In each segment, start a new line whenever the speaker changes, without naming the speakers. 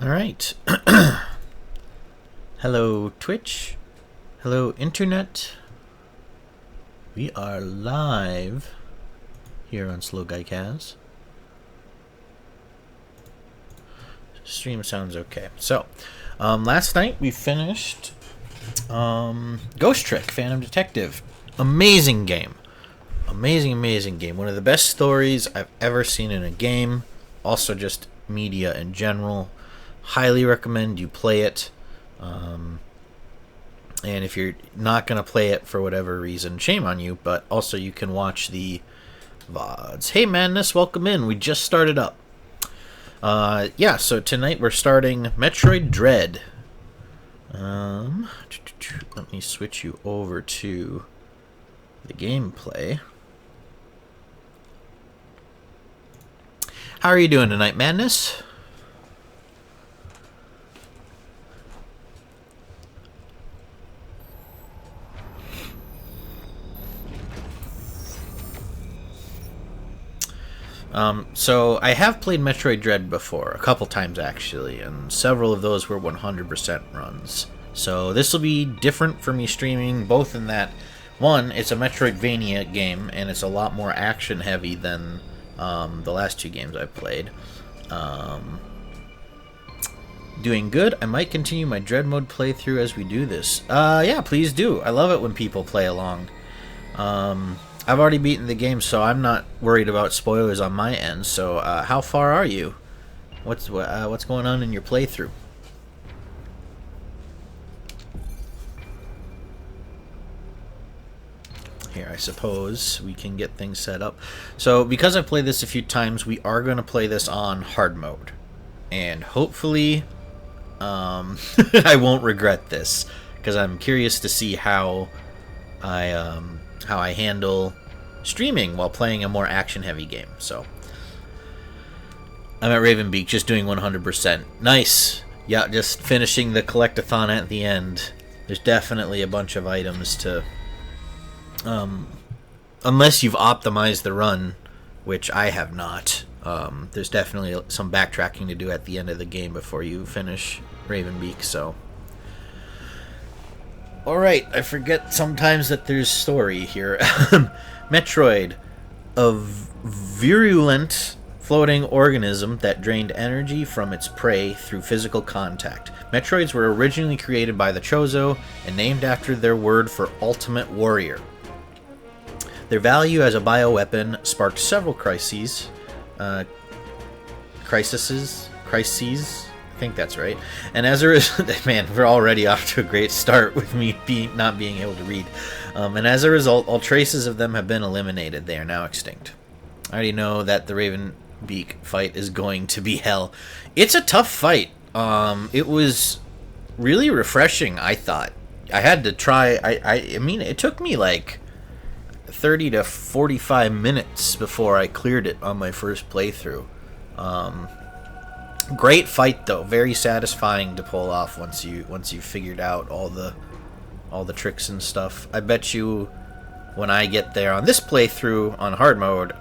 All right. Hello, Twitch. Hello, Internet. We are live here on SlowguyCaz. Stream sounds okay. So, last night we finished Ghost Trick, Phantom Detective. Amazing game. Amazing game. One of the best stories I've ever seen in a game. Also just media in general. Highly recommend you play it. And if you're not going to play it for whatever reason, shame on you. But also you can watch the VODs. Hey Madness, welcome in. We just started up. Yeah, so tonight we're starting Metroid Dread. Let me switch you over to the gameplay. How are you doing tonight, Madness? So I have played Metroid Dread before, a couple times actually, and several of those were 100% runs. So this will be different for me streaming, both in that, one, it's a Metroidvania game, and it's a lot more action heavy than the last two games I've played. Doing good. I might continue my Dread mode playthrough as we do this. Yeah, please do. I love it when people play along. I've already beaten the game, so I'm not worried about spoilers on my end. So, how far are you? What's going on in your playthrough? Here, I suppose we can get things set up. So, because I've played this a few times, we are going to play this on hard mode, and hopefully, I won't regret this because I'm curious to see how I handle streaming while playing a more action-heavy game. So I'm at Ravenbeak, just doing 100%. Nice. Yeah, just finishing the collectathon at the end. There's definitely a bunch of items to... unless you've optimized the run, which I have not. There's definitely some backtracking to do at the end of the game before you finish Ravenbeak, so... Alright, I forget sometimes that there's story here. Metroid, a virulent floating organism that drained energy from its prey through physical contact. Metroids were originally created by the Chozo and named after their word for ultimate warrior. Their value as a bioweapon sparked several crises. I think that's right. And as a result, man, we're already off to a great start with me not being able to read. And as a result, all traces of them have been eliminated. They are now extinct. I already know that the Ravenbeak fight is going to be hell. It's a tough fight. It was really refreshing, I thought. I had to try... I mean, it took me like 30 to 45 minutes before I cleared it on my first playthrough. Great fight though, very satisfying to pull off once you figured out all the tricks and stuff. I bet you when I get there on this playthrough on hard mode,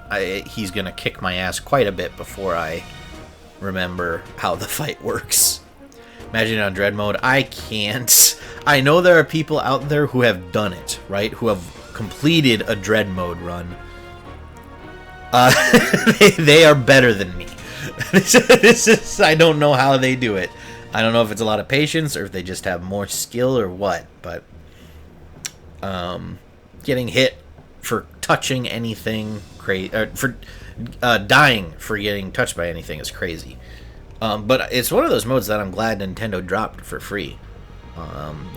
he's gonna kick my ass quite a bit before I remember how the fight works. Imagine on Dread mode, I can't. I know there are people out there who have done it, right? Who have completed a Dread mode run. They are better than me. This is, I don't know how they do it. I don't know if it's a lot of patience or if they just have more skill or what, but getting hit for touching anything crazy, or for dying for getting touched by anything is crazy. But it's one of those modes that I'm glad Nintendo dropped for free.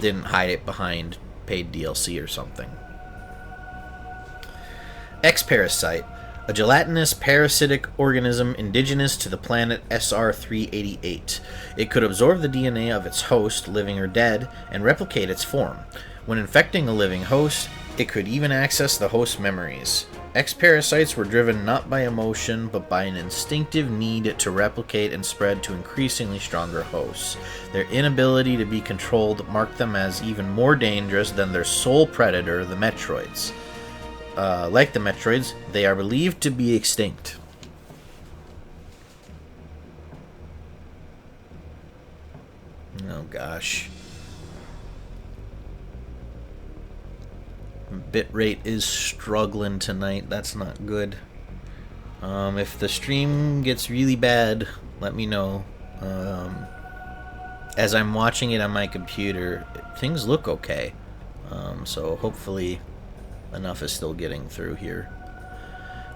Didn't hide it behind paid DLC or something. X-Parasite. A gelatinous parasitic organism indigenous to the planet SR-388. It could absorb the DNA of its host, living or dead, and replicate its form. When infecting a living host, it could even access the host's memories. X-parasites were driven not by emotion, but by an instinctive need to replicate and spread to increasingly stronger hosts. Their inability to be controlled marked them as even more dangerous than their sole predator, the Metroids. Like the Metroids, they are believed to be extinct. Oh gosh. Bitrate is struggling tonight. That's not good. If the stream gets really bad, let me know. As I'm watching it on my computer, things look okay. So hopefully enough is still getting through here.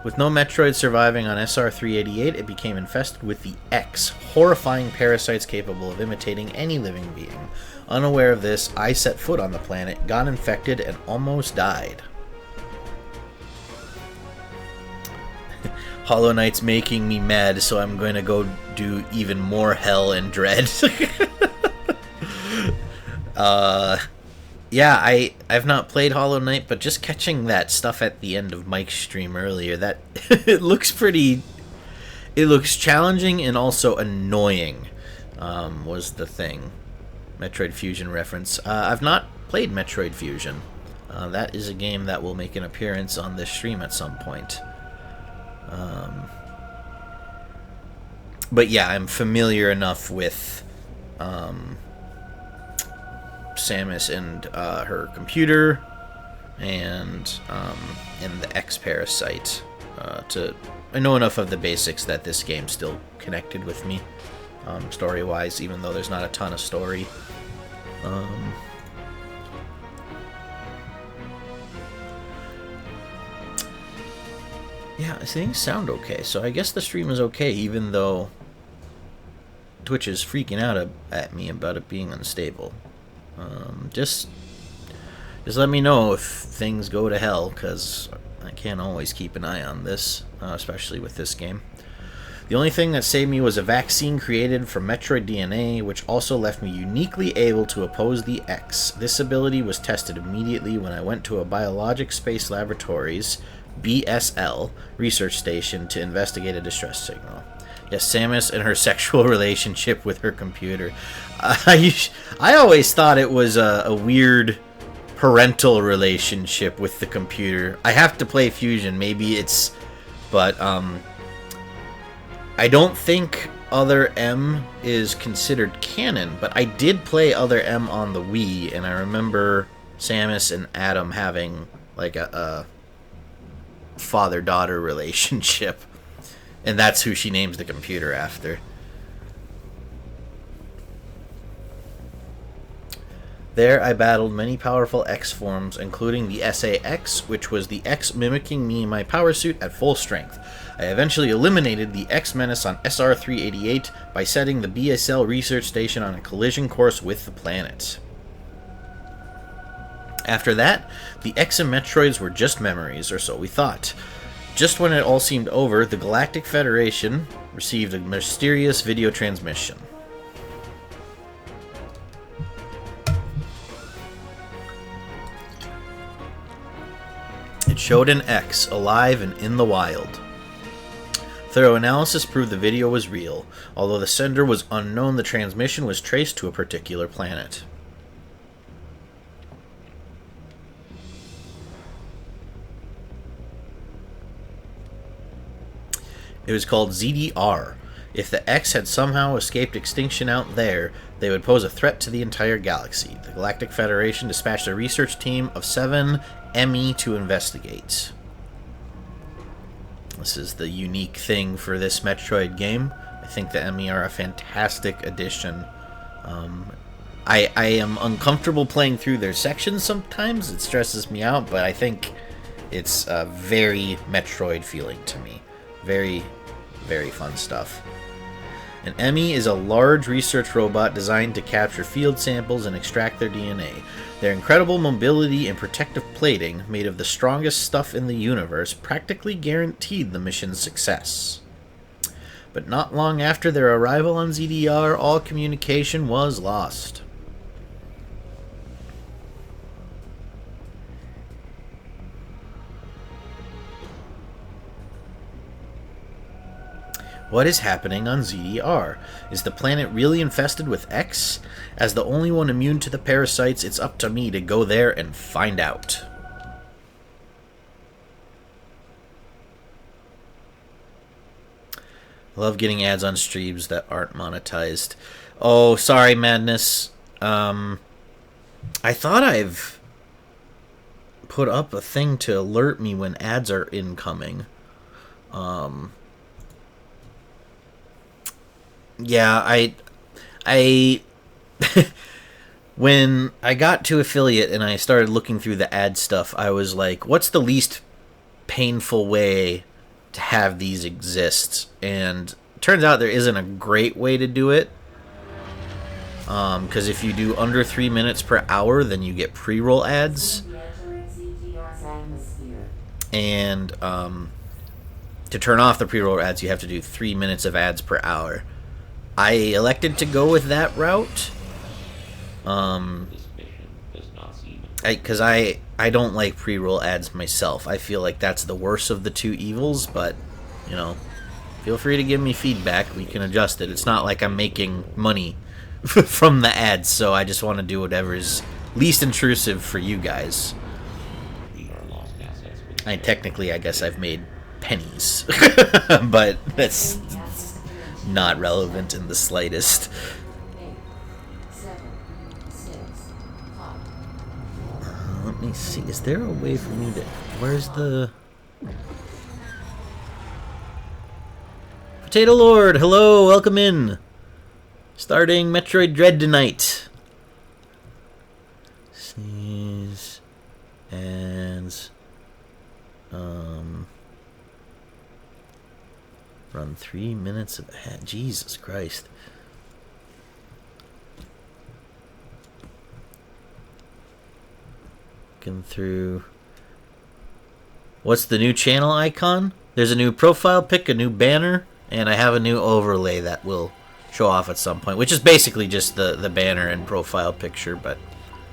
With no Metroid surviving on SR-388, it became infested with the X, horrifying parasites capable of imitating any living being. Unaware of this, I set foot on the planet, got infected, and almost died. Hollow Knight's making me mad, so I'm going to go do even more hell and dread. Yeah, I've not played Hollow Knight, but just catching that stuff at the end of Mike's stream earlier, that it looks pretty... It looks challenging and also annoying, was the thing. Metroid Fusion reference. I've not played Metroid Fusion. That is a game that will make an appearance on this stream at some point. But yeah, I'm familiar enough with... Samus and her computer and the X parasite I know enough of the basics that this game's still connected with me story wise, even though there's not a ton of story. Yeah, things sound okay, so I guess the stream is okay, even though Twitch is freaking out at me about it being unstable. Just let me know if things go to hell, because I can't always keep an eye on this, especially with this game. The only thing that saved me was a vaccine created from Metroid DNA, which also left me uniquely able to oppose the X. This ability was tested immediately when I went to a Biologic Space Laboratories, BSL, research station to investigate a distress signal. Yes, Samus and her sexual relationship with her computer. I always thought it was a weird parental relationship with the computer. I have to play Fusion. Maybe it's... But, I don't think Other M is considered canon, but I did play Other M on the Wii, and I remember Samus and Adam having, like, a father-daughter relationship. And that's who she names the computer after. There I battled many powerful X forms, including the SA-X, which was the X mimicking me in my power suit at full strength. I eventually eliminated the X menace on SR-388 by setting the BSL research station on a collision course with the planet. After that, the X and Metroids were just memories, or so we thought. Just when it all seemed over, the Galactic Federation received a mysterious video transmission. It showed an X, alive and in the wild. Thorough analysis proved the video was real. Although the sender was unknown, the transmission was traced to a particular planet. It was called ZDR. If the X had somehow escaped extinction out there, they would pose a threat to the entire galaxy. The Galactic Federation dispatched a research team of 7 ME to investigate. This is the unique thing for this Metroid game. I think the ME are a fantastic addition. I am uncomfortable playing through their sections sometimes. It stresses me out, but I think it's very Metroid feeling to me. Very, very fun stuff. An ME is a large research robot designed to capture field samples and extract their DNA. Their incredible mobility and protective plating, made of the strongest stuff in the universe, practically guaranteed the mission's success. But not long after their arrival on ZDR, all communication was lost. What is happening on ZDR? Is the planet really infested with X? As the only one immune to the parasites, it's up to me to go there and find out. I love getting ads on streams that aren't monetized. Oh, sorry, Madness. I thought I've put up a thing to alert me when ads are incoming. Yeah, I when I got to affiliate and I started looking through the ad stuff, I was like, what's the least painful way to have these exist? And it turns out there isn't a great way to do it. Because if you do under 3 minutes per hour, then you get pre-roll ads. And to turn off the pre-roll ads, you have to do 3 minutes of ads per hour. I elected to go with that route. Because I don't like pre-roll ads myself. I feel like that's the worst of the two evils, but, you know, feel free to give me feedback. We can adjust it. It's not like I'm making money from the ads, so I just want to do whatever is least intrusive for you guys. Technically, I guess I've made pennies, but that's not relevant in the slightest. Let me see. Is there a way for me to... Where's the... Potato Lord, hello, welcome in. Starting Metroid Dread tonight. Sneeze. And... Run 3 minutes of ad. Jesus Christ. Looking through. What's the new channel icon? There's a new profile pic, a new banner, and I have a new overlay that will show off at some point, which is basically just the banner and profile picture, but...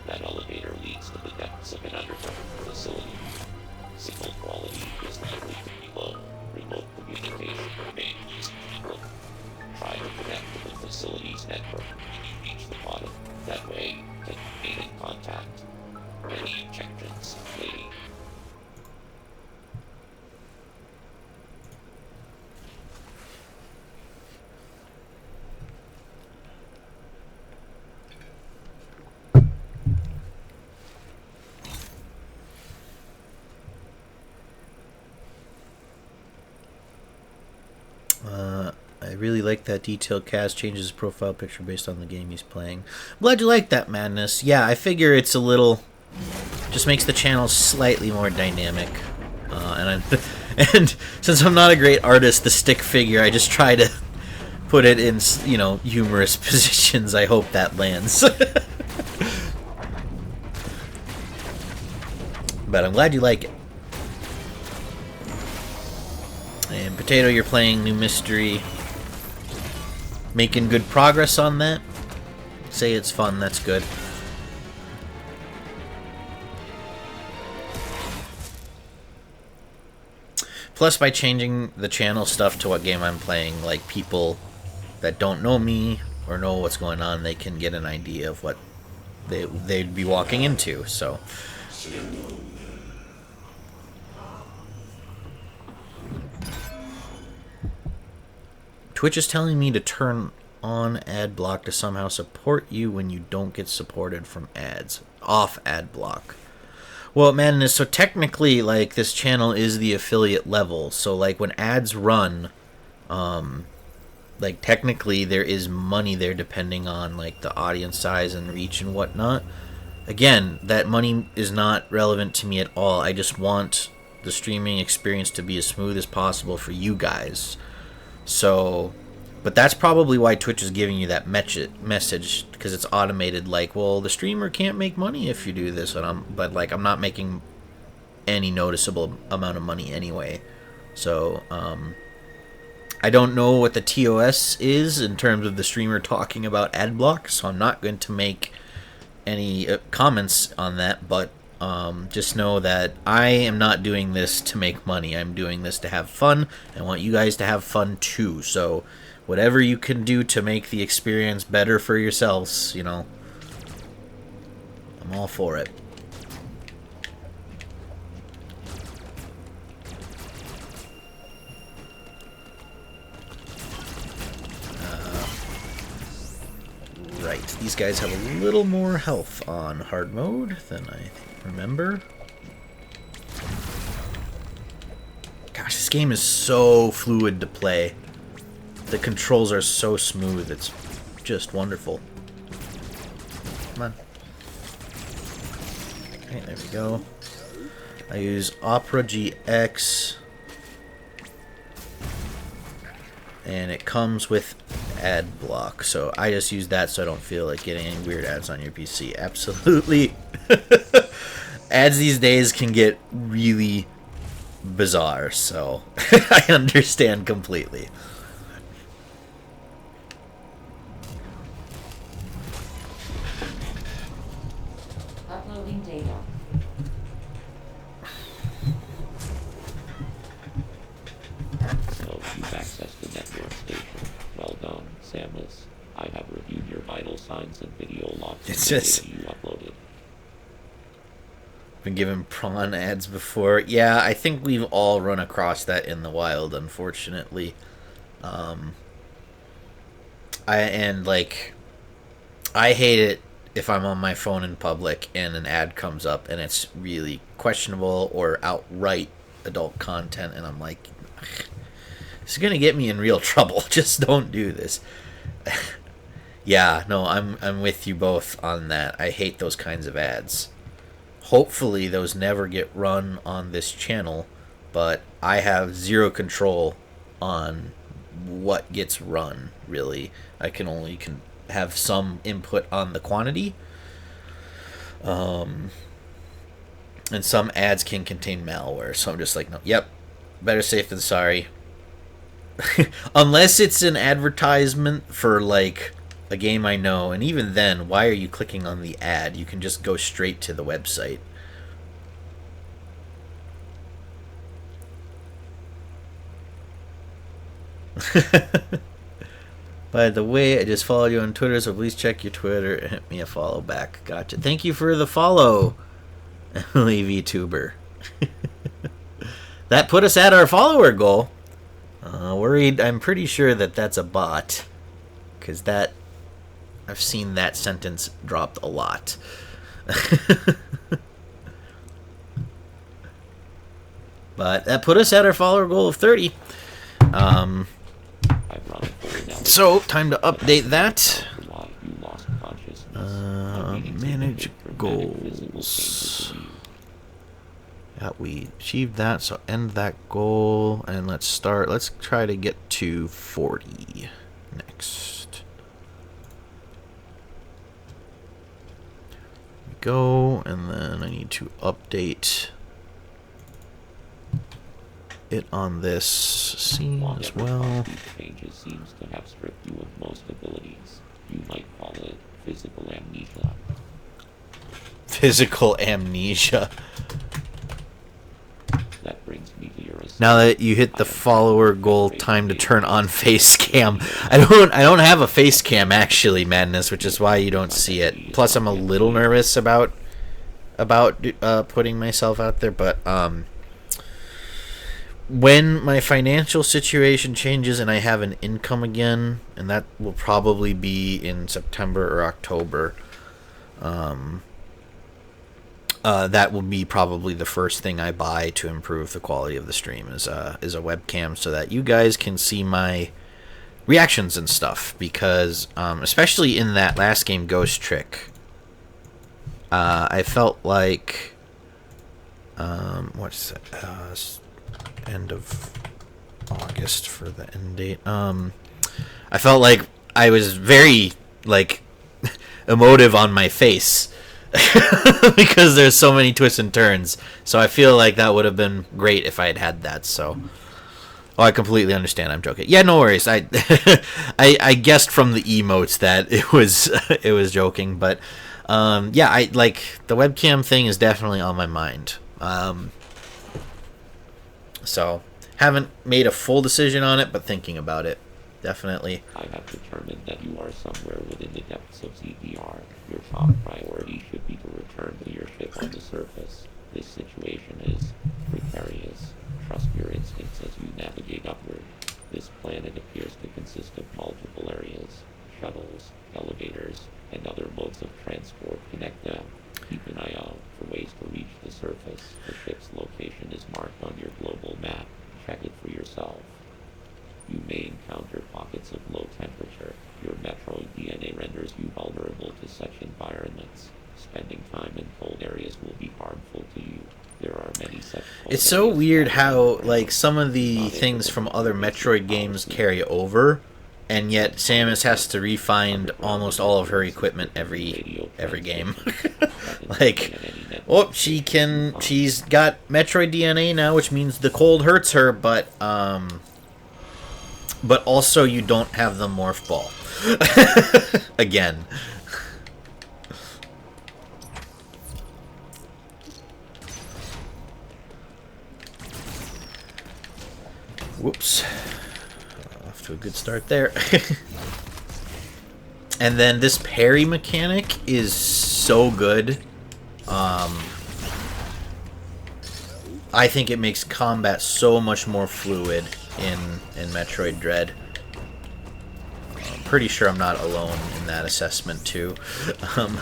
That elevator leads to the depths of an underground facility. Signal quality is likely to be low. Remote communication remains difficult. Try to connect to the facility's network when you reach the bottom. That way, you can remain in contact. Many injections, lady.
I really like that detail. Kaz changes his profile picture based on the game he's playing. I'm glad you like that, Madness. Yeah, I figure it's a little... just makes the channel slightly more dynamic. And since I'm not a great artist, the stick figure, I just try to put it in, you know, humorous positions. I hope that lands. But I'm glad you like it. And Potato, you're playing New Mystery. Making good progress on that. Say it's fun, that's good. Plus, by changing the channel stuff to what game I'm playing, like, people that don't know me or know what's going on, they can get an idea of what they'd be walking into, so... Twitch is telling me to turn on ad block to somehow support you when you don't get supported from ads. Off ad block. Well, man, so technically, like, this channel is the affiliate level. So, like, when ads run, like, technically there is money there depending on, like, the audience size and reach and whatnot. Again, that money is not relevant to me at all. I just want the streaming experience to be as smooth as possible for you guys. So, but that's probably why Twitch is giving you that message, because it's automated, like, well, the streamer can't make money if you do this, but like, I'm not making any noticeable amount of money anyway. So, I don't know what the TOS is in terms of the streamer talking about ad block, so I'm not going to make any comments on that, but just know that I am not doing this to make money. I'm doing this to have fun. I want you guys to have fun too. So whatever you can do to make the experience better for yourselves, you know, I'm all for it. Right, these guys have a little more health on hard mode than I remember. Gosh, this game is so fluid to play. The controls are so smooth, it's just wonderful. Come on. Okay, there we go. I use Opera GX. And it comes with ad block, so I just use that so I don't feel like getting any weird ads on your PC. Absolutely. Ads these days can get really bizarre, so I understand completely.
Uploading data.
So you've accessed the network station. Well done, Samus. I have reviewed your vital signs and video logs
It's
of the
just-
data you uploaded.
Been given prawn ads before. Yeah, I think we've all run across that in the wild, unfortunately. I hate it if I'm on my phone in public and an ad comes up and it's really questionable or outright adult content, and I'm like, it's gonna get me in real trouble. Just don't do this. Yeah, no, I'm with you both on that. I hate those kinds of ads. Hopefully those never get run on this channel, but I have zero control on what gets run, really. I can only have some input on the quantity. And some ads can contain malware, so I'm just like, no, yep, better safe than sorry. Unless it's an advertisement for, like, a game I know, and even then, why are you clicking on the ad? You can just go straight to the website. By the way, I just followed you on Twitter, so please check your Twitter and hit me a follow back. Gotcha. Thank you for the follow, Emily VTuber. That put us at our follower goal. Worried, I'm pretty sure that that's a bot, because that, I've seen that sentence dropped a lot. But that put us at our follower goal of 30. So, time to update that. Manage goals. Yeah, we achieved that, so end that goal, and let's try to get to 40 next. Go, and then I need to update it on this scene as well.
Changes seems to have stripped you of most abilities. You might call it physical amnesia.
Physical amnesia.
That brings me to your
Now that you hit the follower goal, time to turn on face cam. I don't have a face cam actually, Madness, which is why you don't see it. Plus, I'm a little nervous about putting myself out there, but when my financial situation changes and I have an income again, and that will probably be in September or October, that will be probably the first thing I buy to improve the quality of the stream is a webcam, so that you guys can see my reactions and stuff. Because especially in that last game, Ghost Trick, I felt like what's that? End of August for the end date. I felt like I was very emotive on my face because there's so many twists and turns. So I feel like that would have been great if I had had that. So, I completely understand. I'm joking. Yeah, no worries. I I guessed from the emotes that it was joking, but yeah, I like the webcam thing is definitely on my mind. So, haven't made a full decision on it, but thinking about it, definitely.
I have determined that you are somewhere within the depths of ZBR. Your top priority should be to return to your ship on the surface. This situation is precarious. Trust your instincts as you navigate upward. This planet appears to consist of multiple areas. shuttles, elevators, and other modes of transport connect them. Keep an eye out for ways to reach the surface. The ship's location is marked on your global map. Check it for yourself. You may encounter pockets of low temperature. Your Metroid DNA renders you vulnerable to such environments. Spending time in cold areas will be harmful to you. There are many such cold
It's so
areas
weird
that
how, like, some of the things from other Metroid games carry over, and yet Samus has to re-find almost all of her equipment every game. Like, oh, she's got Metroid DNA now, which means the cold hurts her, but also you don't have the morph ball. Again. Whoops. Off to a good start there. And then this parry mechanic is so good. I think it makes combat so much more fluid in Metroid Dread. I'm pretty sure I'm not alone in that assessment too. Oops,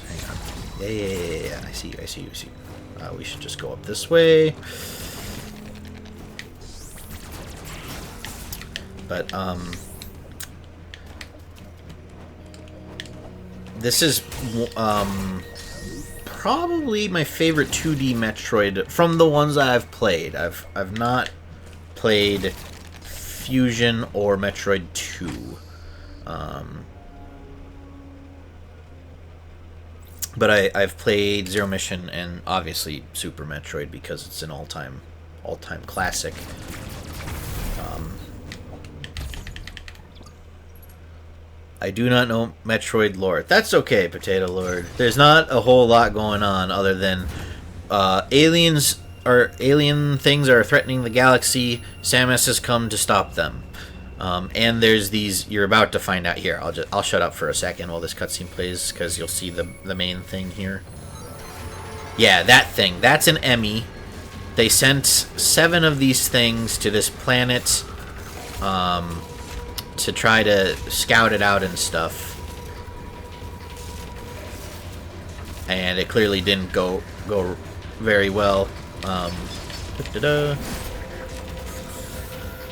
hang on. Yeah. I see you. We should just go up this way. But, this is, probably my favorite 2D Metroid from the ones I've played. I've not played Fusion or Metroid 2. But I've played Zero Mission and obviously Super Metroid because it's an all-time classic. I do not know Metroid lore. That's okay, Potato Lord. There's not a whole lot going on other than alien things are threatening the galaxy. Samus has come to stop them. And there's these. You're about to find out here. I'll shut up for a second while this cutscene plays because you'll see the main thing here. Yeah, that thing. That's an Emmy. They sent 7 of these things to this planet. To try to scout it out and stuff, and it clearly didn't go very well.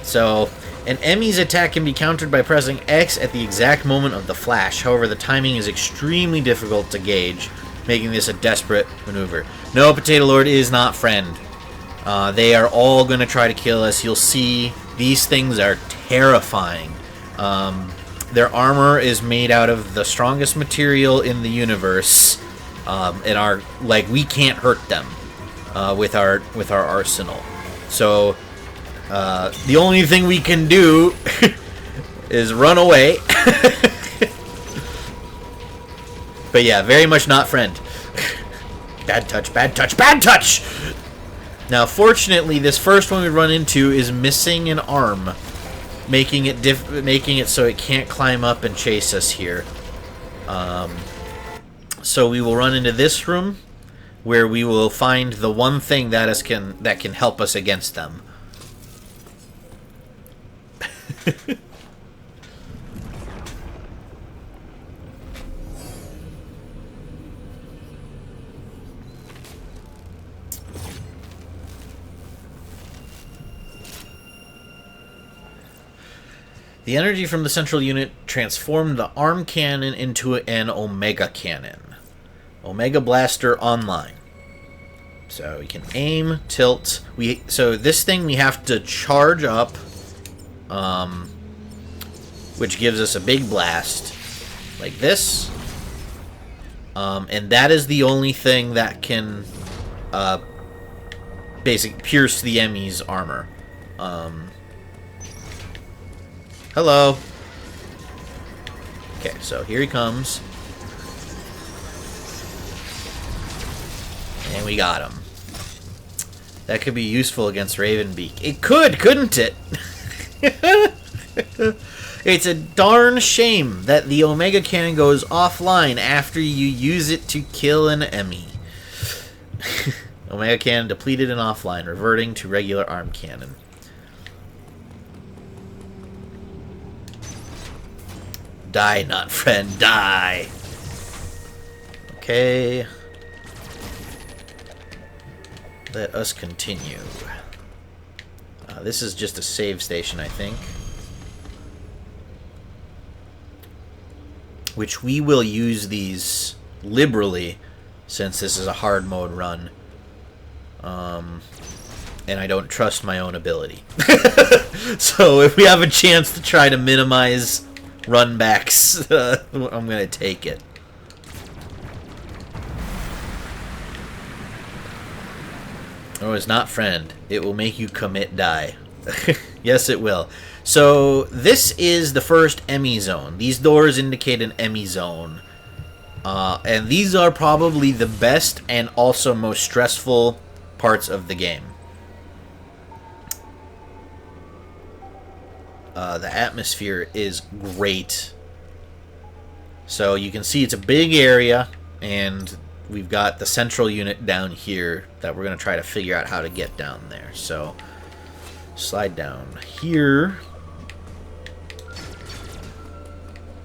So, an Emmy's attack can be countered by pressing X at the exact moment of the flash. However, the timing is extremely difficult to gauge, making this a desperate maneuver. No, Potato Lord is not friend. They are all going to try to kill us. You'll see these things are terrifying. Their armor is made out of the strongest material in the universe, and we can't hurt them with our arsenal. So the only thing we can do is run away. But yeah, very much not friend. Bad touch, bad touch, bad touch! Now, fortunately, this first one we run into is missing an arm, making it so it can't climb up and chase us here. So we will run into this room, where we will find the one thing that can help us against them. The energy from the central unit transformed the arm cannon into an Omega cannon. Omega Blaster online. So we can aim, tilt. So this thing we have to charge up, which gives us a big blast, like this. And that is the only thing that can basically pierce the Emmy's armor. Hello. Okay, so here he comes. And we got him. That could be useful against Ravenbeak. It could, couldn't it? It's a darn shame that the Omega Cannon goes offline after you use it to kill an Emmy. Omega Cannon depleted and offline, reverting to regular arm cannon. Die, not friend, die! Okay. Let us continue. This is just a save station, I think. Which we will use these liberally, since this is a hard mode run. And I don't trust my own ability. So if we have a chance to try to minimize run backs, I'm going to take it. Oh, it's not friend. It will make you commit die. Yes, it will. So this is the first Emmy zone. These doors indicate an Emmy zone. And these are probably the best and also most stressful parts of the game. The atmosphere is great. So you can see it's a big area, and we've got the central unit down here that we're going to try to figure out how to get down there. So slide down here.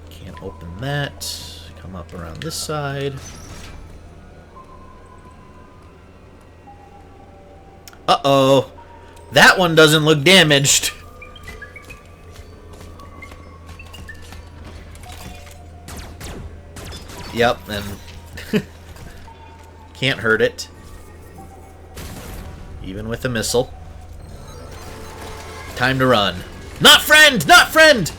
Can't open that. Come up around this side. Uh-oh. That one doesn't look damaged. Yep, and can't hurt it. Even with a missile. Time to run. Not friend! Not friend!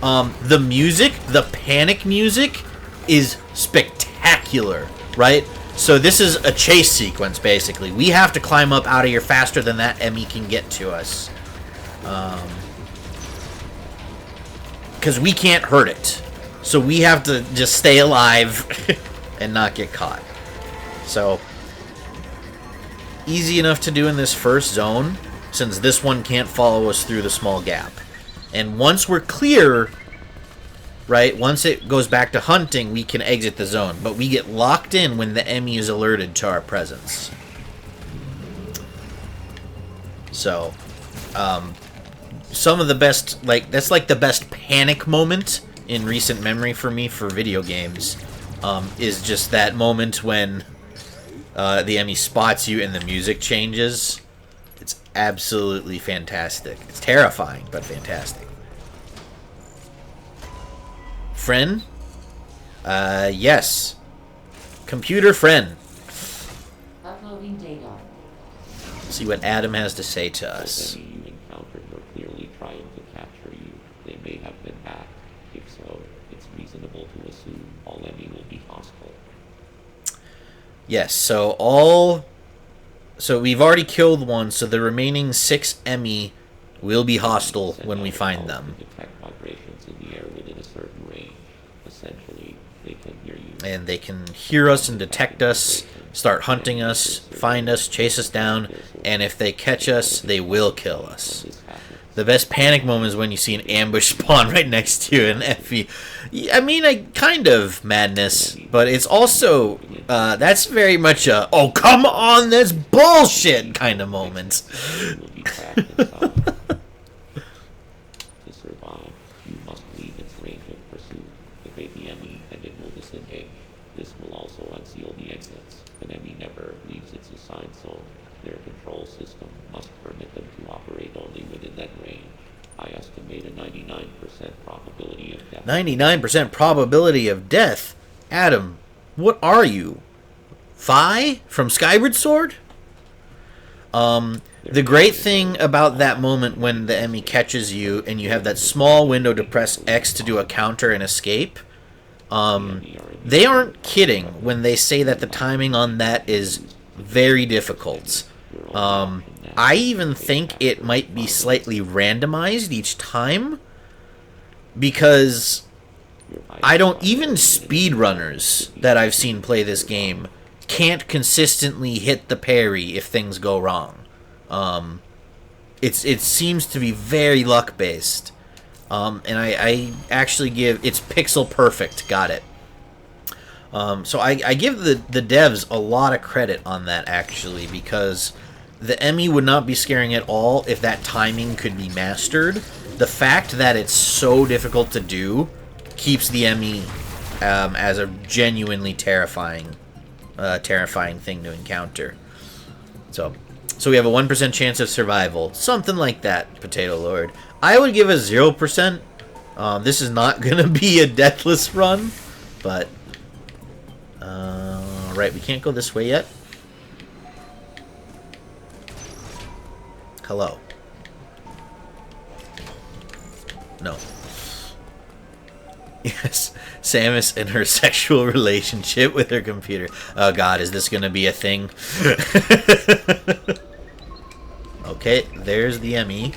The music, the panic music, is spectacular, right? So this is a chase sequence, basically. We have to climb up out of here faster than that Emmy can get to us. Because we can't hurt it. So we have to just stay alive and not get caught. So, easy enough to do in this first zone, since this one can't follow us through the small gap. And once we're clear, right, once it goes back to hunting, we can exit the zone. But we get locked in when the Emmy is alerted to our presence. So, some of the best, like, that's like the best panic moment in recent memory for me for video games, is just that moment when the Emmy spots you and the music changes. It's absolutely fantastic. It's terrifying, but fantastic. Friend? Yes. Computer friend.
Uploading data.
See what Adam has to say to us.
Any you encountered were clearly trying to capture you. They may have been hacked. If so, it's reasonable to assume all Emmy will be hostile.
Yes, so we've already killed one, so the remaining 6 Emmy will be hostile when we find them.
Detect vibrations in the air within a certain range. Essentially, they can hear you.
And they can hear us and detect us, start hunting us, find us, chase us down, and if they catch us, they will kill us. The best panic moment is when you see an ambush spawn right next to you in FE. I mean, kind of madness, but it's also, that's very much a, oh, come on, that's bullshit kind of moment.
To survive, you must leave its range of pursuit. Evade the enemy, and it will disengage. This will also unseal the exits. An enemy never leaves its assigned zone. Their control system must permit them to operate only within that range. I estimate a 99% probability of death.
99% probability of death? Adam, what are you? Fi from Skyward Sword? The great thing about that moment when the enemy catches you and you have that small window to press X to do a counter and escape, they aren't kidding when they say that the timing on that is very difficult. I even think it might be slightly randomized each time, because I don't, even speedrunners that I've seen play this game can't consistently hit the parry if things go wrong. It seems to be very luck based, and I actually give, it's pixel perfect. Got it. So I give the devs a lot of credit on that, actually, because the Emmy would not be scaring at all if that timing could be mastered. The fact that it's so difficult to do keeps the ME as a genuinely terrifying thing to encounter. So we have a 1% chance of survival. Something like that, Potato Lord. I would give a 0%. This is not going to be a deathless run, but... right, we can't go this way yet. Hello. No. Yes, Samus and her sexual relationship with her computer. Oh god, is this going to be a thing? Okay, there's the ME.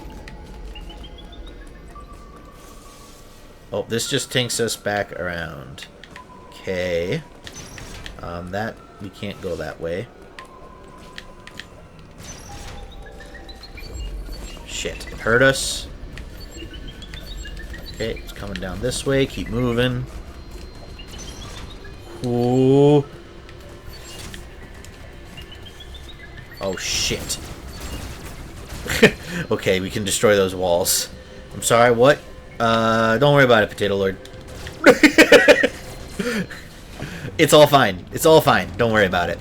Oh, this just takes us back around. Okay. That, we can't go that way. Shit, it hurt us. Okay, it's coming down this way. Keep moving. Ooh. Oh, shit. Okay, we can destroy those walls. I'm sorry, what? Don't worry about it, Potato Lord. It's all fine. It's all fine. Don't worry about it.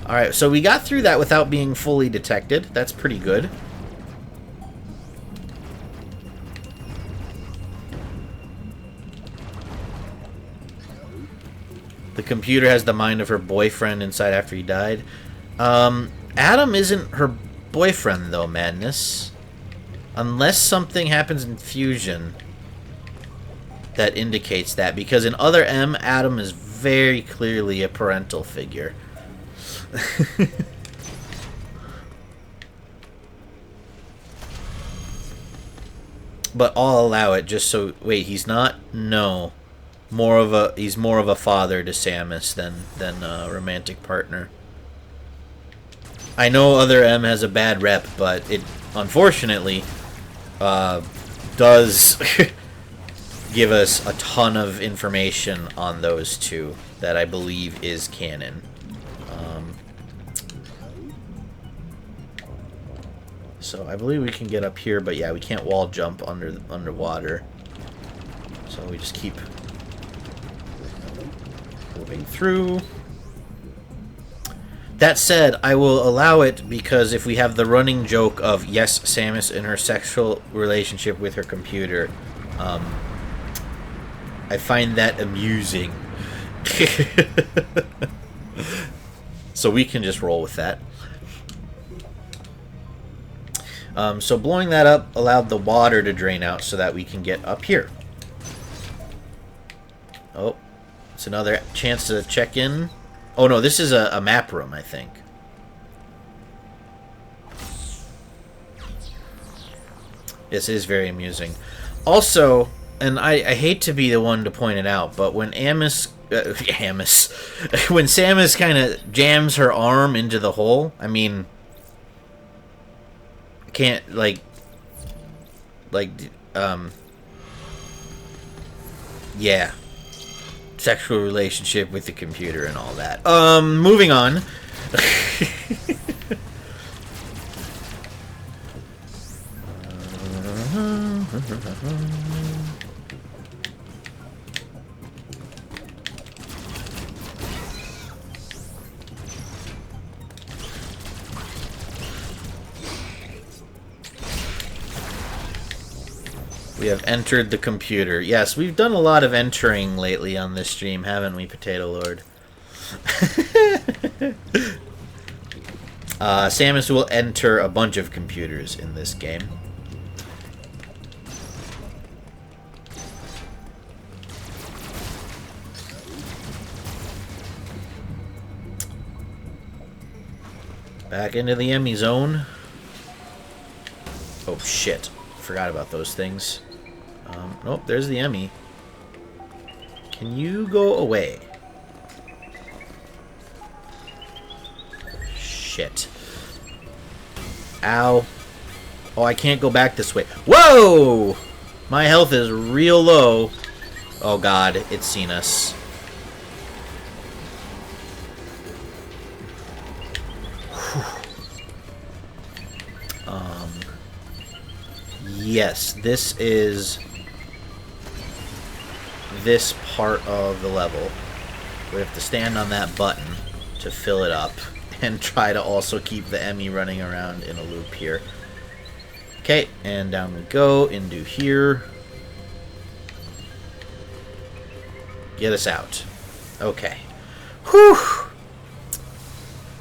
Alright, so we got through that without being fully detected. That's pretty good. The computer has the mind of her boyfriend inside after he died. Adam isn't her boyfriend, though, Madness. Unless something happens in Fusion that indicates that. Because in Other M, Adam is very clearly a parental figure. But I'll allow it just so... Wait, he's not? No. He's more of a father to Samus than a romantic partner. I know Other M has a bad rep, but it unfortunately does give us a ton of information on those two that I believe is canon. So I believe we can get up here, but yeah, we can't wall jump underwater. So we just keep moving through. That said, I will allow it because if we have the running joke of, yes, Samus in her sexual relationship with her computer, I find that amusing. So we can just roll with that. So blowing that up allowed the water to drain out so that we can get up here. Oh, it's another chance to check in. Oh no, this is a map room, I think. This is very amusing. Also, and I hate to be the one to point it out, but when when Samus kind of jams her arm into the hole, I mean, can't yeah, sexual relationship with the computer and all that. Moving on. We have entered the computer. Yes, we've done a lot of entering lately on this stream, haven't we, Potato Lord? Samus will enter a bunch of computers in this game. Back into the Emmy zone. Oh, shit. Forgot about those things. Nope, there's the Emmy. Can you go away? Shit. Ow. Oh, I can't go back this way. Whoa! My health is real low. Oh god, it's seen us. Yes, this is this part of the level. We have to stand on that button to fill it up and try to also keep the Emmy running around in a loop here. Okay, and down we go into here. Get us out. Okay. Whew!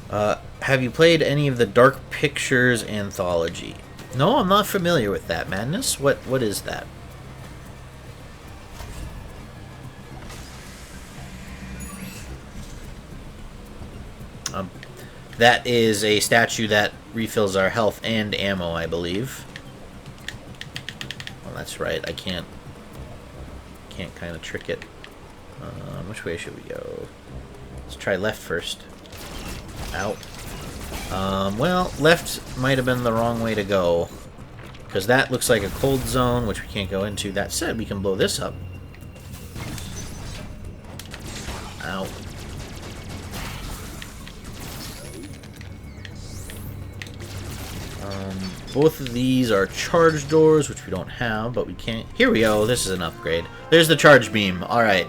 Have you played any of the Dark Pictures anthology? No, I'm not familiar with that. Madness? What is that? That is a statue that refills our health and ammo, I believe. Well, that's right. I can't kind of trick it. Which way should we go? Let's try left first. Out. Well, left might have been the wrong way to go, because that looks like a cold zone, which we can't go into. That said, we can blow this up. Ow. Both of these are charge doors, which we don't have, but we can't... Here we go. This is an upgrade. There's the charge beam. Alright.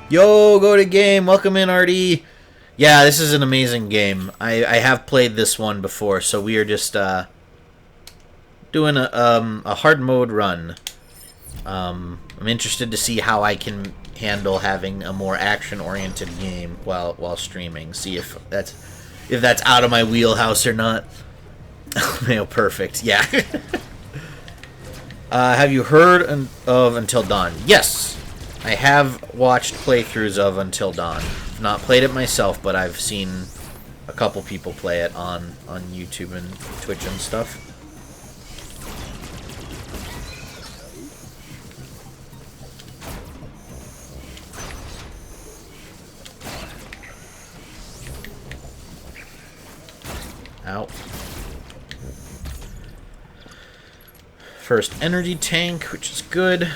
Yo, go to game. Welcome in, RD. Yeah, this is an amazing game. I have played this one before, so we are just doing a hard mode run. I'm interested to see how I can handle having a more action-oriented game while streaming. See if that's out of my wheelhouse or not. Oh, perfect. Yeah. Have you heard of Until Dawn? Yes. I have watched playthroughs of Until Dawn. I've not played it myself, but I've seen a couple people play it on YouTube and Twitch and stuff. Ow. First energy tank, which is good.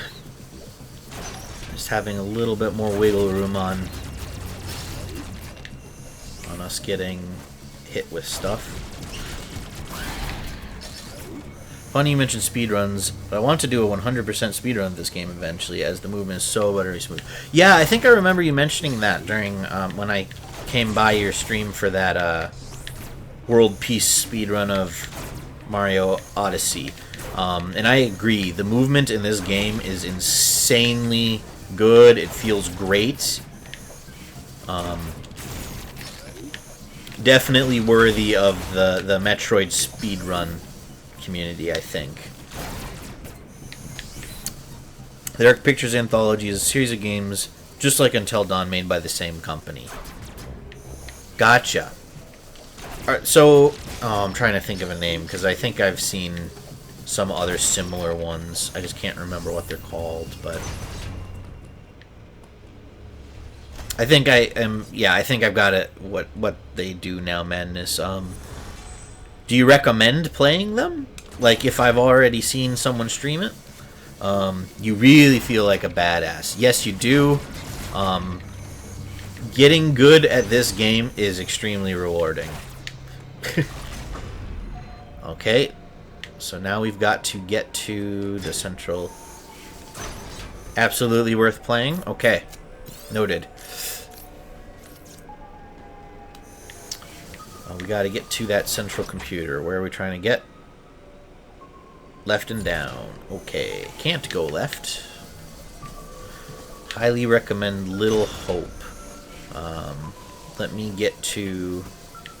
Just having a little bit more wiggle room on us getting hit with stuff. Funny you mentioned speedruns, but I want to do a 100% speedrun of this game eventually, as the movement is so buttery smooth. Yeah, I think I remember you mentioning that during when I came by your stream for that World Peace speedrun of Mario Odyssey. And I agree, the movement in this game is insanely good. It feels great. Definitely worthy of the Metroid speedrun community, I think. The Dark Pictures Anthology is a series of games just like Until Dawn, made by the same company. Gotcha. Alright, so I'm trying to think of a name, because I think I've seen some other similar ones. I just can't remember what they're called, but I think I am. Yeah, I think I've got it. What they do now, Madness. Do you recommend playing them? Like, if I've already seen someone stream it, you really feel like a badass. Yes, you do. Getting good at this game is extremely rewarding. Okay, so now we've got to get to the central. Absolutely worth playing. Okay, noted. We got to get to that central computer. Where are we trying to get? Left and down. Okay, can't go left. Highly recommend Little Hope. Let me get to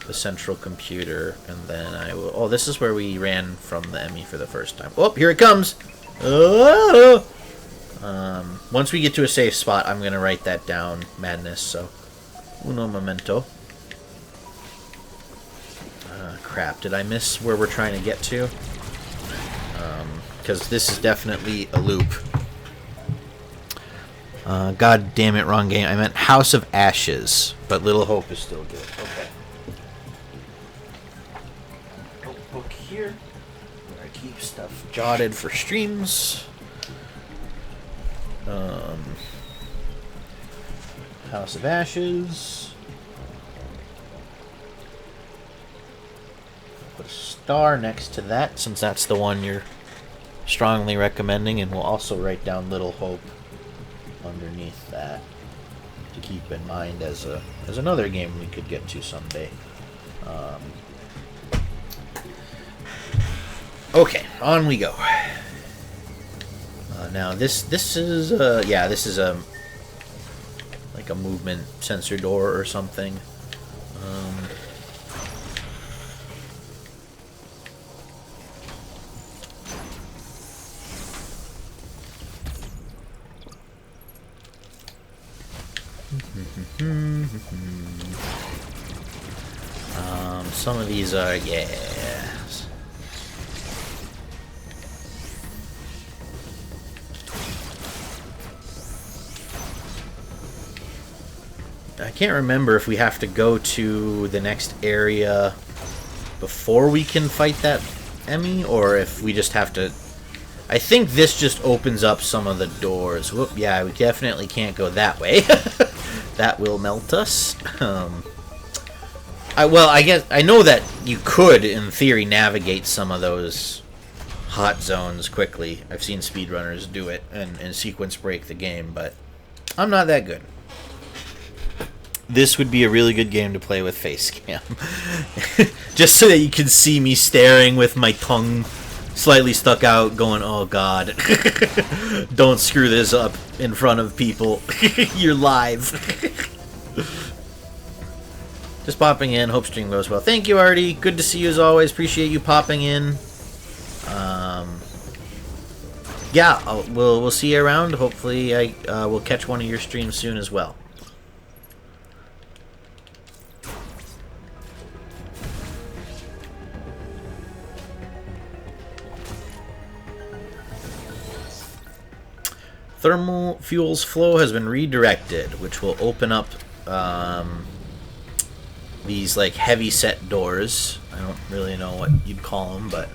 the central computer, and then I will... Oh, this is where we ran from the Emmy for the first time. Oh, here it comes! Oh! Once we get to a safe spot, I'm going to write that down, Madness, so... Uno momento. Crap, did I miss where we're trying to get to? Because this is definitely a loop. God damn it, wrong game. I meant House of Ashes, but Little Hope is still good. Okay. Notebook here, where I keep stuff jotted for streams. House of Ashes. Put a star next to that, since that's the one you're strongly recommending, and we'll also write down Little Hope underneath that to keep in mind as another game we could get to someday. Okay, on we go. Now this is like a movement sensor door or something. Some of these are, yes. I can't remember if we have to go to the next area before we can fight that Emmy, or if we just have to... I think this just opens up some of the doors. Whoop, yeah, we definitely can't go that way. That will melt us. I guess I know that you could, in theory, navigate some of those hot zones quickly. I've seen speedrunners do it and sequence break the game, but I'm not that good. This would be a really good game to play with face cam. Just so that you can see me staring with my tongue slightly stuck out, going, oh god. Don't screw this up in front of people. You're live. Just popping in. Hope stream goes well. Thank you, Artie. Good to see you as always. Appreciate you popping in. Yeah, we'll see you around. Hopefully, I will catch one of your streams soon as well. Thermal fuels flow has been redirected, which will open up these like heavy set doors. I don't really know what you'd call them, but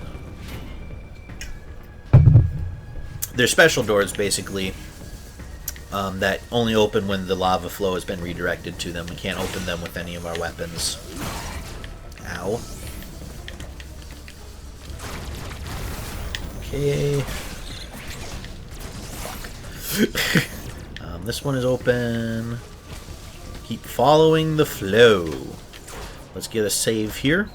they're special doors basically that only open when the lava flow has been redirected to them. We can't open them with any of our weapons. Ow. Okay. This one is open. Keep following the flow. Let's get a save here.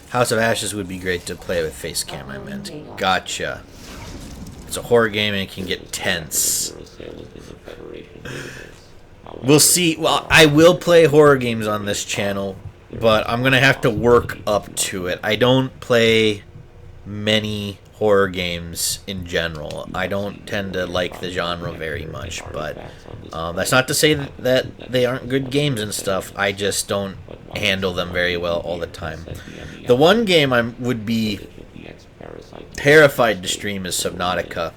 House of Ashes would be great to play with face cam, I meant. Gotcha. It's a horror game and it can get tense. We'll see. Well, I will play horror games on this channel, but I'm going to have to work up to it. I don't play many horror games in general. I don't tend to like the genre very much, but that's not to say that they aren't good games and stuff. I just don't handle them very well all the time. The one game I would be terrified to stream is Subnautica.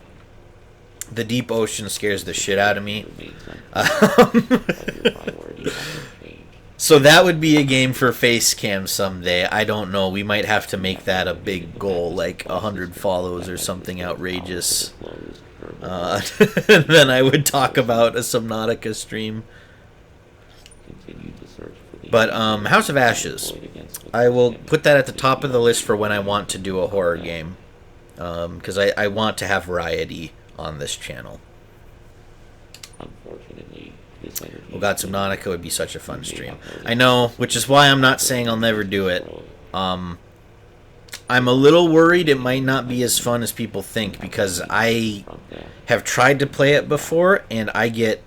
The deep ocean scares the shit out of me. So that would be a game for face cam someday. I don't know. We might have to make that a big goal, like 100 follows or something outrageous. And then I would talk about a Subnautica stream. But House of Ashes, I will put that at the top of the list for when I want to do a horror game. Because I want to have variety on this channel. Oh god, Subnautica would be such a fun stream. I know, which is why I'm not saying I'll never do it. I'm a little worried it might not be as fun as people think, because I have tried to play it before and I get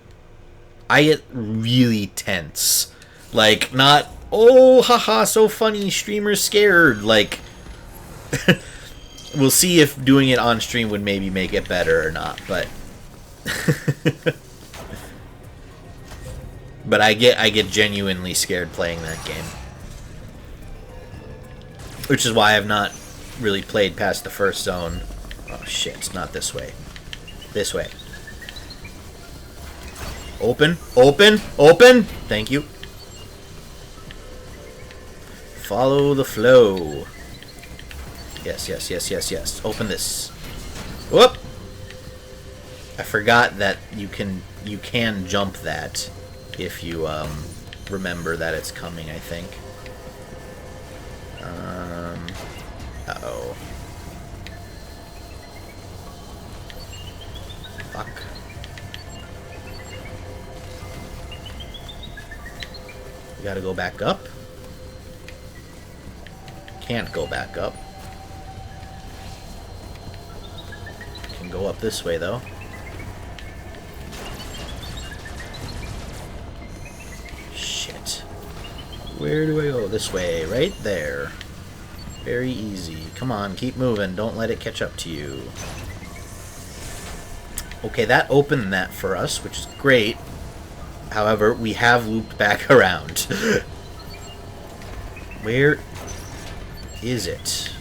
really tense. Like, not, oh haha, so funny, streamer's scared. Like, we'll see if doing it on stream would maybe make it better or not, but but I get genuinely scared playing that game. Which is why I've not really played past the first zone. Oh shit, it's not this way. This way. Open, open, open! Thank you. Follow the flow. Yes, yes, yes, yes, yes. Open this. Whoop! I forgot that you can jump that if you remember that it's coming, I think. Fuck. We gotta go back up. Can't go back up. Can go up this way, though. Shit. Where do I go? This way. Right there. Very easy. Come on, keep moving. Don't let it catch up to you. Okay, that opened that for us, which is great. However, we have looped back around. Where is it?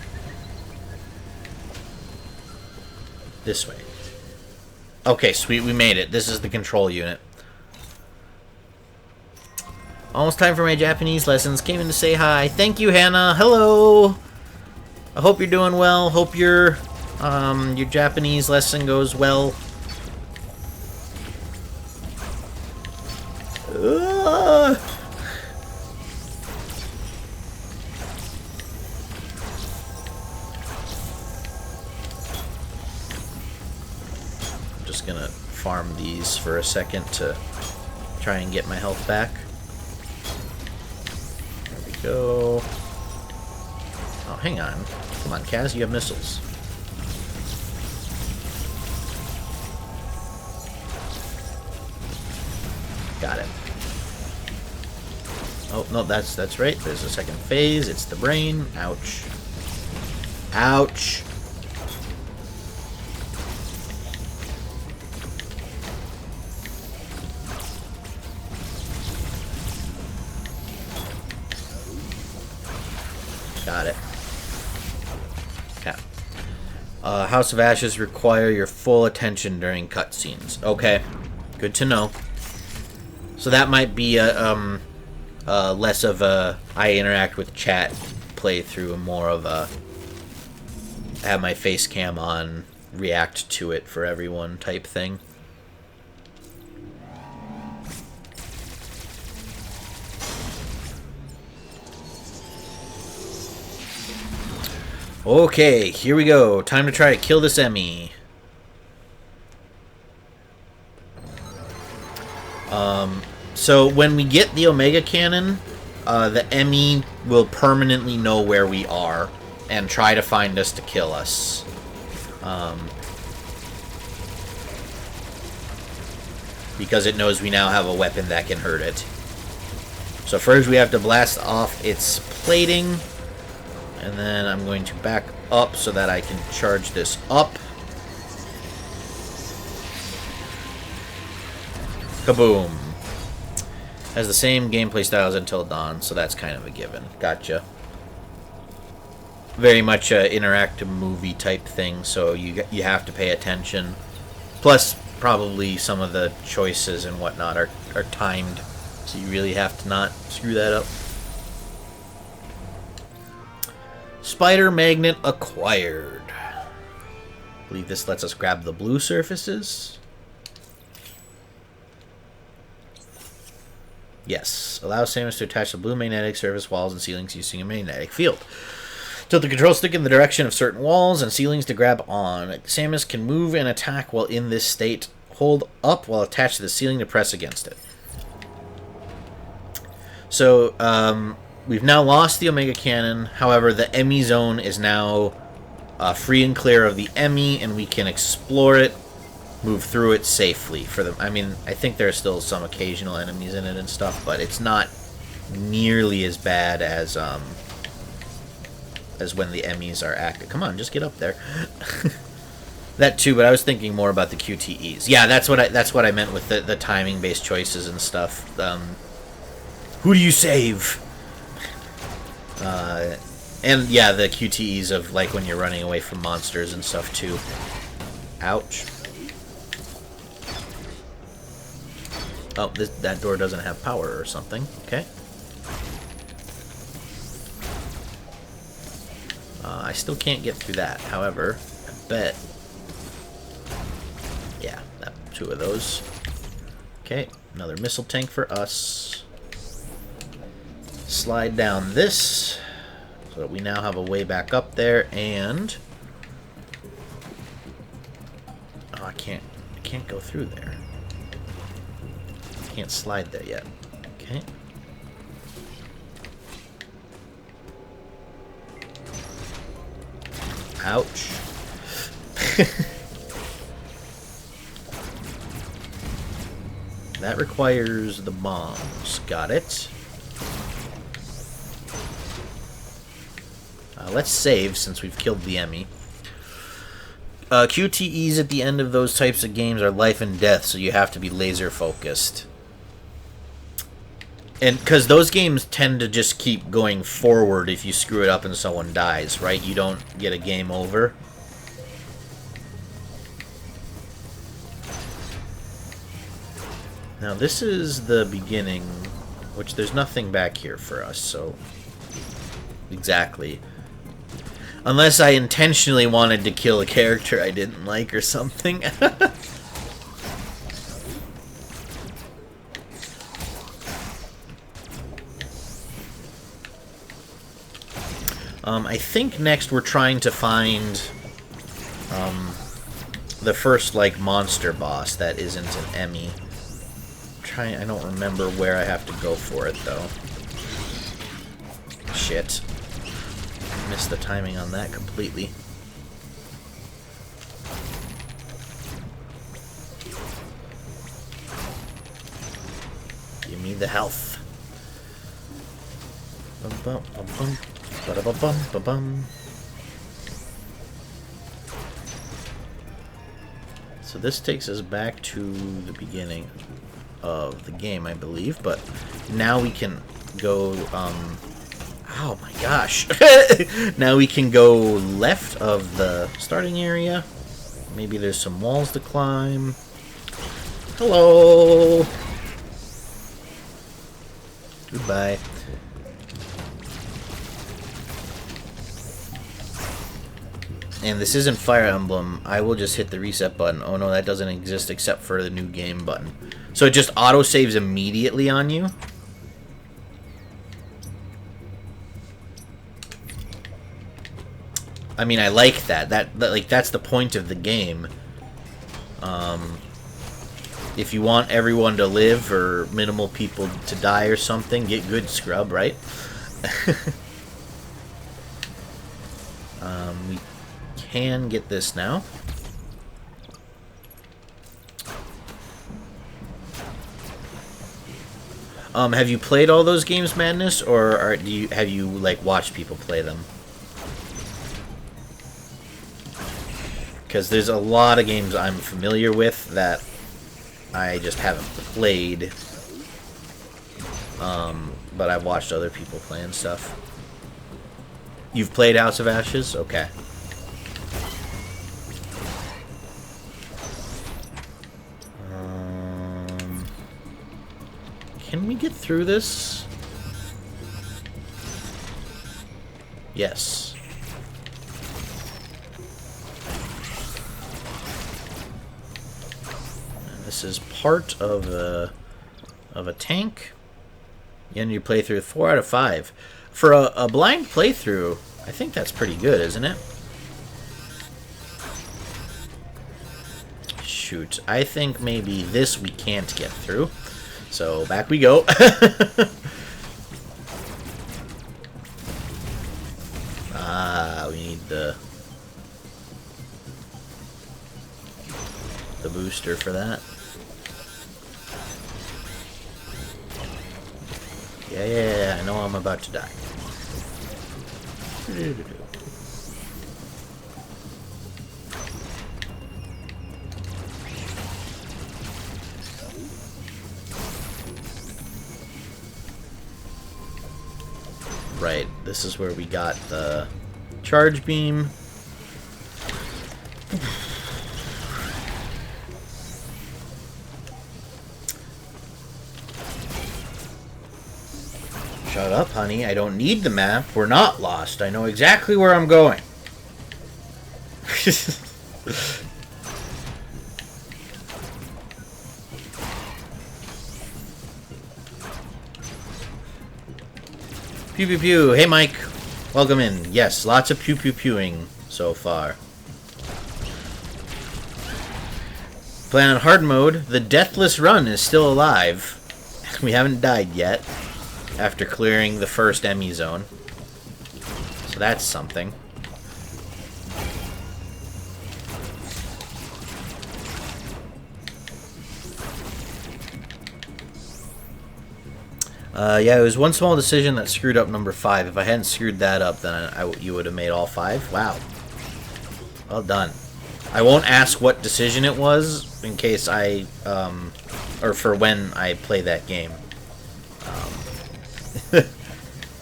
This way. Okay, sweet, we made it. This is the control unit. Almost time for my Japanese lessons. Came in to say hi. Thank you, Hannah. Hello. I hope you're doing well. Hope your Japanese lesson goes well. I'm just gonna farm these for a second to try and get my health back. There we go. Oh, hang on. Come on, Kaz, you have missiles. Got it. Oh, no, that's right. There's a second phase. It's the brain. Ouch. Ouch. Got it. Okay. House of Ashes require your full attention during cutscenes. Okay. Good to know. So that might be a less of a I interact with chat playthrough and more of a have my face cam on, react to it for everyone type thing. Okay, here we go. Time to try to kill this Emmy. So when we get the Omega Cannon, the Emmy will permanently know where we are and try to find us to kill us. Because it knows we now have a weapon that can hurt it. So first we have to blast off its plating. And then I'm going to back up so that I can charge this up. Kaboom. Has the same gameplay style as Until Dawn, so that's kind of a given. Gotcha. Very much an interactive movie type thing, so you have to pay attention. Plus, probably some of the choices and whatnot are timed, so you really have to not screw that up. Spider magnet acquired. I believe this lets us grab the blue surfaces. Yes. Allows Samus to attach the blue magnetic surface walls and ceilings using a magnetic field. Tilt the control stick in the direction of certain walls and ceilings to grab on. Samus can move and attack while in this state. Hold up while attached to the ceiling to press against it. So, we've now lost the Omega Cannon. However, the Emmy Zone is now free and clear of the Emmy, and we can explore it, move through it safely. For them, I mean, I think there are still some occasional enemies in it and stuff, but it's not nearly as bad as when the Emmys are active. Come on, just get up there. That too, but I was thinking more about the QTEs. Yeah, that's what I meant with the timing-based choices and stuff. Who do you save? And yeah, the QTEs of like when you're running away from monsters and stuff too. Ouch. Oh, that door doesn't have power or something. Okay. I still can't get through that. However, I bet. Yeah, two of those. Okay, another missile tank for us. Slide down this so that we now have a way back up there, and oh, I can't go through there. Can't slide there yet. Okay. Ouch. That requires the bombs. Got it. Let's save since we've killed the Emmy. QTEs at the end of those types of games are life and death, so you have to be laser focused. And because those games tend to just keep going forward if you screw it up and someone dies, right? You don't get a game over. Now this is the beginning, which there's nothing back here for us, so... Exactly. Unless I intentionally wanted to kill a character I didn't like or something. I think next we're trying to find the first, like, monster boss that isn't an Emmy. I don't remember where I have to go for it, though. Shit. Missed the timing on that completely. Give me the health. Bum bum bum bum. Ba bum bum bum bum. So this takes us back to the beginning of the game, I believe, but now we can go, oh my gosh. Now we can go left of the starting area. Maybe there's some walls to climb. Hello! Goodbye. And this isn't Fire Emblem. I will just hit the reset button. Oh no, that doesn't exist except for the new game button. So it just auto-saves immediately on you? I mean, I like that. Like, that's the point of the game. If you want everyone to live or minimal people to die or something, get good scrub, right? We can get this now. Have you played all those games, Madness, or have you like watched people play them? Because there's a lot of games I'm familiar with that I just haven't played. But I've watched other people playing stuff. You've played House of Ashes? Okay. Can we get through this? Yes. And this is part of a tank. And you play through 4 out of 5. For a blind playthrough, I think that's pretty good, isn't it? Shoot, I think maybe this we can't get through. So back we go. We need the booster for that. Yeah, I know I'm about to die. Right, this is where we got the charge beam. Shut up, honey. I don't need the map. We're not lost. I know exactly where I'm going. Pew pew pew. Hey, Mike. Welcome in. Yes, lots of pew pew pewing so far. Playing on hard mode, the Deathless Run is still alive. We haven't died yet after clearing the first Emmy zone. So that's something. Yeah, it was one small decision that screwed up number 5. If I hadn't screwed that up, then you would have made all 5. Wow. Well done. I won't ask what decision it was in case I, or for when I play that game.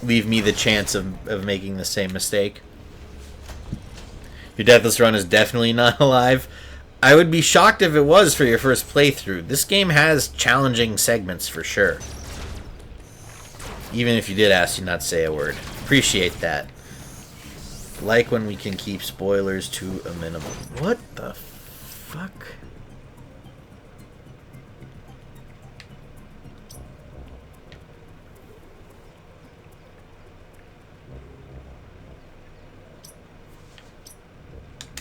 Leave me the chance of making the same mistake. Your Deathless Run is definitely not alive. I would be shocked if it was for your first playthrough. This game has challenging segments for sure. Even if you did ask you not to say a word. Appreciate that. Like when we can keep spoilers to a minimum. What the fuck?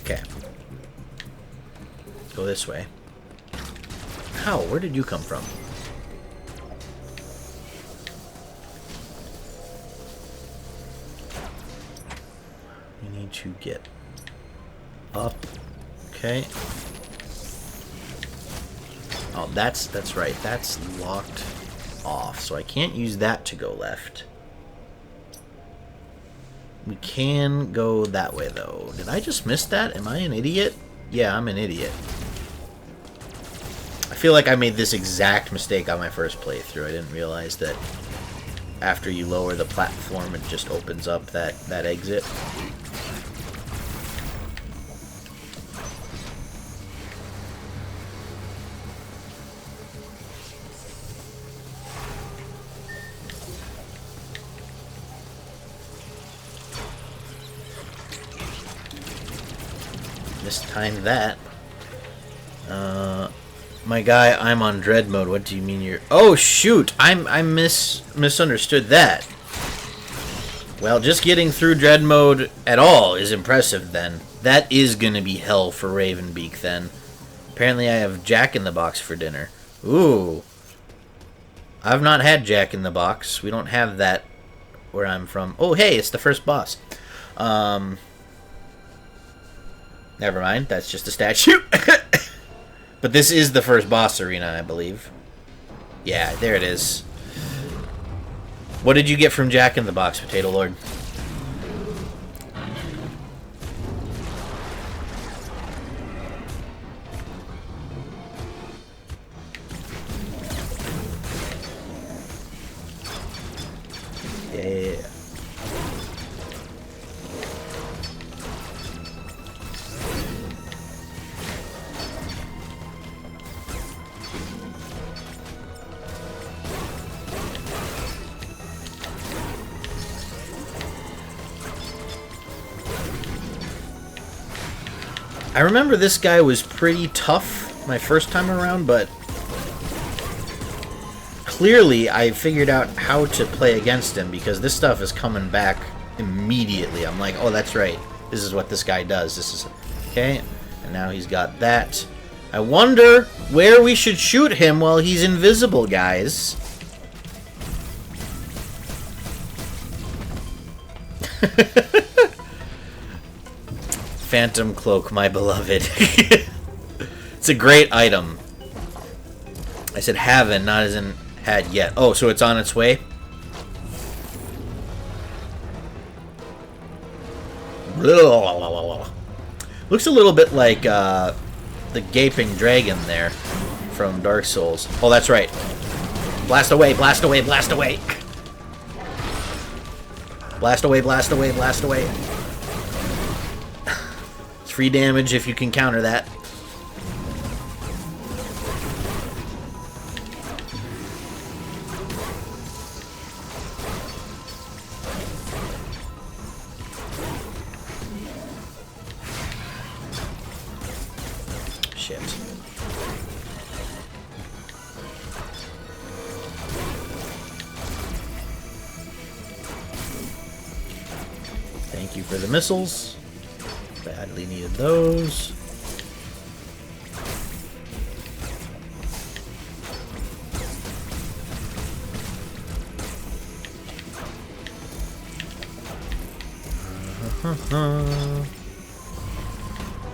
Okay. Let's go this way. How? Where did you come from? We need to get up. Okay. Oh, that's right. That's locked off, so I can't use that to go left. We can go that way, though. Did I just miss that? Am I an idiot? Yeah, I'm an idiot. I feel like I made this exact mistake on my first playthrough. I didn't realize that after you lower the platform, it just opens up that exit. Mistime that. My guy, I'm on dread mode. What do you mean you're... Oh, shoot! I misunderstood that. Well, just getting through dread mode at all is impressive, then. That is gonna be hell for Ravenbeak, then. Apparently I have Jack in the Box for dinner. Ooh. I've not had Jack in the Box. We don't have that where I'm from. Oh, hey, it's the first boss. Never mind, that's just a statue. But this is the first boss arena, I believe. Yeah, there it is. What did you get from Jack in the Box, Potato Lord? Yeah. I remember this guy was pretty tough my first time around, but clearly I figured out how to play against him because this stuff is coming back immediately. I'm like, oh, that's right. This is what this guy does. This is... Okay, and now he's got that. I wonder where we should shoot him while he's invisible, guys. Phantom Cloak, my beloved. It's a great item. I said haven't, not as in had yet. Oh, so it's on its way? Looks a little bit like the Gaping Dragon there from Dark Souls. Oh, that's right. Blast away, blast away, blast away. Blast away, blast away, blast away. It's free damage if you can counter that. Shit. Thank you for the missiles. Badly needed those.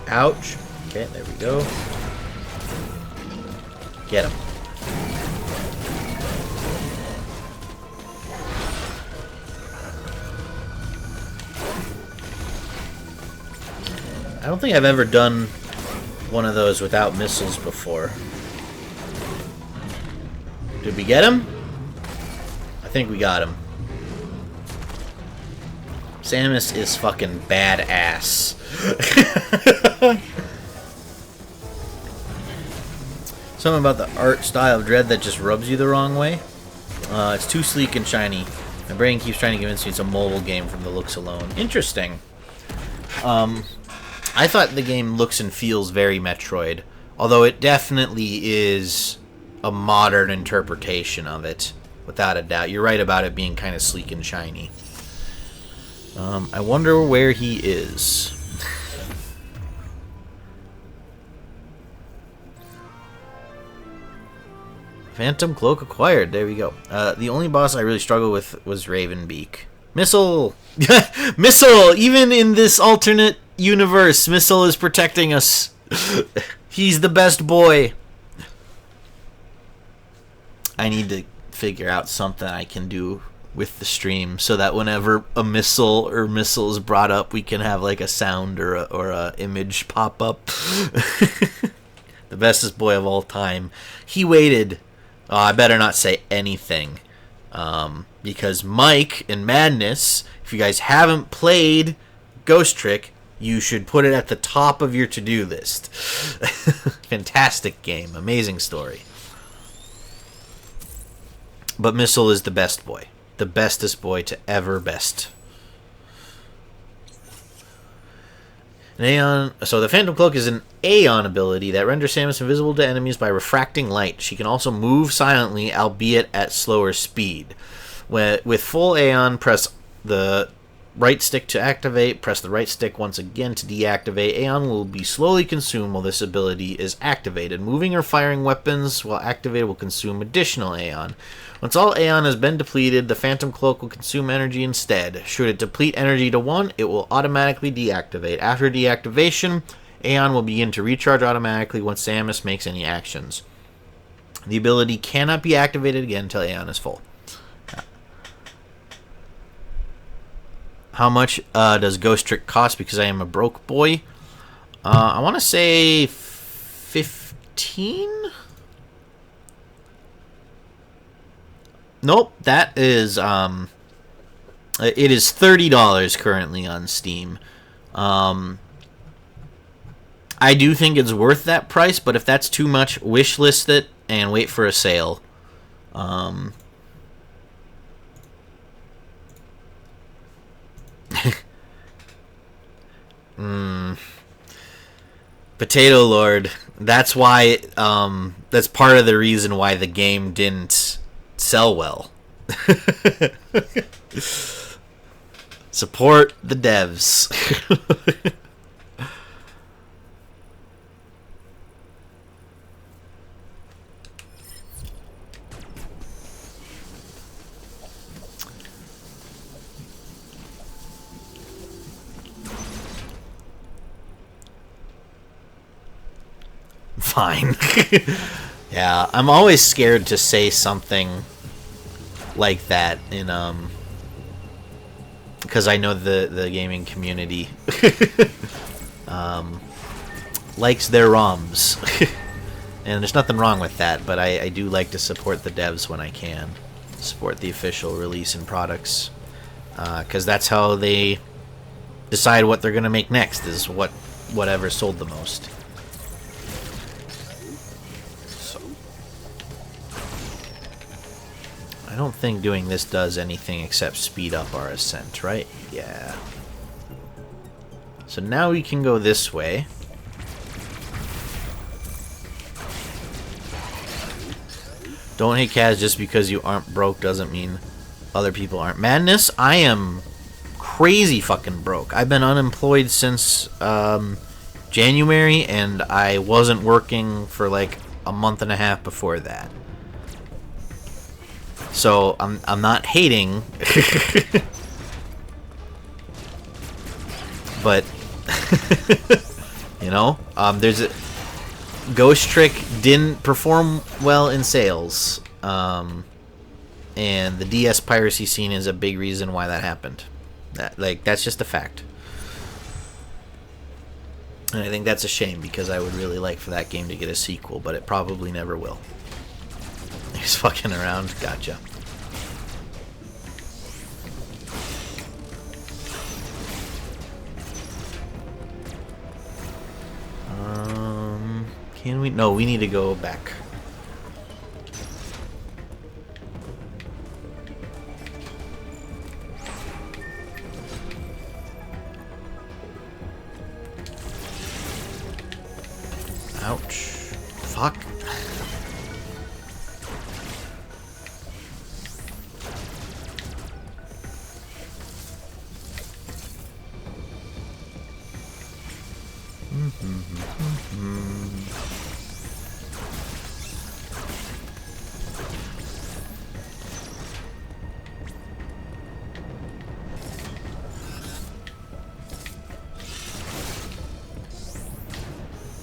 Ouch. Okay, there we go. Get him. I don't think I've ever done one of those without missiles before. Did we get him? I think we got him. Samus is fucking badass. Something about the art style of Dread that just rubs you the wrong way. It's too sleek and shiny. My brain keeps trying to convince me it's a mobile game from the looks alone. Interesting. I thought the game looks and feels very Metroid, although it definitely is a modern interpretation of it, without a doubt. You're right about it being kind of sleek and shiny. I wonder where he is. Phantom Cloak acquired. There we go. The only boss I really struggled with was Ravenbeak. Missile! Missile! Even in this alternate universe, Missile is protecting us. He's the best boy. I need to figure out something I can do with the stream so that whenever a missile or missile is brought up, we can have like a sound or a image pop up. The bestest boy of all time. He waited. Oh, I better not say anything. Because Mike in Madness, if you guys haven't played Ghost Trick, you should put it at the top of your to-do list. Fantastic game. Amazing story. But Missile is the best boy. The bestest boy to ever best. An Aeon. So the Phantom Cloak is an Aeon ability that renders Samus invisible to enemies by refracting light. She can also move silently, albeit at slower speed. With full Aeon, press the right stick to activate. Press the right stick once again to deactivate. Aeon will be slowly consumed while this ability is activated. Moving or firing weapons while activated will consume additional Aeon. Once all Aeon has been depleted, the Phantom Cloak will consume energy instead. Should it deplete energy to 1, it will automatically deactivate. After deactivation, Aeon will begin to recharge automatically once Samus makes any actions. The ability cannot be activated again until Aeon is full. How much does Ghost Trick cost? Because I am a broke boy. I want to say 15? Nope, that is it is $30 currently on Steam. I do think it's worth that price, but if that's too much, wishlist it and wait for a sale. Potato Lord. That's why. That's part of the reason why the game didn't sell well. Support the devs. Fine. Yeah, I'm always scared to say something like that in because I know the gaming community likes their ROMs. And there's nothing wrong with that, but I do like to support the devs when I can. Support the official release and products. Because that's how they decide what they're going to make next, is whatever sold the most. I don't think doing this does anything except speed up our ascent, right? Yeah. So now we can go this way. Don't hate Kaz just because you aren't broke doesn't mean other people aren't. Madness, I am crazy fucking broke. I've been unemployed since January, and I wasn't working for like a month and a half before that. So I'm not hating. But you know, there's a Ghost Trick didn't perform well in sales, and the DS piracy scene is a big reason why that happened. That's just a fact. And I think that's a shame, because I would really like for that game to get a sequel, but it probably never will. He's fucking around. Gotcha. Can we? No, we need to go back. Ouch. Fuck.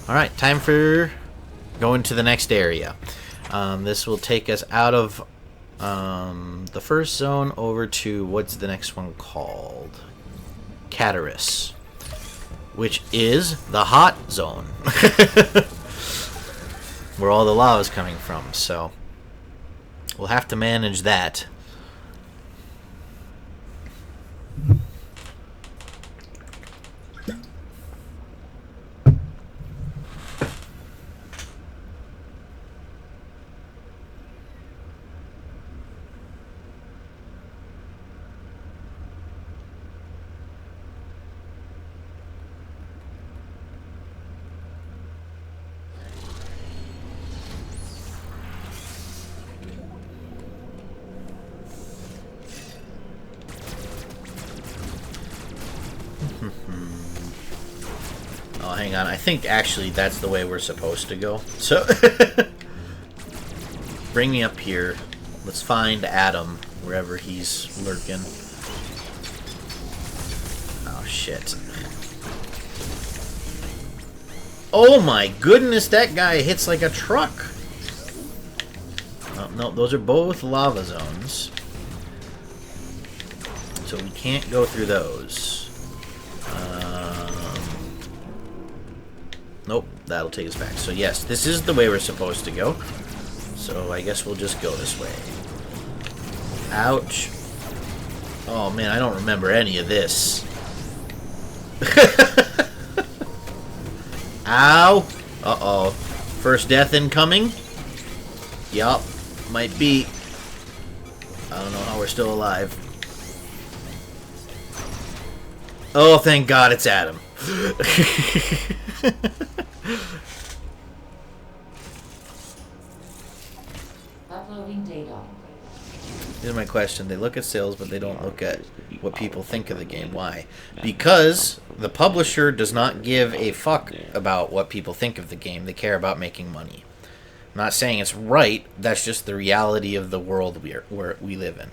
Alright, time for going to the next area. This will take us out of the first zone over to, what's the next one called? Cataris, which is the hot zone. Where all the lava is coming from, so we'll have to manage that. Oh, hang on. I think actually that's the way we're supposed to go. So, bring me up here. Let's find Adam, wherever he's lurking. Oh, shit. Oh my goodness, that guy hits like a truck. Oh, no, those are both lava zones. So we can't go through those. Nope, that'll take us back. So yes, this is the way we're supposed to go. So I guess we'll just go this way. Ouch. Oh man, I don't remember any of this. Ow. Uh-oh. First death incoming? Yup, might be. I don't know how we're still alive. Oh, thank God it's Adam.
Uploading data.
Here's my question. They look at sales, but they don't look at what people think of the game. Why? Because the publisher does not give a fuck about what people think of the game. They care about making money. I'm not saying it's right. That's just the reality of the world we live in.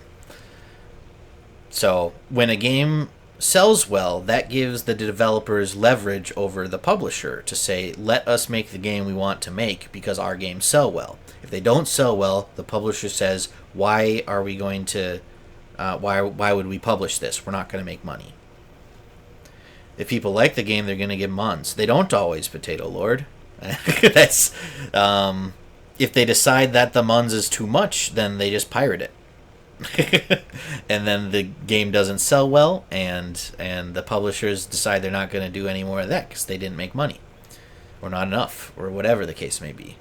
So when a game sells well, that gives the developers leverage over the publisher to say, let us make the game we want to make because our games sell well. If they don't sell well, the publisher says, why are we going to why would we publish this? We're not going to make money. If people like the game, they're going to give months. They don't always, Potato Lord. That's if they decide that the Muns is too much, then they just pirate it. And then the game doesn't sell well, and the publishers decide they're not going to do any more of that because they didn't make money, or not enough, or whatever the case may be.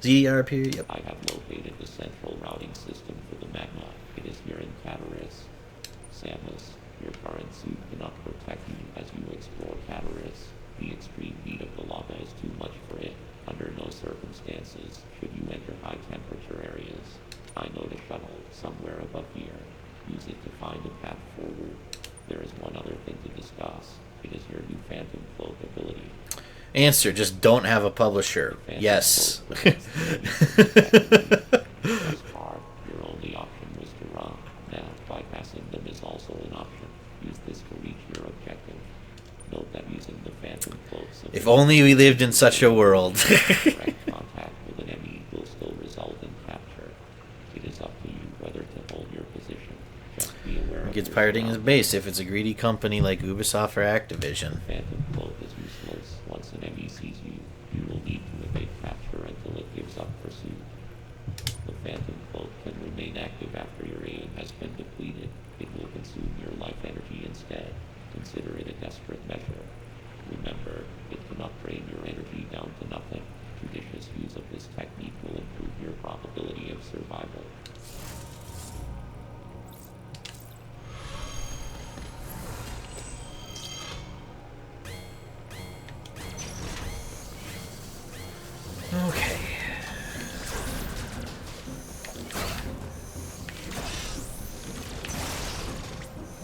ZDR period. Yep.
I have located the central routing system for the magma. It is here in Cataris. Samus, your current suit cannot protect you as you explore Cataris. The extreme heat of the lava is too much for it. Under no circumstances should you enter high temperature areas. I note a shuttle somewhere above here. Use it to find a path forward. There is one other thing to discuss. It is your new Phantom Cloak ability.
Answer, just don't have a publisher. Yes.
Thus far, your only option was to run. Now,
If only we lived in such a world.
Direct contact with an enemy will still result in capture. It is up to you whether to hold your position. Just be aware
It gets
of your
pirating his
surroundings.
base if it's a greedy company like Ubisoft or Activision.
Phantom cloak is useless. Once an enemy sees you, you will need to evade capture until it gives up pursuit. The Phantom cloak can remain active after your aim has been depleted. It will consume your life energy instead. Consider it a desperate measure. Remember, it cannot drain your energy down to nothing. Judicious use of this technique will improve your probability of survival.
Okay.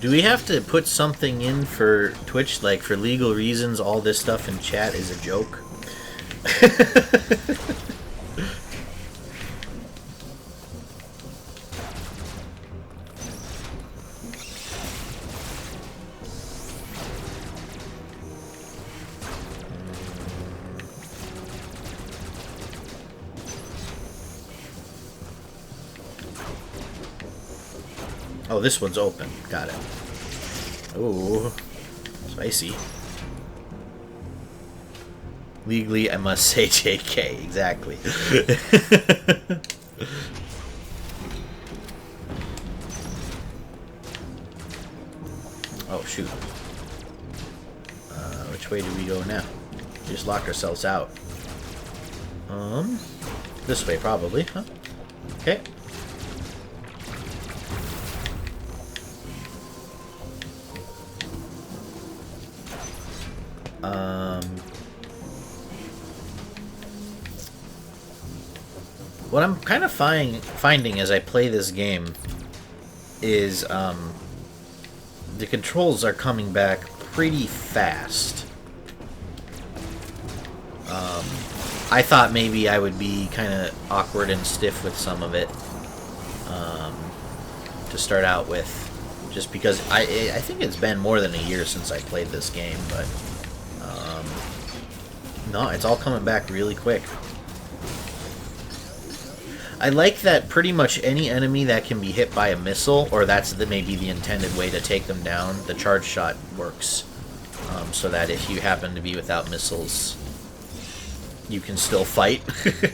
Do we have to put something in for Twitch, like for legal reasons, all this stuff in chat is a joke? Oh, this one's open. Got it. Oh, spicy. Legally, I must say JK. Exactly. Oh, shoot. Which way do we go now? We just locked ourselves out. This way probably, huh? Okay. What I'm kind of finding as I play this game is the controls are coming back pretty fast. I thought maybe I would be kind of awkward and stiff with some of it to start out with, just because I think it's been more than a year since I played this game, but no, it's all coming back really quick. I like that pretty much any enemy that can be hit by a missile, or that's maybe the intended way to take them down, the charge shot works. So that if you happen to be without missiles, you can still fight.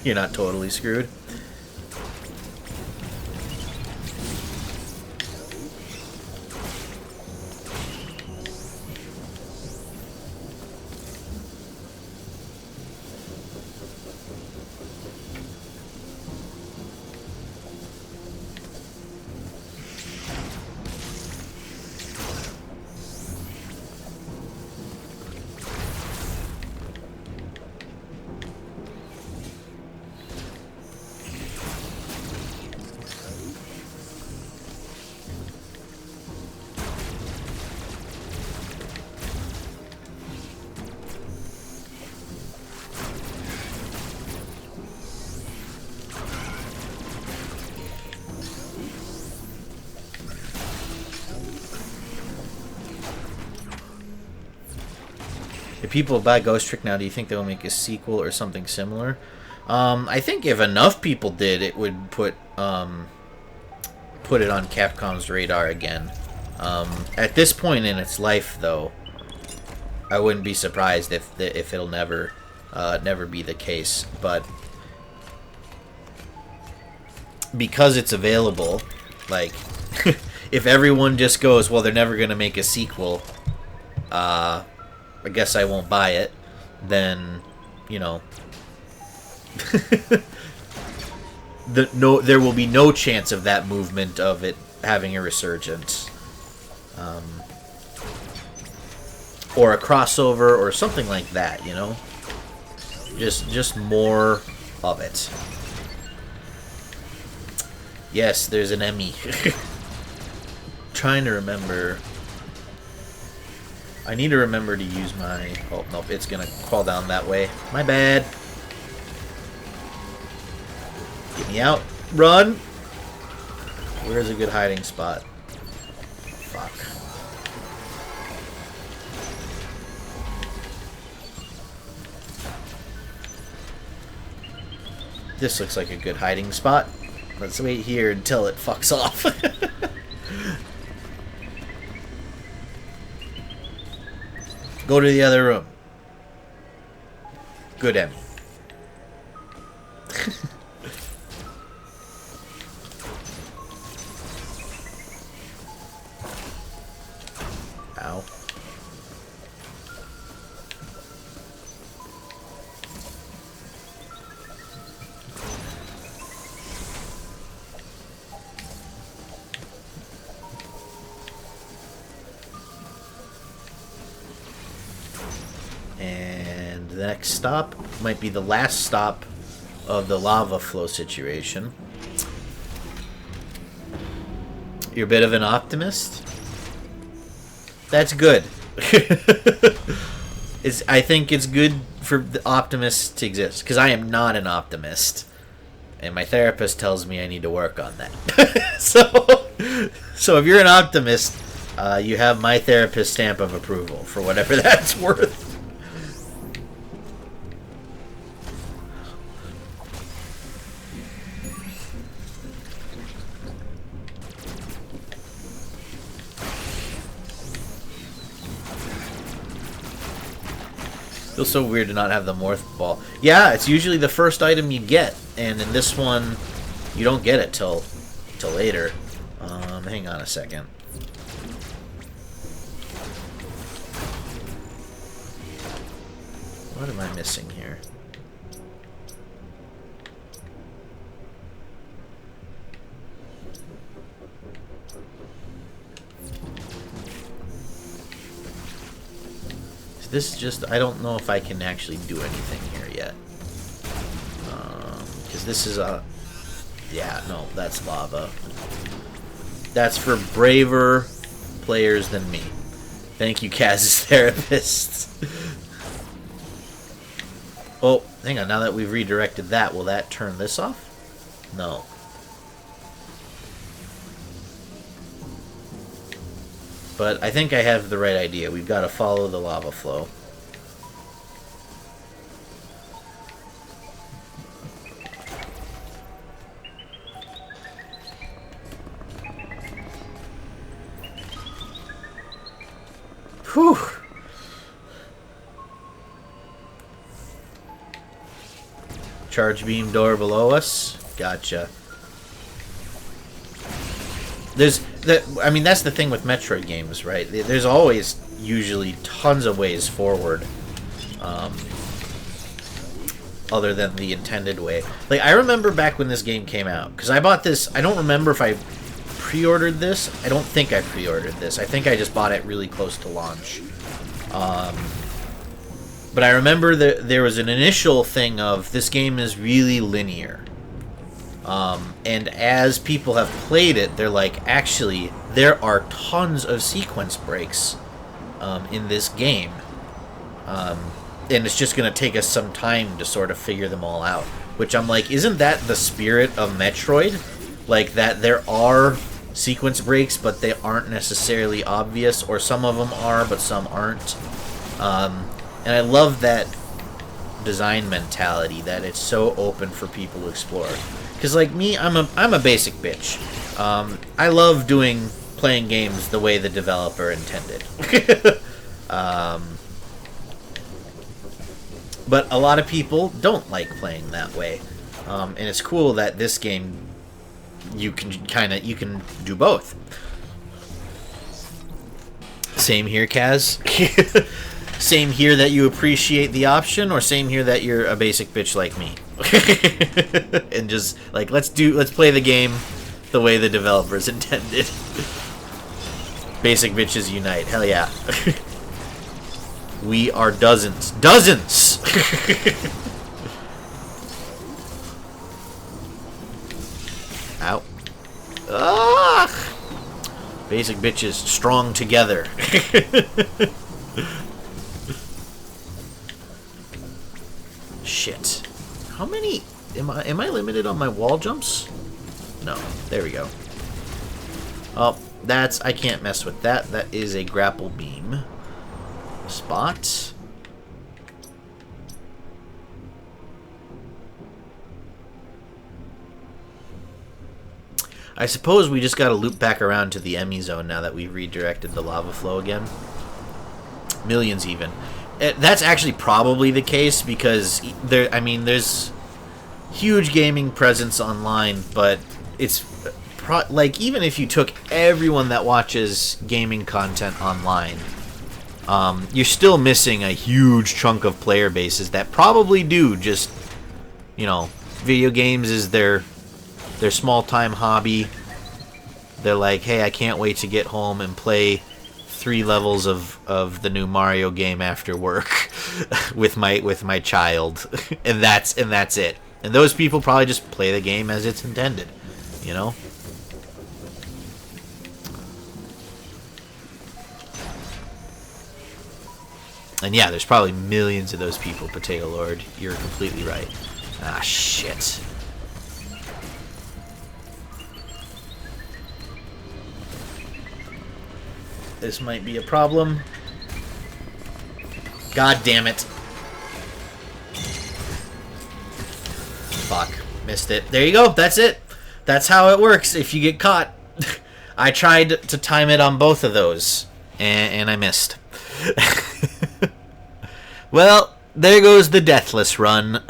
You're not totally screwed. If people buy Ghost Trick now, do you think they will make a sequel or something similar? I think if enough people did, it would put it on Capcom's radar again. At this point in its life, though, I wouldn't be surprised if it'll never be the case. But because it's available, like if everyone just goes, well, they're never gonna make a sequel. I guess I won't buy it, then, you know, there will be no chance of that movement of it having a resurgence. Or a crossover or something like that, you know? Just more of it. Yes, there's an Emmy. Trying to remember. I need to remember to use my... Oh, nope, it's gonna fall down that way. My bad. Get me out. Run! Where's a good hiding spot? Fuck. This looks like a good hiding spot. Let's wait here until it fucks off. Go to the other room. Good, Emmy. Ow. And the next stop might be the last stop of the lava flow situation. You're a bit of an optimist? That's good. I think it's good for the optimists to exist, because I am not an optimist. And my therapist tells me I need to work on that. So if you're an optimist, you have my therapist's stamp of approval for whatever that's worth. Feels so weird to not have the morph ball. Yeah, it's usually the first item you get, and in this one, you don't get it till later. Hang on a second. What am I missing here? This is just, I don't know if I can actually do anything here yet. Because this is a... Yeah, no, that's lava. That's for braver players than me. Thank you, Kaz's therapist. Oh, hang on, now that we've redirected that, will that turn this off? No. But I think I have the right idea. We've got to follow the lava flow. Whew. Charge beam door below us. Gotcha. I mean, that's the thing with Metroid games, right? There's always usually tons of ways forward, other than the intended way. Like, I remember back when this game came out, because I bought this. I don't remember if I pre-ordered this. I don't think I pre-ordered this. I think I just bought it really close to launch. But I remember that there was an initial thing of this game is really linear. And as people have played it, they're like, actually, there are tons of sequence breaks in this game. And it's just going to take us some time to sort of figure them all out. Which I'm like, isn't that the spirit of Metroid? Like, that there are sequence breaks, but they aren't necessarily obvious, or some of them are, but some aren't. And I love that design mentality, that it's so open for people to explore. Because, like me, I'm a basic bitch. I love playing games the way the developer intended. But a lot of people don't like playing that way. And it's cool that this game, you can do both. Same here, Kaz. Same here that you appreciate the option, or same here that you're a basic bitch like me. And just like let's play the game the way the developers intended. Basic bitches unite. Hell yeah. We are dozens. Dozens! Ow. Ah! Basic bitches strong together. Shit. How many am I limited on my wall jumps? No. There we go. Oh, I can't mess with that. That is a grapple beam spot. I suppose we just gotta loop back around to the Emmy zone now that we've redirected the lava flow again. Millions even. That's actually probably the case because there's huge gaming presence online, but it's like even if you took everyone that watches gaming content online, you're still missing a huge chunk of player bases that probably do just, video games is their small-time hobby. They're like, hey, I can't wait to get home and play 3 levels of the new Mario game after work with my child, and that's it. And those people probably just play the game as it's intended, And yeah, there's probably millions of those people, Potato Lord. You're completely right. Ah, shit. This might be a problem. God damn it. Fuck. Missed it. There you go. That's it. That's how it works if you get caught. I tried to time it on both of those, and I missed. Well, there goes the deathless run.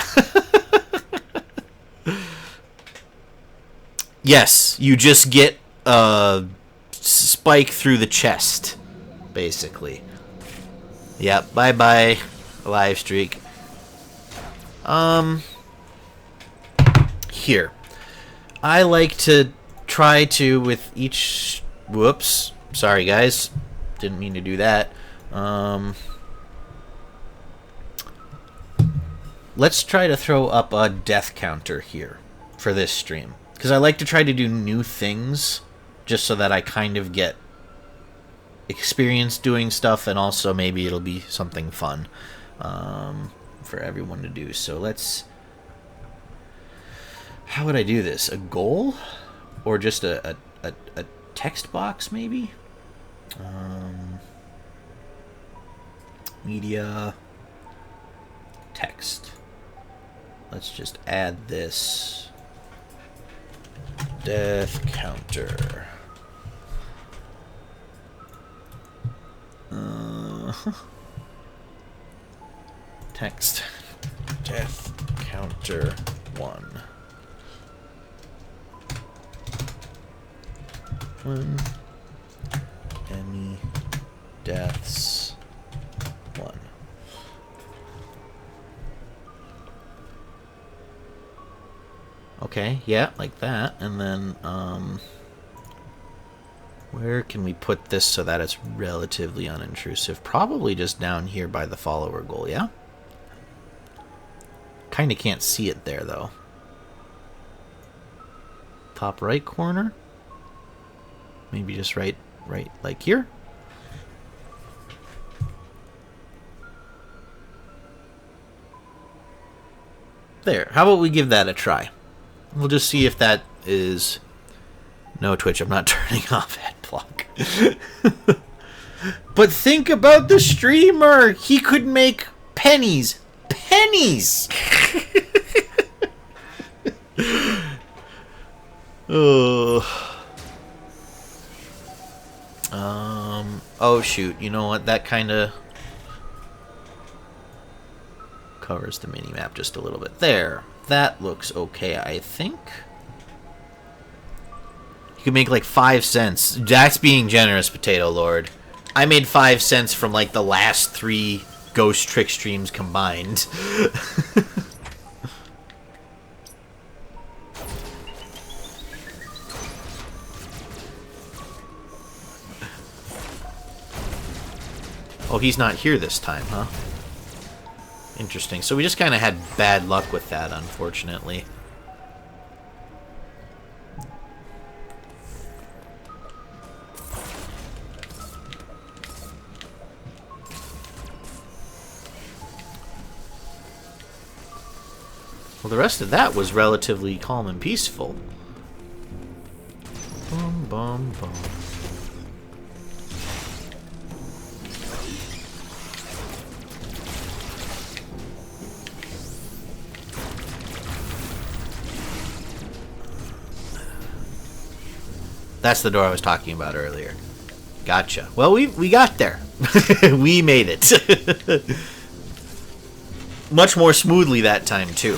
Yes, you just get a spike through the chest, basically. Yep, bye-bye, live streak. Here. I like to try to, with each... Whoops. Sorry, guys. Didn't mean to do that. Let's try to throw up a death counter here for this stream. Because I like to try to do new things just so that I kind of get experience doing stuff, and also maybe it'll be something fun for everyone to do. So let's... How would I do this? A goal? Or just a text box, maybe? Media... Text. Let's just add this. Death counter. Text. Death counter 1. 1. Emmy deaths 1. Okay, yeah, like that. And then, where can we put this so that it's relatively unintrusive? Probably just down here by the follower goal, yeah? Kinda can't see it there, though. Top right corner? Maybe just right like here? There, how about we give that a try? We'll just see if that is... No, Twitch, I'm not turning off adblock. But think about the streamer! He could make pennies! Pennies! Oh, shoot. You know what? That kind of covers the mini-map just a little bit. There. That looks okay, I think. You can make like 5 cents. That's being generous, Potato Lord. I made 5 cents from like the last 3 Ghost Trick streams combined. Oh, he's not here this time, huh? Interesting. So we just kind of had bad luck with that, unfortunately. Well, the rest of that was relatively calm and peaceful. Boom, boom, boom. That's the door I was talking about earlier. Gotcha. Well, we got there. We made it. Much more smoothly that time, too.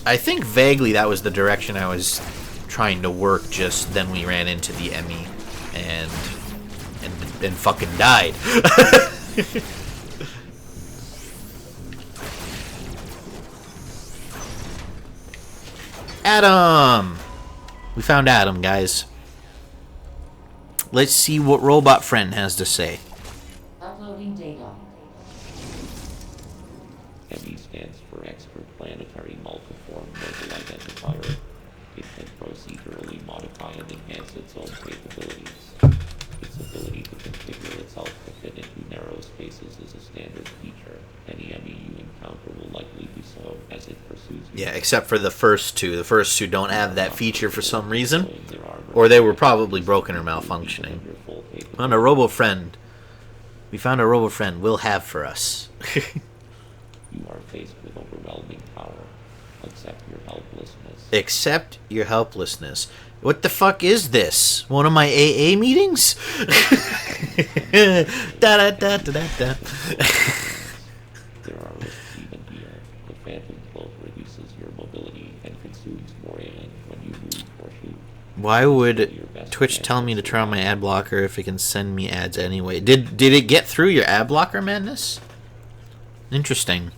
I think vaguely that was the direction I was trying to work, just then we ran into the Emmy and fucking died. Adam! We found Adam, guys. Let's see what Robot Friend has to say.
Uploading data.
ME stands for Expert Planetary Multiform Mobile Identifier. It can procedurally modify and enhance its own capabilities. Its ability to configure itself to fit into narrow spaces is a standard feature. Any ME you encounter will likely do so as it pursues you.
Yeah, except for the first two. The first two don't have that feature for some reason. Or they were probably broken or malfunctioning. Found a Robo Friend. We found a Robo Friend will have for us.
You are faced with overwhelming power. Accept your helplessness.
Accept your helplessness. What the fuck is this? One of my AA meetings? Da da da da da da.
There are risks even here. The phantom cloak reduces your mobility and consumes more alien when you move or shoot.
Why would Twitch tell me to turn on my ad blocker if it can send me ads anyway? Did it get through your ad blocker, Madness? Interesting.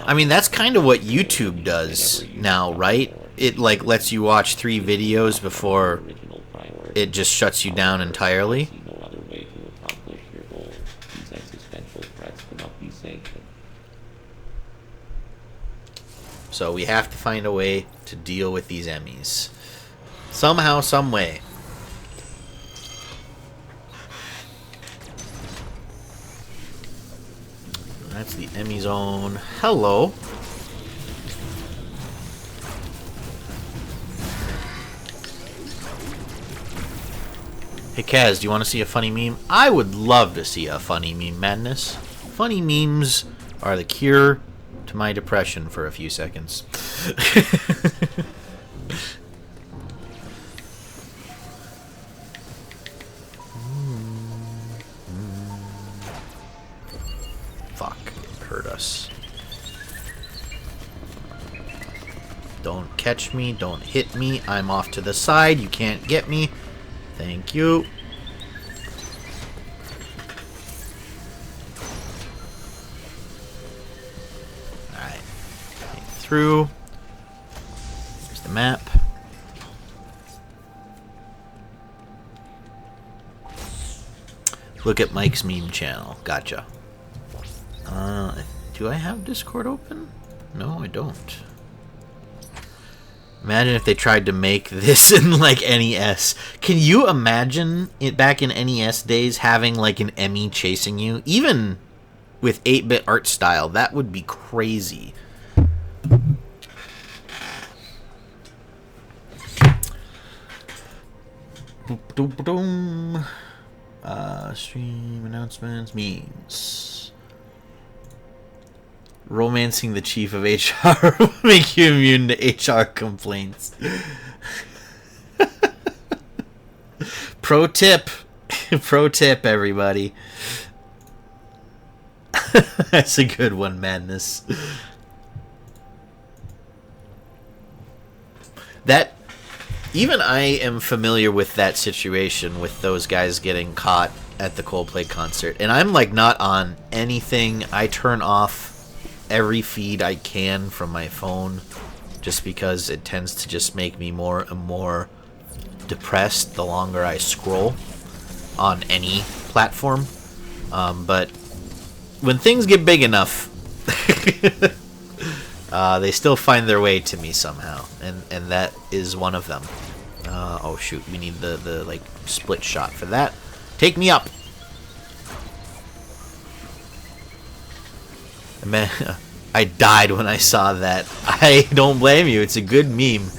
I mean, that's kind of what YouTube does now, right? It like lets you watch 3 videos before it just shuts you down entirely.
No other way to accomplish your goal. These existential threats cannot be sanctioned.
So we have to find a way to deal with these Emmys. Somehow, some way. That's the Emmy zone. Hello. Hey Kaz, do you want to see a funny meme? I would love to see a funny meme, Madness. Funny memes are the cure to my depression for a few seconds. Fuck, it hurt us. Don't catch me, don't hit me. I'm off to the side, you can't get me. Thank you. Alright. Through. Here's the map. Look at Mike's meme channel. Gotcha. Do I have Discord open? No, I don't. Imagine if they tried to make this in, like, NES. Can you imagine it back in NES days having, like, an Emmy chasing you? Even with 8-bit art style, that would be crazy. Stream announcements, memes. Romancing the chief of HR will make you immune to HR complaints. Pro tip. Pro tip, everybody. That's a good one, Madness. That... Even I am familiar with that situation with those guys getting caught at the Coldplay concert. And I'm, like, not on anything. I turn off every feed I can from my phone just because it tends to just make me more and more depressed the longer I scroll on any platform. But when things get big enough, they still find their way to me somehow, and that is one of them. Oh shoot, we need the like split shot for that. Take me up. Man, I died when I saw that. I don't blame you. It's a good meme.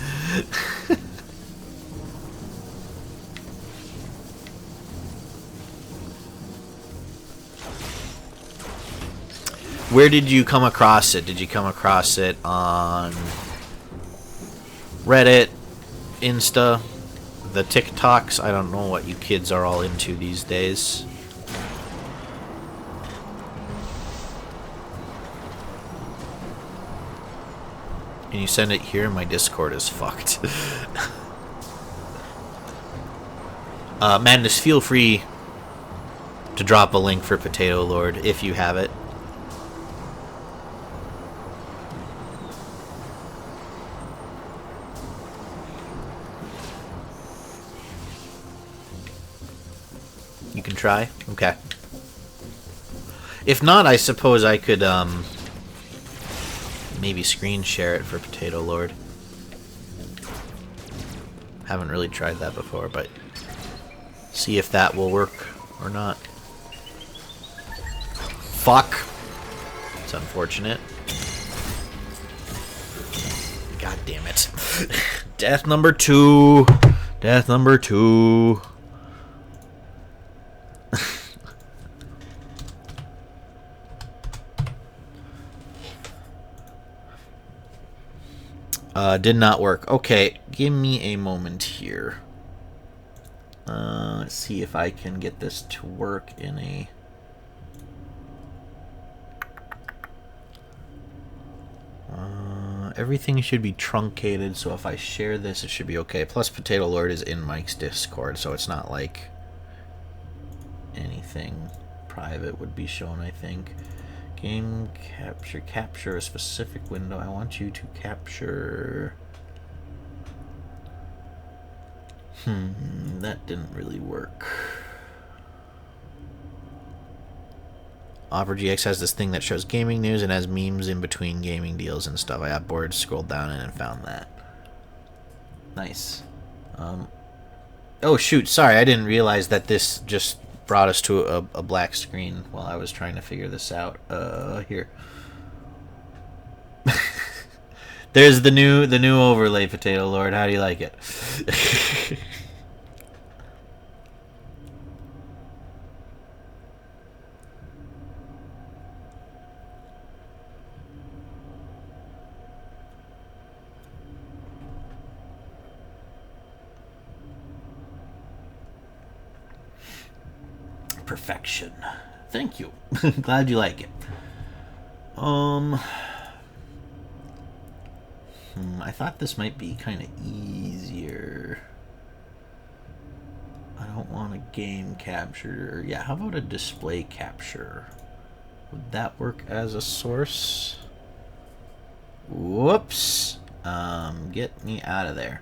Where did you come across it? Did you come across it on Reddit, Insta, the TikToks. I don't know what you kids are all into these days. Can you send it here? My Discord is fucked. Madness, feel free to drop a link for Potato Lord if you have it. You can try? Okay. If not, I suppose I could, maybe screen share it for Potato Lord. Haven't really tried that before, but see if that will work or not. Fuck. It's unfortunate. God damn it. Death number 2. Death number 2. Did not work. Okay, give me a moment here. Let's see if I can get this to work in a... everything should be truncated, so if I share this, it should be okay. Plus, Potato Lord is in Mike's Discord, so it's not like anything private would be shown, I think. Game capture. Capture a specific window. I want you to capture... that didn't really work. Opera GX has this thing that shows gaming news and has memes in between gaming deals and stuff. I got bored, scrolled down and found that. Nice. Oh shoot, sorry, I didn't realize that this just brought us to a black screen while I was trying to figure this out. Here. There's the new overlay, Potato Lord. How do you like it? Perfection. Thank you. Glad you like it. I thought this might be kind of easier. I don't want a game capture. Yeah, how about a display capture? Would that work as a source? Whoops. Get me out of there.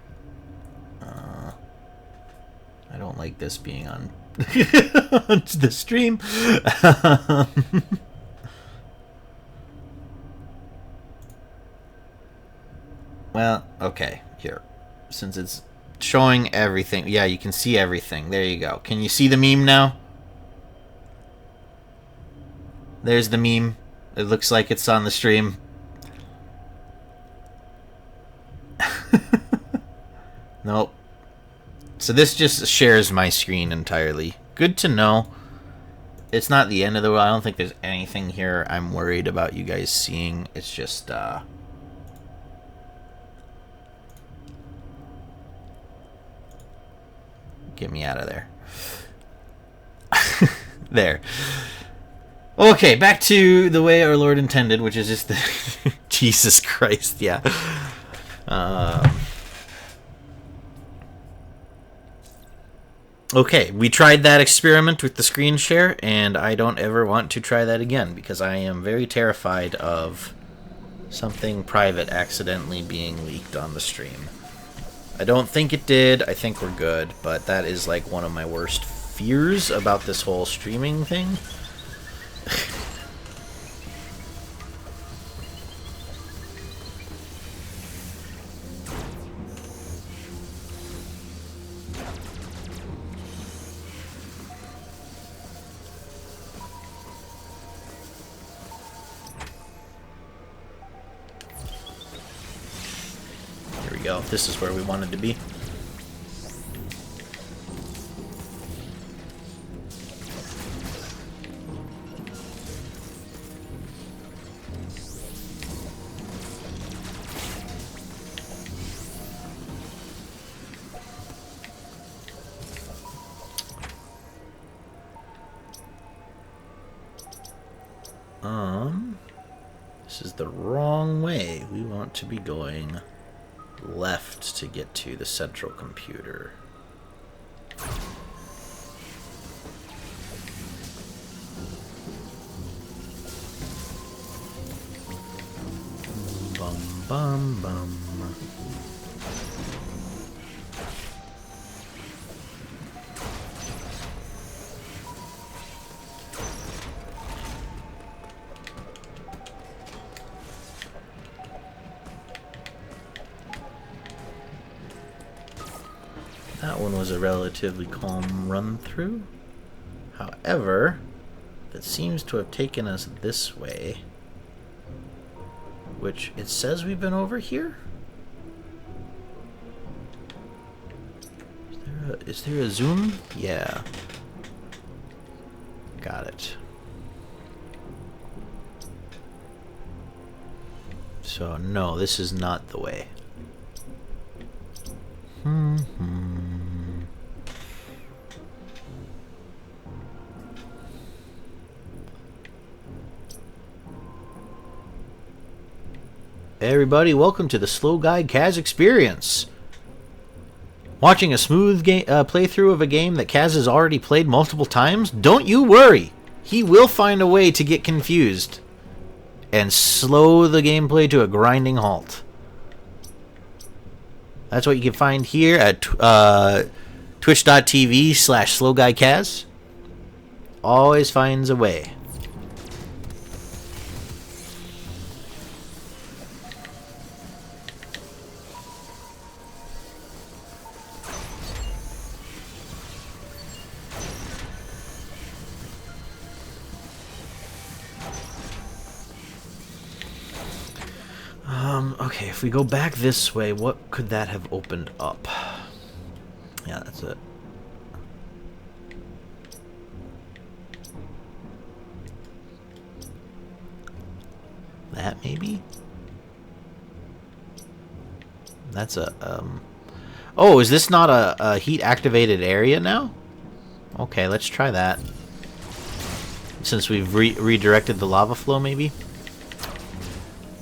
I don't like this being on the stream. Well, okay, here. Since it's showing everything. Yeah, you can see everything. There you go. Can you see the meme now? There's the meme. It looks like it's on the stream. Nope. So this just shares my screen entirely. Good to know. It's not the end of the world. I don't think there's anything here I'm worried about you guys seeing. It's just, get me out of there. There. Okay, back to the way our Lord intended, which is just the... Jesus Christ, yeah. Okay, we tried that experiment with the screen share, and I don't ever want to try that again, because I am very terrified of something private accidentally being leaked on the stream. I don't think it did. I think we're good, but that is like one of my worst fears about this whole streaming thing. Here we go. This is where we wanted to be. This is the wrong way. We want to be going left to get to the central computer. Bum bum bum. That one was a relatively calm run through. However, that seems to have taken us this way. Which, it says we've been over here? Is there a zoom? Yeah. Got it. So, no, this is not the way. Hey everybody, welcome to the SlowguyCaz experience. Watching a smooth playthrough of a game that Kaz has already played multiple times? Don't you worry! He will find a way to get confused and slow the gameplay to a grinding halt. That's what you can find here at twitch.tv/SlowguyCaz. Always finds a way. Okay, if we go back this way, what could that have opened up? Yeah, that's it. That maybe? That's a, Oh, is this not a heat-activated area now? Okay, let's try that. Since we've redirected the lava flow, maybe?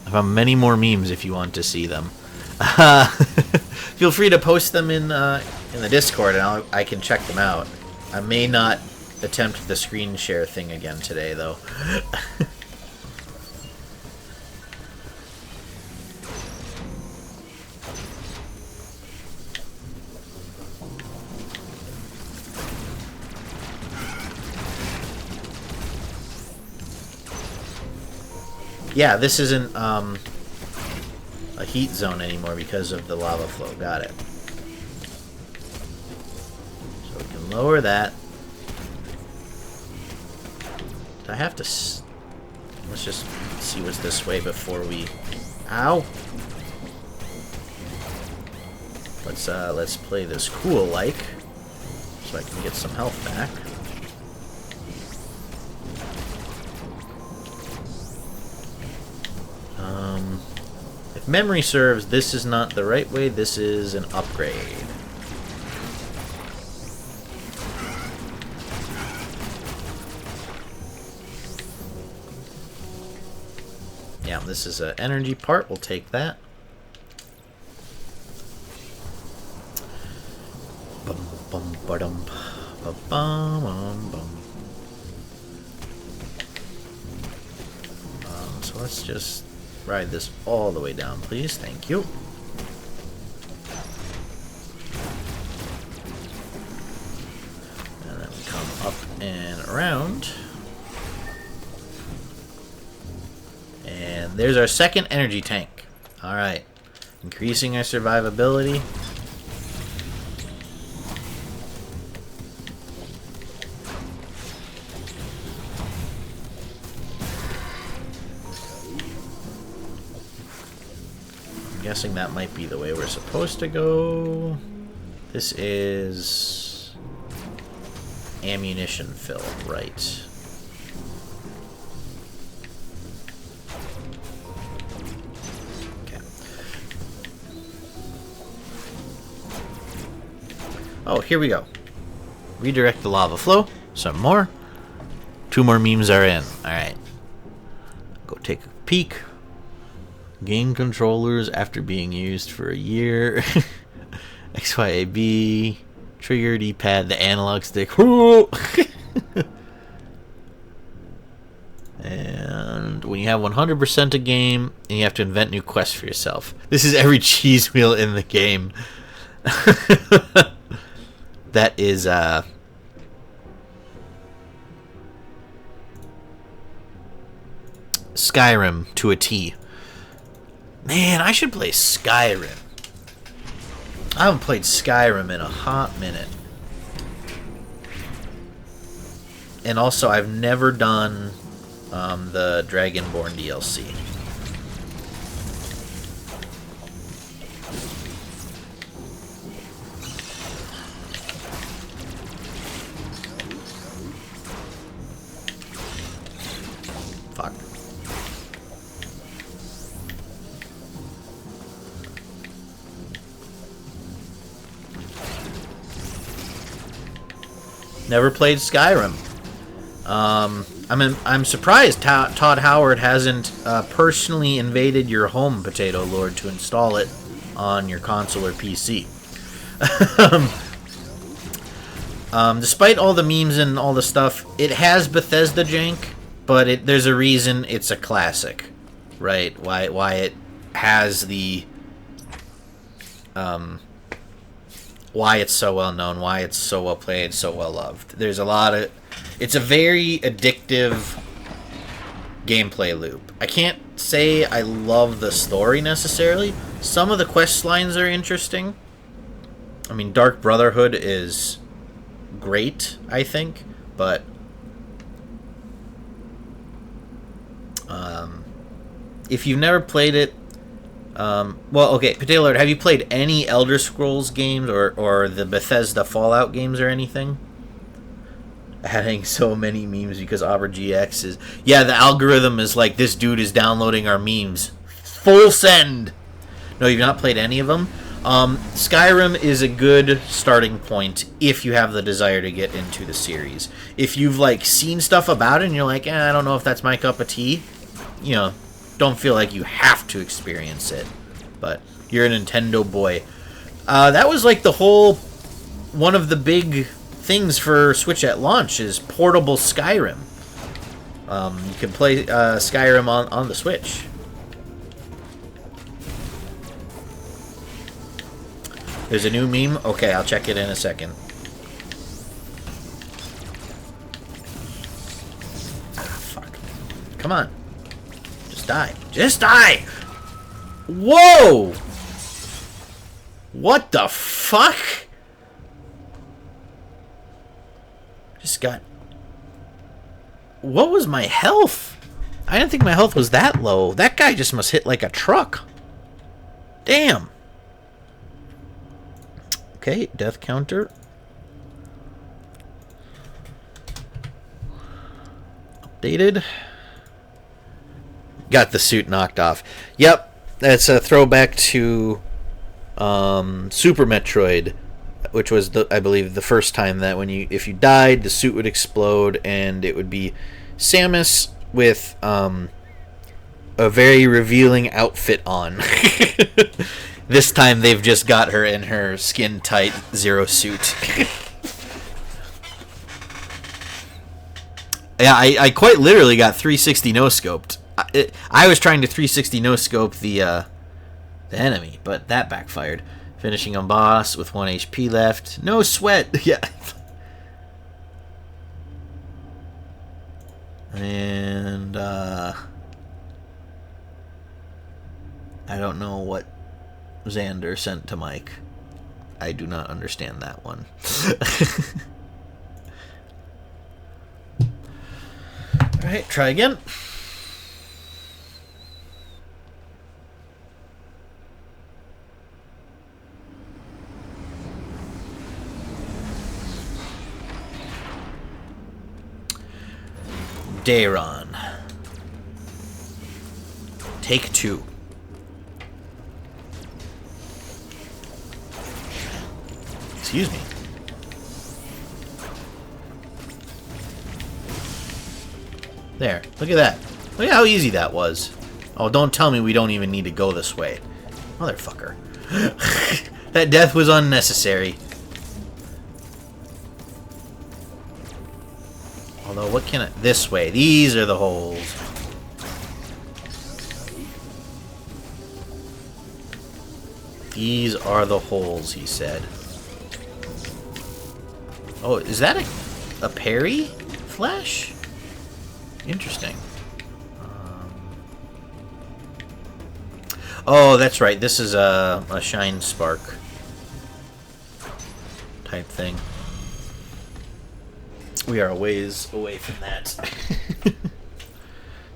I found many more memes if you want to see them. Feel free to post them in the Discord, and I can check them out. I may not attempt the screen share thing again today, though. Yeah, this isn't a heat zone anymore because of the lava flow. Got it. So we can lower that. Do I have to... Let's just see what's this way before we... Ow! Let's play this cool like, so I can get some health back. If memory serves, this is not the right way, this is an upgrade. Yeah, this is an energy part, we'll take that. Bum bum ba-dum, ba-bum bum. So let's just ride this all the way down, please. Thank you. And then we come up and around. And there's our second energy tank. Alright. Increasing our survivability. Guessing that might be the way we're supposed to go. This is ammunition fill, right? Okay. Oh, here we go. Redirect the lava flow. Some more. 2 more memes are in. Alright. Go take a peek. Game controllers after being used for a year. XYAB. Trigger, D-pad, the analog stick. And when you have 100% a game, and you have to invent new quests for yourself. This is every cheese wheel in the game. That is, Skyrim to a T. Man, I should play Skyrim. I haven't played Skyrim in a hot minute. And also, I've never done the Dragonborn DLC. Fuck. Never played Skyrim. I'm surprised Todd Howard hasn't personally invaded your home, Potato Lord, to install it on your console or PC. Despite all the memes and all the stuff, it has Bethesda jank, but there's a reason it's a classic, right? Why it has the why it's so well known, why it's so well played, so well loved. There's a lot of... It's a very addictive gameplay loop. I can't say I love the story necessarily. Some of the quest lines are interesting. I mean, Dark Brotherhood is great, I think, but if you've never played it, well, okay, Potato Lord, have you played any Elder Scrolls games or the Bethesda Fallout games or anything? Adding so many memes because AuberGX is... Yeah, the algorithm is like, this dude is downloading our memes. Full send! No, you've not played any of them? Skyrim is a good starting point if you have the desire to get into the series. If you've, like, seen stuff about it and you're like, I don't know if that's my cup of tea, you know, don't feel like you have to experience it. But you're a Nintendo boy. That was, like, the whole... One of the big... things for Switch at launch is portable Skyrim. You can play Skyrim on the Switch. There's a new meme? Okay, I'll check it in a second. Ah, fuck. Come on. Just die. Just die! Whoa! What the fuck? Just got... What was my health? I didn't think my health was that low. That guy just must hit like a truck. Damn. Okay, death counter. Updated. Got the suit knocked off. Yep, that's a throwback to Super Metroid, which was, I believe, the first time that if you died, the suit would explode, and it would be Samus with a very revealing outfit on. This time they've just got her in her skin-tight Zero suit. Yeah, I quite literally got 360 no-scoped. I was trying to 360 no-scope the enemy, but that backfired. Finishing on boss with 1 HP left. No sweat. Yeah. And I don't know what Xander sent to Mike. I do not understand that one. Alright, try again. Dayron. Take 2. Excuse me. There. Look at that. Look at how easy that was. Oh, don't tell me we don't even need to go this way. Motherfucker. That death was unnecessary. Although, what can I... This way. These are the holes. These are the holes, he said. Oh, is that a parry flash? Interesting. Oh, that's right. This is a shine spark type thing. We are a ways away from that.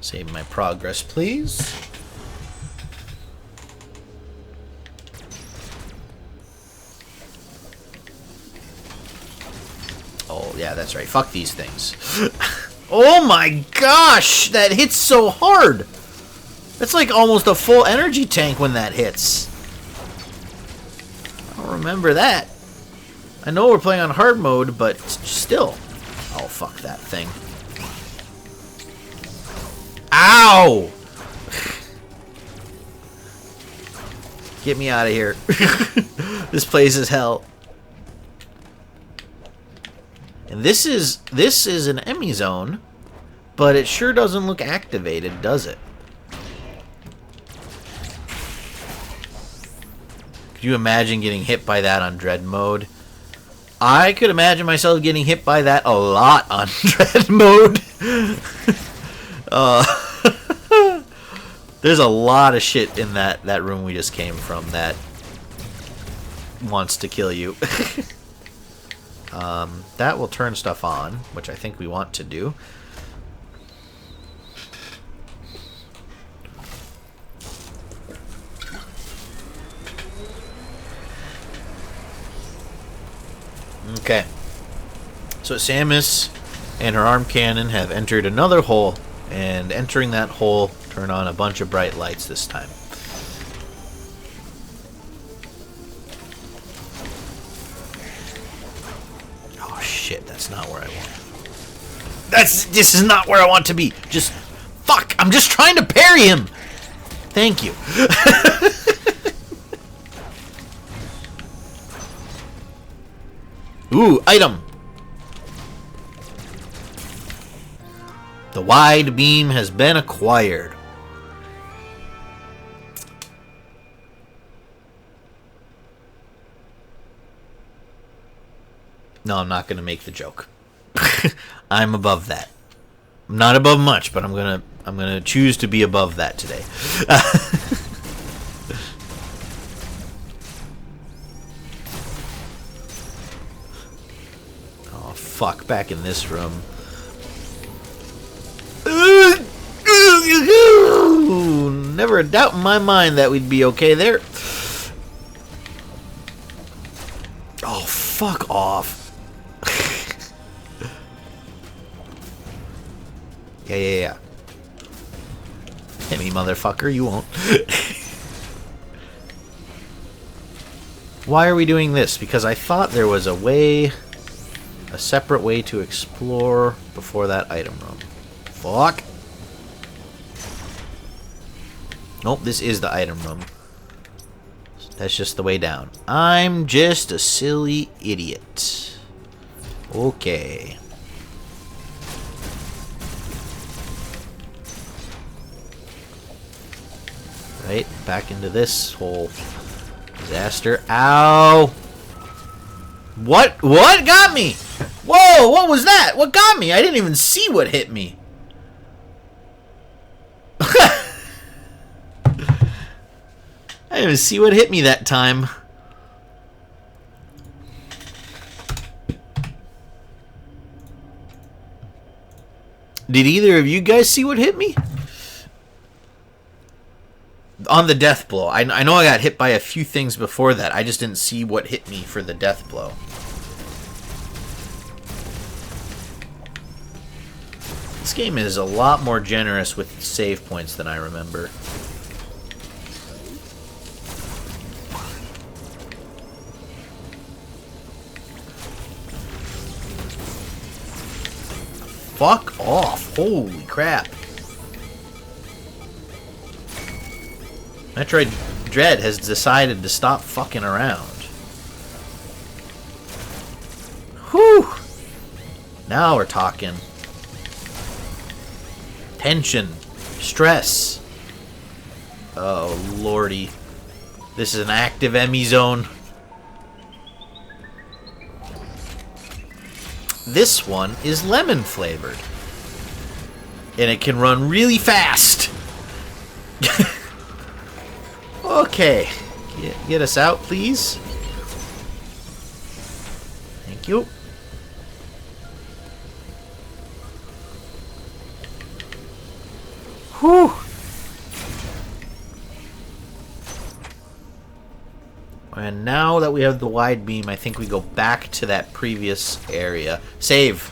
Save my progress, please. Oh, yeah, that's right. Fuck these things. Oh my gosh! That hits so hard! That's like almost a full energy tank when that hits. I don't remember that. I know we're playing on hard mode, but still. Oh, fuck that thing. Ow! Get me out of here. This place is hell. And this is an Emmy zone, but it sure doesn't look activated, does it? Could you imagine getting hit by that on Dread mode? I could imagine myself getting hit by that a lot on Dread mode. There's a lot of shit in that room we just came from that wants to kill you. That will turn stuff on, which I think we want to do. Okay. So Samus and her arm cannon have entered another hole, and entering that hole turn on a bunch of bright lights this time. Oh shit, that's not where I want. This is not where I want to be. Just fuck, I'm just trying to parry him. Thank you. Ooh, item! The wide beam has been acquired. No, I'm not going to make the joke. I'm above that. I'm not above much, but I'm gonna choose to be above that today. Fuck, back in this room. Never a doubt in my mind that we'd be okay there. Oh, fuck off. Yeah. Hit me, motherfucker, you won't. Why are we doing this? Because I thought there was a way... a separate way to explore before that item room. Fuck. Nope, this is the item room. That's just the way down. I'm just a silly idiot. Okay. Right, back into this whole disaster. Ow! What got me? Whoa, what was that? What got me? I didn't even see what hit me. I didn't even see what hit me that time. Did either of you guys see what hit me? On the death blow. I know I got hit by a few things before that. I just didn't see what hit me for the death blow. This game is a lot more generous with save points than I remember. Fuck off. Holy crap. Metroid Dread has decided to stop fucking around. Whew! Now we're talking. Tension. Stress. Oh, lordy. This is an active Emmy zone. This one is lemon flavored. And it can run really fast. Okay. Get us out, please. Thank you. Whew. And now that we have the wide beam, I think we go back to that previous area. Save.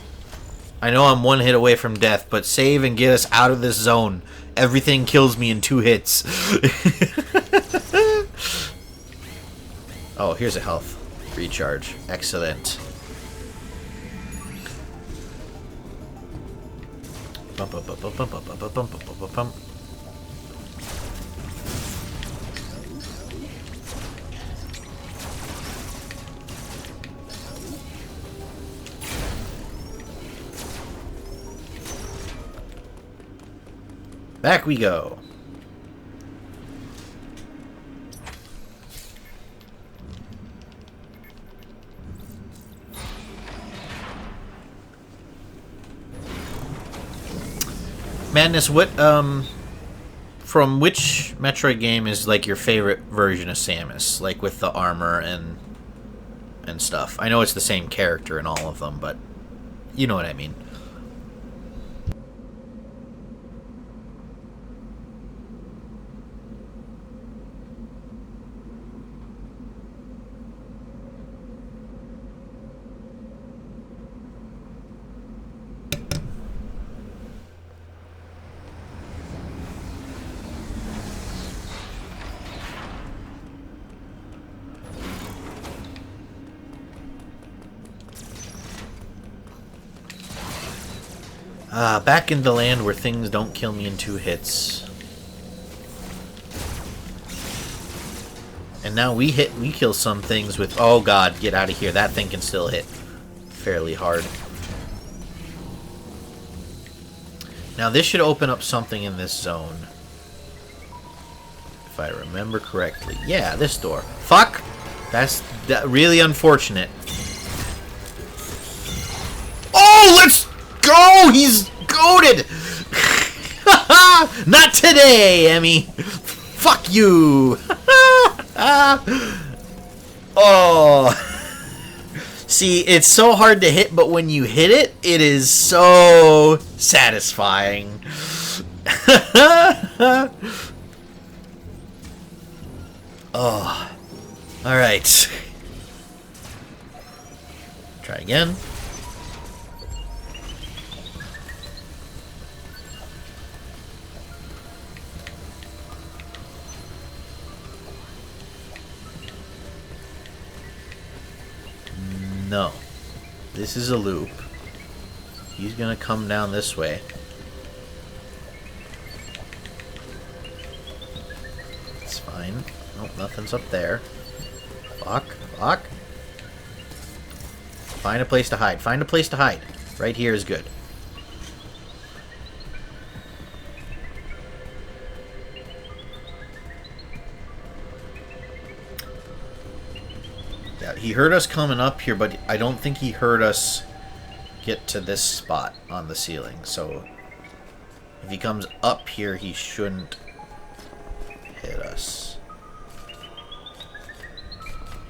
I know I'm one hit away from death, but save and get us out of this zone. Everything kills me in 2 hits. Oh, here's a health recharge. Excellent. Bump, bump, bump, bump, bump, bump, bump, bump, bump, bump, bump. Back we go. Madness, what, from which Metroid game is, like, your favorite version of Samus? Like, with the armor and stuff. I know it's the same character in all of them, but you know what I mean. Back in the land where things don't kill me in 2 hits. And now we kill some things with... Oh god, get out of here. That thing can still hit fairly hard. Now this should open up something in this zone. If I remember correctly. Yeah, this door. Fuck! That's really unfortunate. Oh, let's go! He's goated! Not today, Emmy! Fuck you! Oh! See, it's so hard to hit, but when you hit it, it is so satisfying. Oh. Alright. Try again. No. This is a loop. He's gonna come down this way. It's fine. Nope, nothing's up there. Fuck. Fuck. Find a place to hide. Find a place to hide. Right here is good. He heard us coming up here, but I don't think he heard us get to this spot on the ceiling. So if he comes up here, he shouldn't hit us.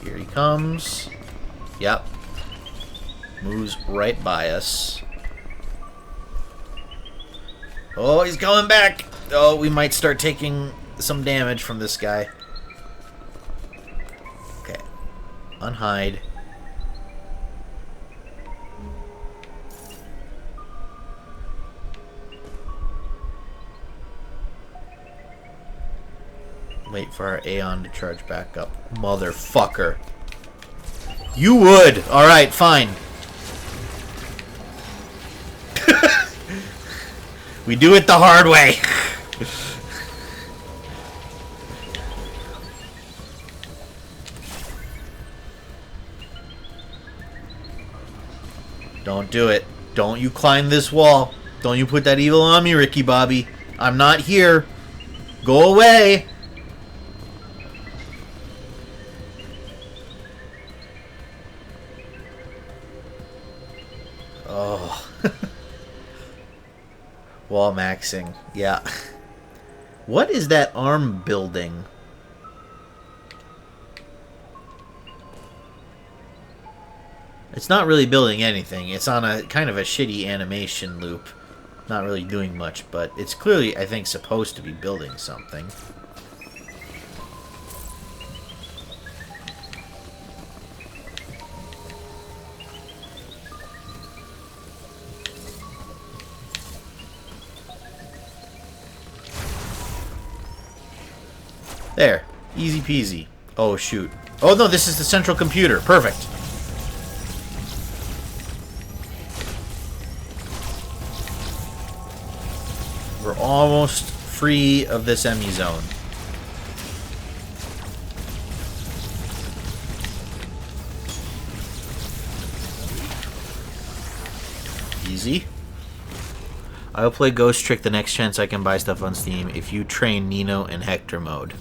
Here he comes. Yep. Moves right by us. Oh, he's coming back. Oh, we might start taking some damage from this guy. Okay. Unhide. Wait for our Aeon to charge back up. Motherfucker. You would! Alright, fine. We do it the hard way. Don't do it. Don't you climb this wall. Don't you put that evil on me, Ricky Bobby. I'm not here. Go away. Oh. Wall maxing. Yeah. What is that arm building? It's not really building anything. It's on a kind of a shitty animation loop. Not really doing much, but it's clearly, I think, supposed to be building something. There. Easy peasy. Oh, shoot. Oh, no, this is the central computer. Perfect. We're almost free of this Emmy zone. Easy. I will play Ghost Trick the next chance I can buy stuff on Steam if you train Nino in Hector mode.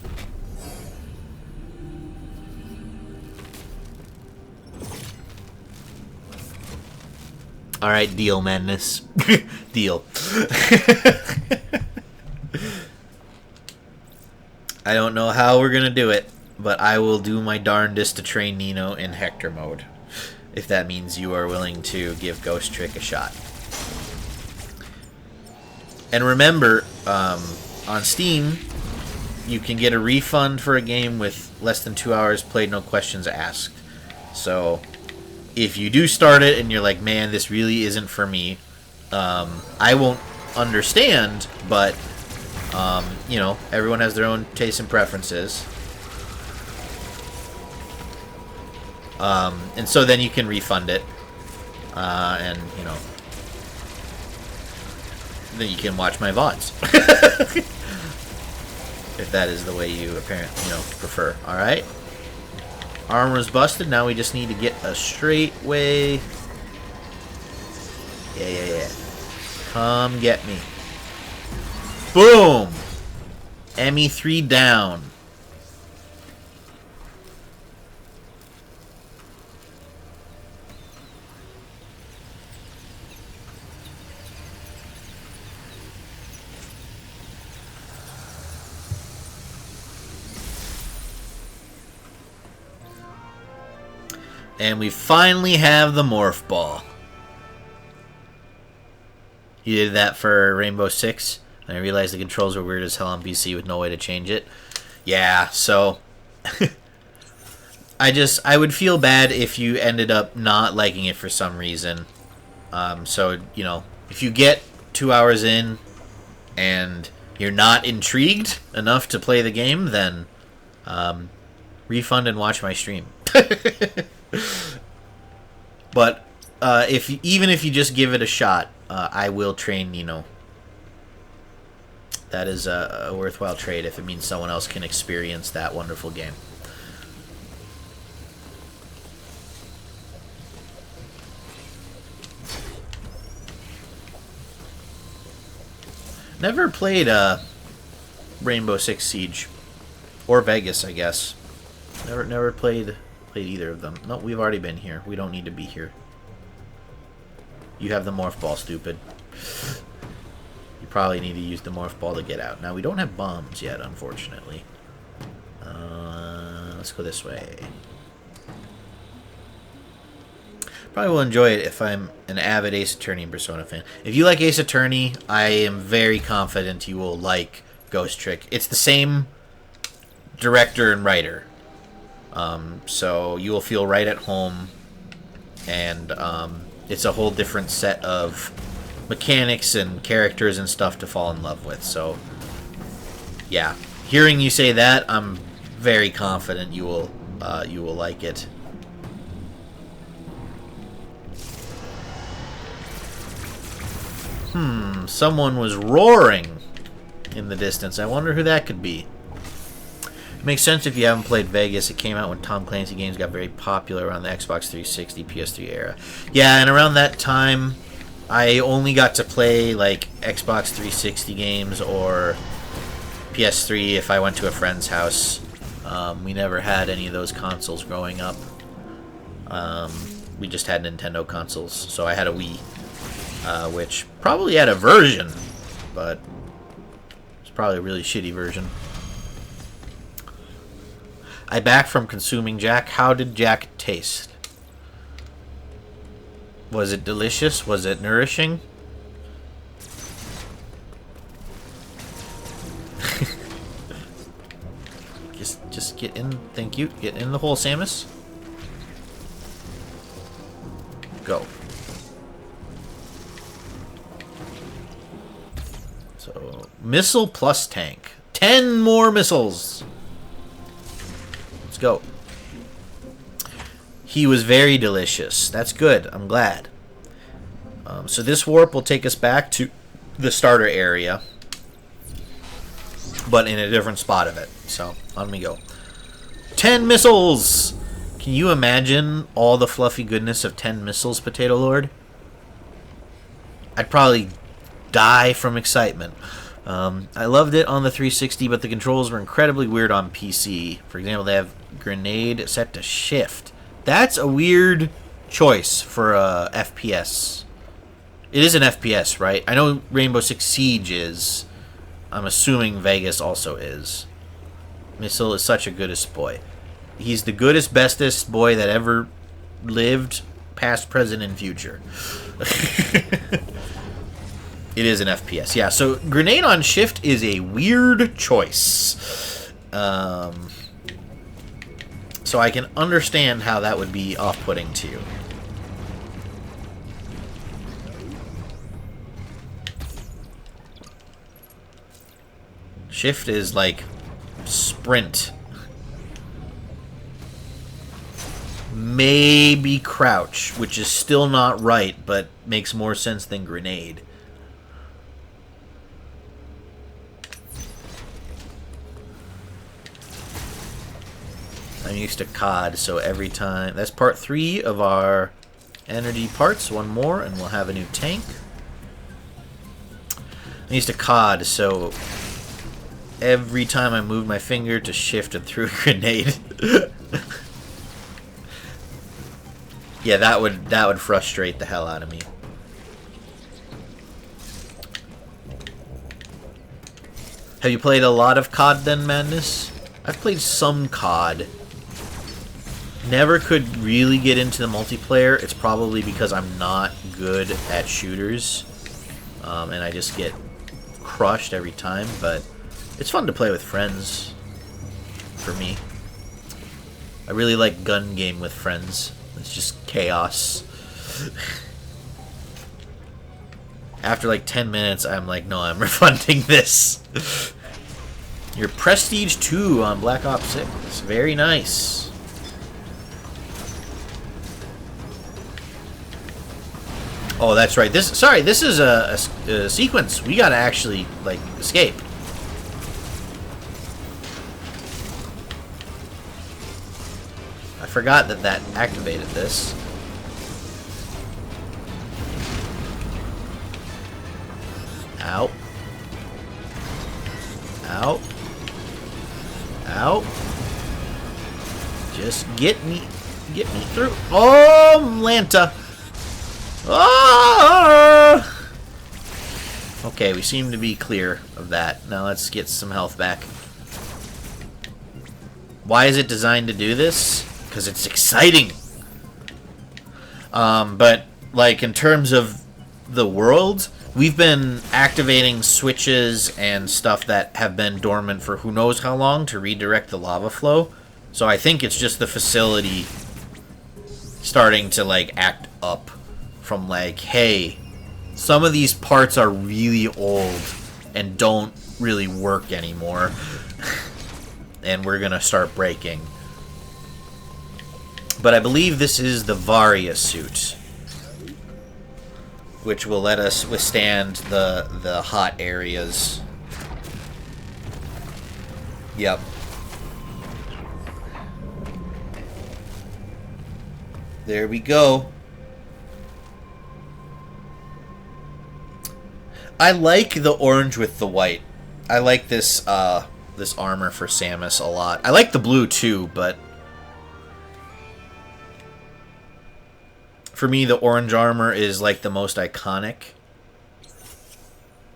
Alright, deal, madness. Deal. I don't know how we're gonna do it, but I will do my darndest to train Nino in Hector mode. If that means you are willing to give Ghost Trick a shot. And remember, on Steam, you can get a refund for a game with less than 2 hours played, no questions asked. So, if you do start it and you're like, man, this really isn't for me, I won't understand, but, you know, everyone has their own tastes and preferences. And so then you can refund it, and, you know, then you can watch my VODs. If that is the way you apparently, you know, prefer. Alright? Armor's busted. Now we just need to get a straight way. Yeah. Come get me. Boom! ME3 down. And we finally have the Morph Ball. You did that for Rainbow Six, and I realized the controls were weird as hell on PC with no way to change it. Yeah, so I would feel bad if you ended up not liking it for some reason. So, you know, if you get 2 hours in and you're not intrigued enough to play the game, then refund and watch my stream. But even if you just give it a shot, I will train Nino. That is a worthwhile trade if it means someone else can experience that wonderful game. Never played Rainbow Six Siege or Vegas, I guess. Never played either of them. No, we've already been here. We don't need to be here. You have the Morph Ball, stupid. You probably need to use the Morph Ball to get out. Now, we don't have bombs yet, unfortunately. Let's go this way. Probably will enjoy it if I'm an avid Ace Attorney and Persona fan. If you like Ace Attorney, I am very confident you will like Ghost Trick. It's the same director and writer. So you will feel right at home, and it's a whole different set of mechanics and characters and stuff to fall in love with. So, yeah, hearing you say that, I'm very confident you will like it. Someone was roaring in the distance. I wonder who that could be. Makes sense if you haven't played Vegas. It came out when Tom Clancy games got very popular around the Xbox 360, PS3 era. Yeah, and around that time, I only got to play like Xbox 360 games or PS3 if I went to a friend's house. We never had any of those consoles growing up. We just had Nintendo consoles. So I had a Wii, which probably had a version, but it's probably a really shitty version. I back from consuming Jack. How did Jack taste? Was it delicious? Was it nourishing? just get in. Thank you. Get in the hole, Samus. Go. So, missile plus tank. 10 more missiles. Let's go. He was very delicious. That's good. I'm glad. So this warp will take us back to the starter area, but in a different spot of it. So on we go. 10 missiles! Can you imagine all the fluffy goodness of 10 missiles, Potato Lord? I'd probably die from excitement. I loved it on the 360, but the controls were incredibly weird on PC. For example, they have grenade set to shift. That's a weird choice for a FPS. It is an FPS, right? I know Rainbow Six Siege is. I'm assuming Vegas also is. Missile is such a goodest boy. He's the goodest, bestest boy that ever lived, past, present, and future. It is an FPS. Yeah, so grenade on shift is a weird choice. So I can understand how that would be off-putting to you. Shift is like sprint. Maybe crouch, which is still not right, but makes more sense than grenade. I'm used to COD, so every time... That's part 3 of our energy parts. One more, and we'll have a new tank. I'm used to COD, so every time I moved my finger to shift and threw a grenade. Yeah, that would frustrate the hell out of me. Have you played a lot of COD then, Madness? I've played some COD. Never could really get into the multiplayer. It's probably because I'm not good at shooters. And I just get crushed every time, but it's fun to play with friends for me. I really like gun game with friends. It's just chaos. After like 10 minutes, I'm like, no, I'm refunding this. Your Prestige 2 on Black Ops 6. Very nice. Oh, that's right. This is a sequence. We gotta actually, like, escape. I forgot that activated this. Ow. Ow. Ow. Just get me through. Oh, Lanta. Ah! Okay, we seem to be clear of that. Now let's get some health back. Why is it designed to do this? Because it's exciting. But, like, in terms of the world, we've been activating switches and stuff that have been dormant for who knows how long to redirect the lava flow. So I think it's just the facility starting to, like, act up from, like, hey, some of these parts are really old and don't really work anymore. And we're gonna start breaking. But I believe this is the Varia suit, which will let us withstand the hot areas. Yep. There we go. I like the orange with the white. I like this this armor for Samus a lot. I like the blue too, but for me the orange armor is like the most iconic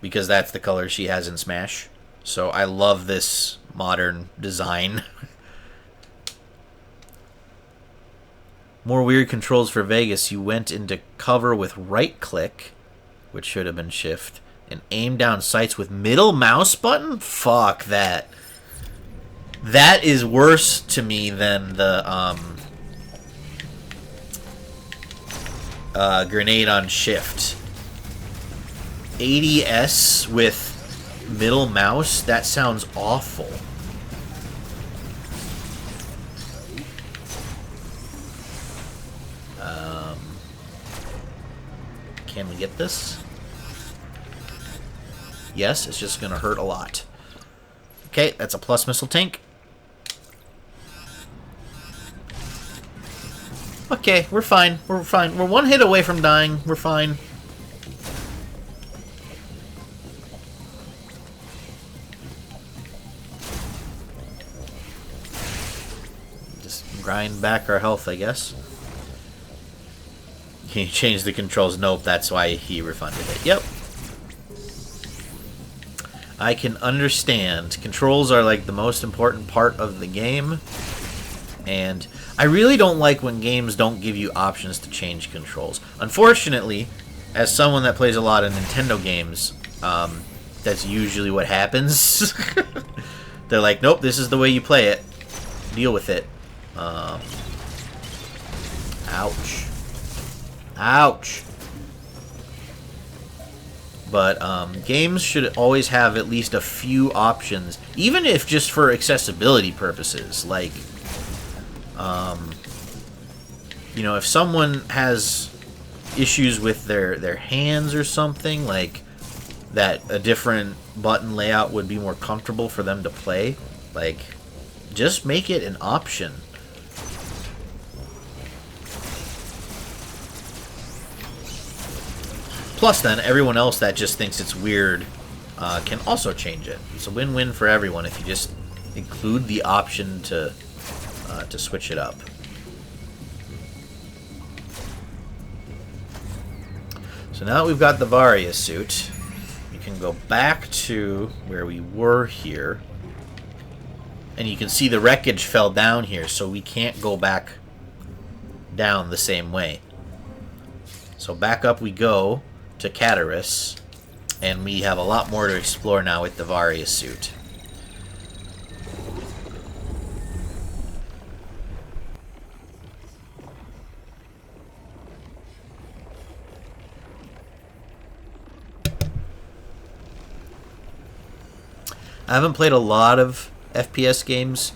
because that's the color she has in Smash. So I love this modern design. More weird controls for Vegas. You went into cover with right click, which should have been shift, and aim down sights with middle mouse button? Fuck that. That is worse to me than the grenade on shift. ADS with middle mouse? That sounds awful. Can we get this? Yes, it's just going to hurt a lot. Okay, that's a plus missile tank. Okay, we're fine. We're fine. We're one hit away from dying. We're fine. Just grind back our health, I guess. Can you change the controls? Nope, that's why he refunded it. Yep. I can understand. Controls are like the most important part of the game. And I really don't like when games don't give you options to change controls. Unfortunately, as someone that plays a lot of Nintendo games, that's usually what happens. They're like, nope, this is the way you play it. Deal with it. Ouch. Ouch. But games should always have at least a few options, even if just for accessibility purposes. Like, you know, if someone has issues with their hands or something, like that a different button layout would be more comfortable for them to play, like, just make it an option. Plus, then, everyone else that just thinks it's weird can also change it. It's a win-win for everyone if you just include the option to switch it up. So now that we've got the Varia suit, we can go back to where we were here. And you can see the wreckage fell down here, so we can't go back down the same way. So back up we go to Cataris, and we have a lot more to explore now with the Varia suit. I haven't played a lot of FPS games.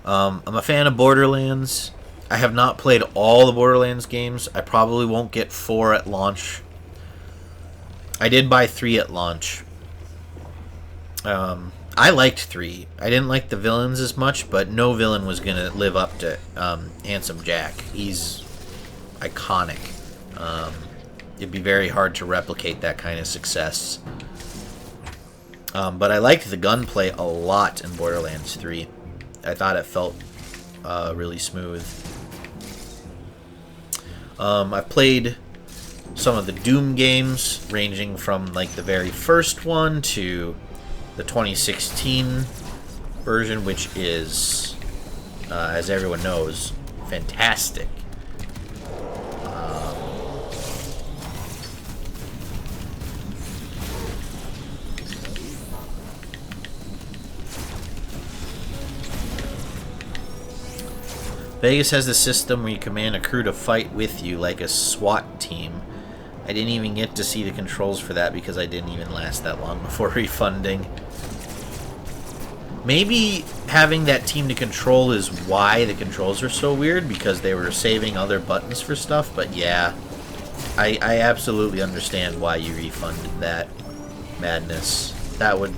I'm a fan of Borderlands. I have not played all the Borderlands games. I probably won't get 4 at launch. I did buy 3 at launch. I liked 3. I didn't like the villains as much, but no villain was going to live up to Handsome Jack. He's iconic. It'd be very hard to replicate that kind of success. But I liked the gunplay a lot in Borderlands 3. I thought it felt really smooth. I've played some of the Doom games, ranging from like the very first one to the 2016 version, which is, as everyone knows, fantastic. Vegas has the system where you command a crew to fight with you like a SWAT team. I didn't even get to see the controls for that because I didn't even last that long before refunding. Maybe having that team to control is why the controls are so weird, because they were saving other buttons for stuff, but yeah. I absolutely understand why you refunded that madness. That would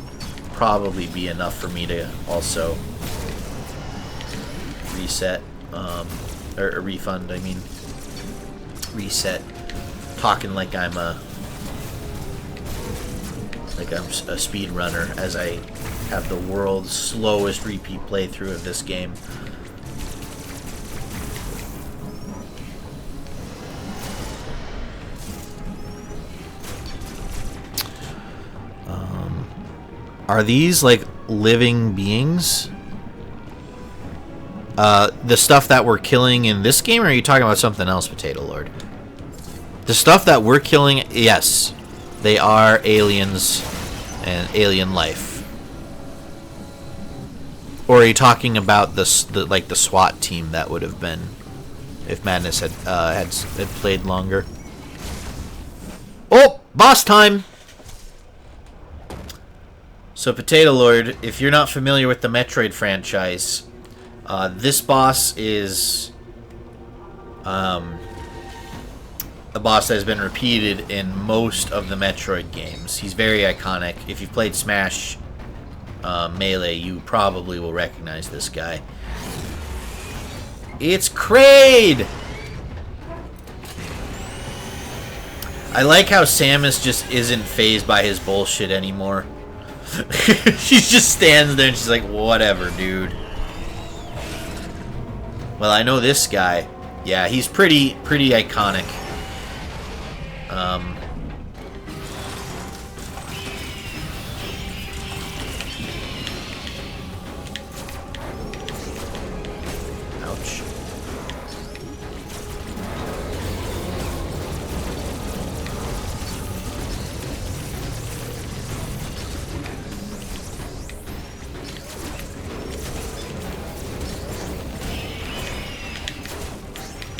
probably be enough for me to also reset, or refund, I mean. reset, talking like I'm a speed runner as I have the world's slowest repeat playthrough of this game. Are these like living beings? The stuff that we're killing in this game, or are you talking about something else, Potato Lord? The stuff that we're killing, yes. They are aliens and alien life. Or are you talking about the SWAT team that would have been if Madness had played longer? Oh, boss time! So, Potato Lord, if you're not familiar with the Metroid franchise, this boss is a boss that has been repeated in most of the Metroid games. He's very iconic. If you've played Smash Melee, you probably will recognize this guy. It's Kraid! I like how Samus just isn't fazed by his bullshit anymore. She just stands there and she's like, whatever, dude. Well, I know this guy. Yeah, he's pretty iconic. Ouch.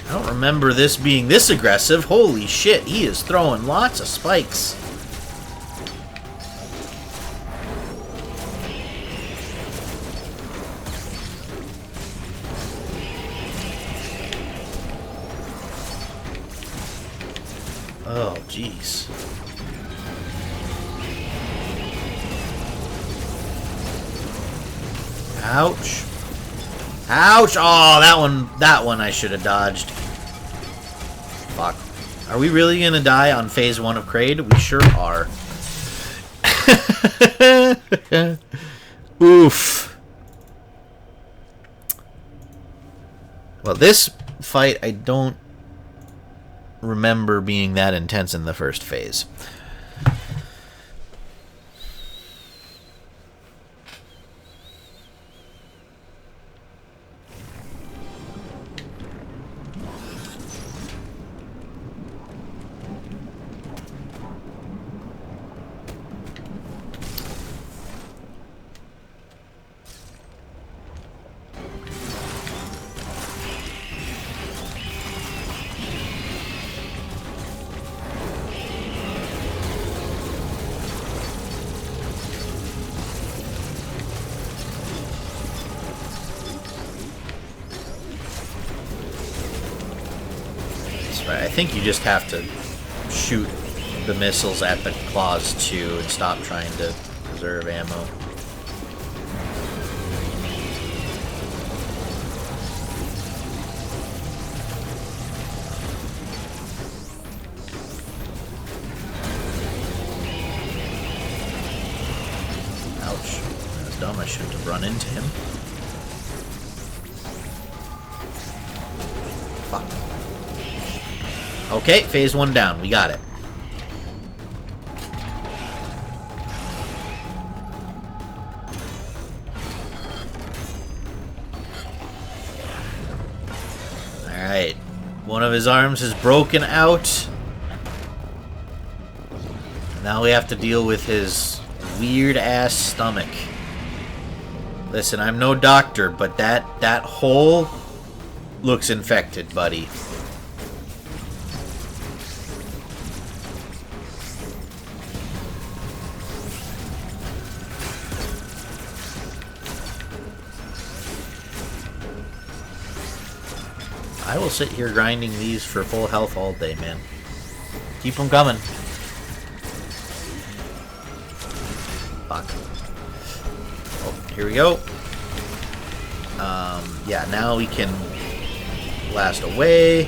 I don't remember this being this aggressive. Holy shit, he is throwing lots of spikes. Oh, jeez. Ouch. Ouch! Oh, that one I should have dodged. Fuck. Are we really gonna die on phase 1 of Kraid? We sure are. Oof. Well, this fight I don't remember being that intense in the first phase. I think you just have to shoot the missiles at the claws too and stop trying to preserve ammo. Ouch. That was dumb. I shouldn't have run into him. Fuck. Okay, phase 1 down. We got it. Alright. One of his arms is broken out. Now we have to deal with his weird-ass stomach. Listen, I'm no doctor, but that hole looks infected, buddy. I will sit here grinding these for full health all day, man. Keep them coming. Fuck. Oh, here we go. Yeah, now we can blast away.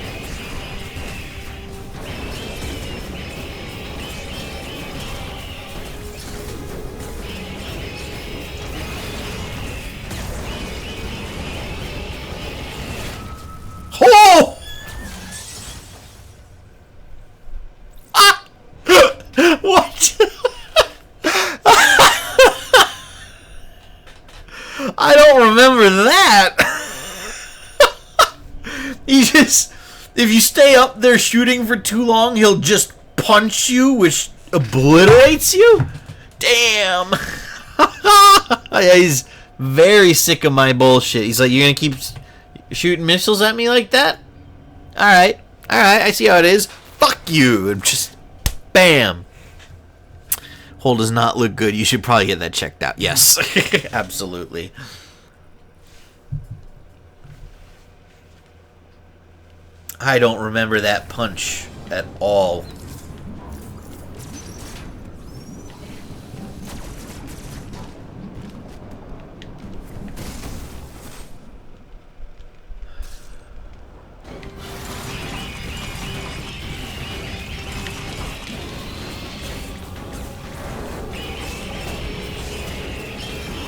remember that. He just, if you stay up there shooting for too long, he'll just punch you, which obliterates you? Damn. Yeah, he's very sick of my bullshit. He's like, you're gonna keep shooting missiles at me like that? Alright, I see how it is. Fuck you. And just, bam. Hole does not look good. You should probably get that checked out. Yes, absolutely. I don't remember that punch at all.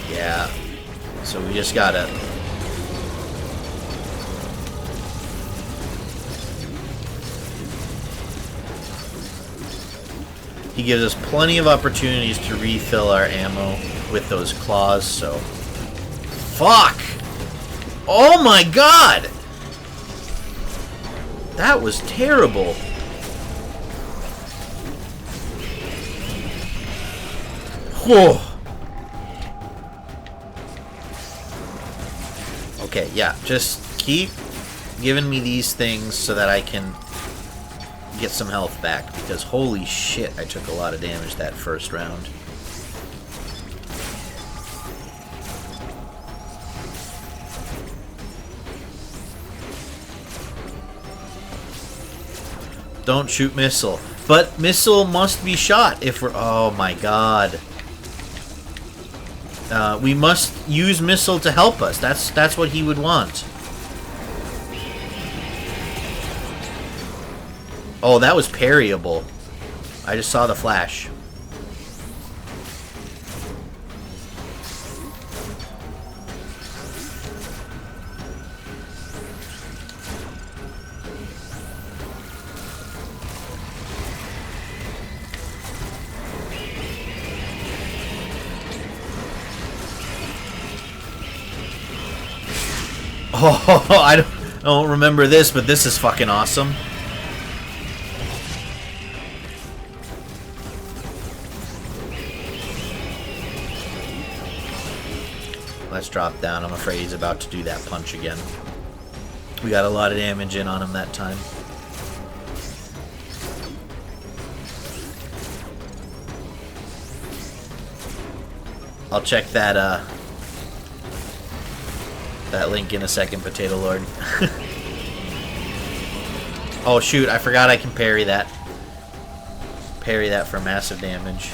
Yeah. So we just gotta... He gives us plenty of opportunities to refill our ammo with those claws, so... Fuck! Oh my god! That was terrible. Whoa. Okay, yeah, just keep giving me these things so that I can get some health back, because holy shit, I took a lot of damage that first round. Don't shoot missile. But missile must be shot if we're... Oh my god. We must use missile to help us. That's what he would want. Oh, that was parryable. I just saw the flash. Oh, I don't remember this, but this is fucking awesome. Let's drop down. I'm afraid he's about to do that punch again. We got a lot of damage in on him that time. I'll check that link in a second, Potato Lord. Oh shoot, I forgot I can parry that. Parry that for massive damage.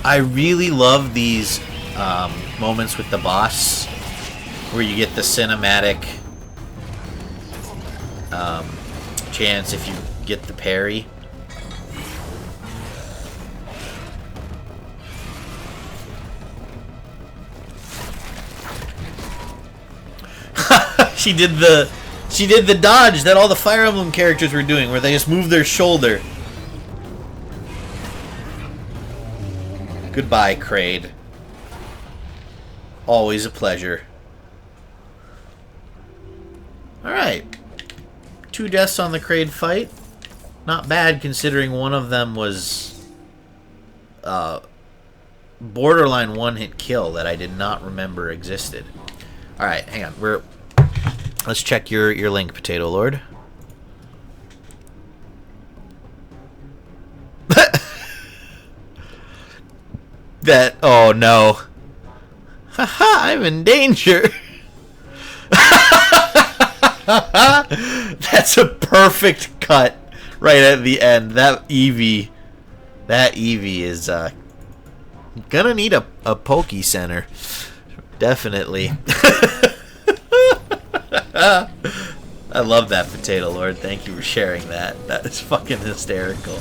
I really love these moments with the boss where you get the cinematic chance if you get the parry. She did the dodge that all the Fire Emblem characters were doing, where they just move their shoulder. Goodbye, Kraid. Always a pleasure. Alright. 2 deaths on the Kraid fight. Not bad, considering one of them was borderline one-hit kill that I did not remember existed. Alright, hang on. Let's check your link, Potato Lord. Oh no. Haha, I'm in danger. That's a perfect cut right at the end. That Eevee is gonna need a Poke Center. Definitely. I love that, Potato Lord. Thank you for sharing that. That is fucking hysterical.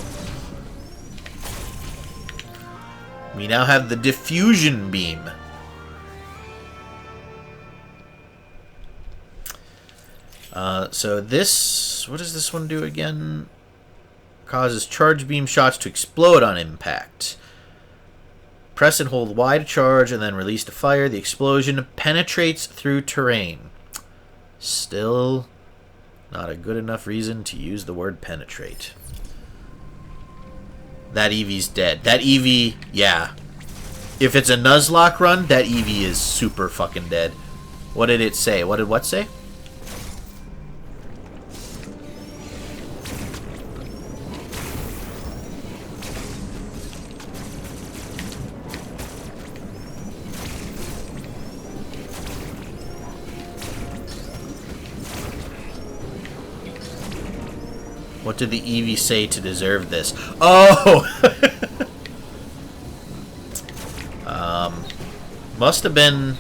We now have the diffusion beam. So this, what does this one do again? Causes charge beam shots to explode on impact. Press and hold Y to charge and then release to fire. The explosion penetrates through terrain. Still not a good enough reason to use the word penetrate. That Eevee's dead. That Eevee, yeah. If it's a Nuzlocke run, that Eevee is super fucking dead. What did it say? What did what say? What did the Eevee say to deserve this? Oh! Must have been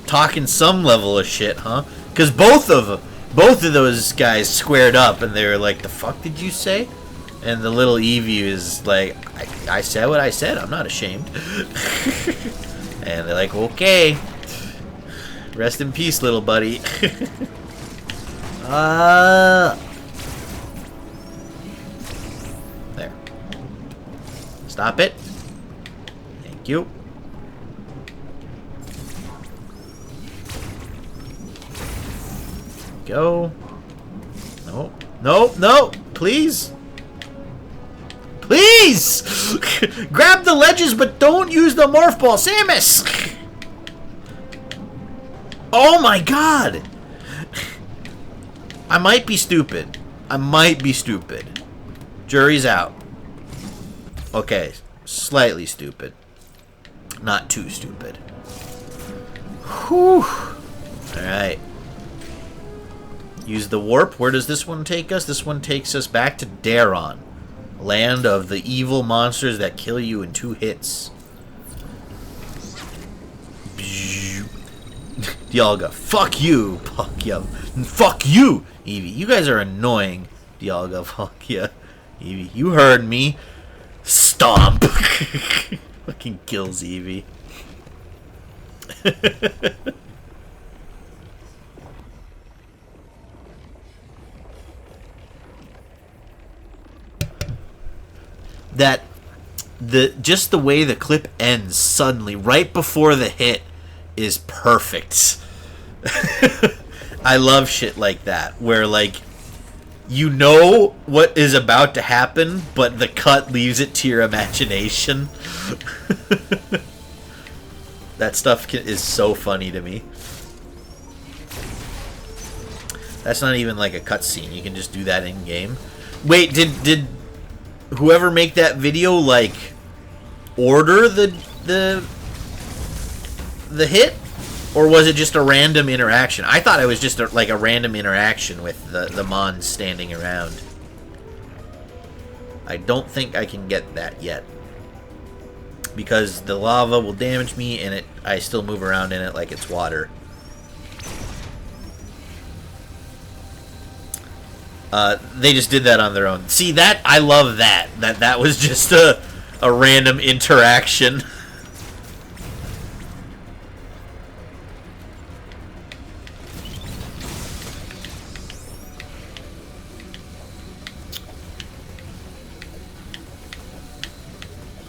talking some level of shit, huh? Because both of those guys squared up and they were like, "The fuck did you say?" And the little Eevee is like, I said what I said. I'm not ashamed." And they're like, "Okay. Rest in peace, little buddy." There. Stop it. Thank you. Go. No. No. No. Please. Please! Grab the ledges, but don't use the morph ball. Samus! Oh my god! I might be stupid. I might be stupid. Jury's out. Okay. Slightly stupid. Not too stupid. Whew. Alright. Use the warp. Where does this one take us? This one takes us back to Daron. Land of the evil monsters that kill you in 2 hits. Dialga, fuck you. Fuck you. Fuck you, Eevee. You guys are annoying. Dialga, fuck you. Eevee, you heard me. Stomp. Fucking kills Eevee. That just the way the clip ends suddenly right before the hit is perfect. I love shit like that where like you know what is about to happen but the cut leaves it to your imagination. That stuff is so funny to me. That's not even like a cutscene. You can just do that in game. Wait, did whoever make that video like order the hit, or was it just a random interaction? I thought it was just like a random interaction with the Mons standing around. I don't think I can get that yet because the lava will damage me and I still move around in it like it's water. They just did that on their own. See, that I love that. That was just a random interaction.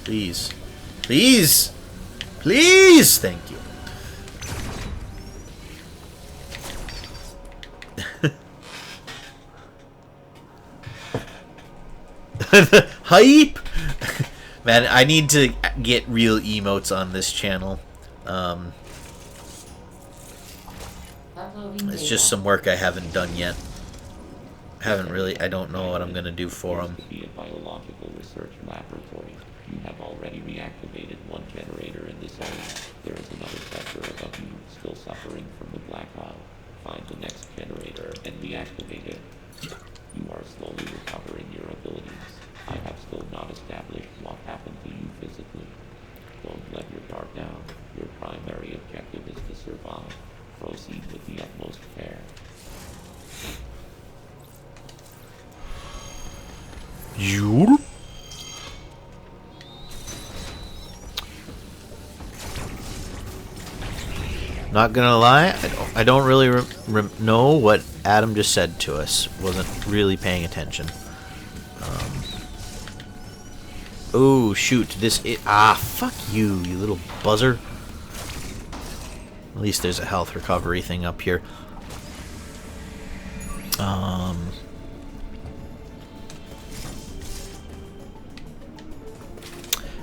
Please. Please! Please! Thank you. Hype! Man, I need to get real emotes on this channel. It's just some work I haven't done yet. I don't know what I'm going to do for them.
To be a biological research laboratory. You have already reactivated one generator in this area. There is another sector above you still suffering from the black hole. Find the next generator and reactivate it. You are slowly recovering your abilities. I have still not established what happened to you physically. Don't let your guard down. Your primary objective is to survive. Proceed with the utmost care.
You? Not gonna lie, I don't really know what Adam just said to us. Wasn't really paying attention. Oh shoot! Fuck you, you little buzzer. At least there's a health recovery thing up here.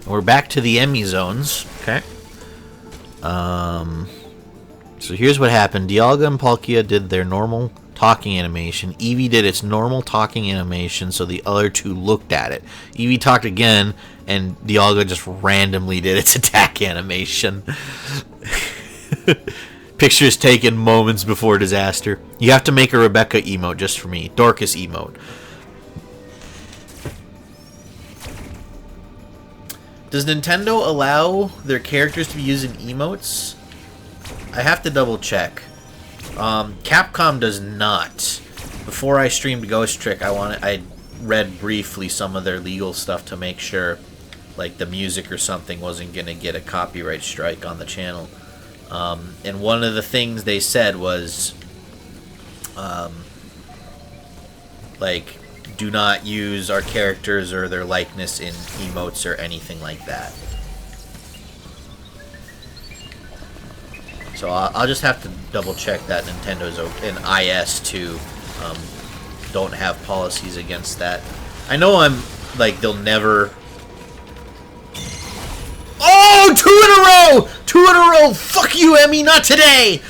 We're back to the Emmy zones. Okay. So here's what happened. Dialga and Palkia did their normal talking animation. Eevee did its normal talking animation, so the other two looked at it. Eevee talked again, and Dialga just randomly did its attack animation. Pictures taken moments before disaster. You have to make a Rebecca emote just for me. Dorcas emote. Does Nintendo allow their characters to be using emotes? I have to double check. Capcom does not. Before I streamed Ghost Trick, I read briefly some of their legal stuff to make sure, like, the music or something wasn't gonna get a copyright strike on the channel. And one of the things they said was, like, do not use our characters or their likeness in emotes or anything like that. So I'll just have to double check that Nintendo's and IS2 don't have policies against that. I know they'll never... Oh, 2 in a row! 2 in a row! Fuck you, Emmy, not today!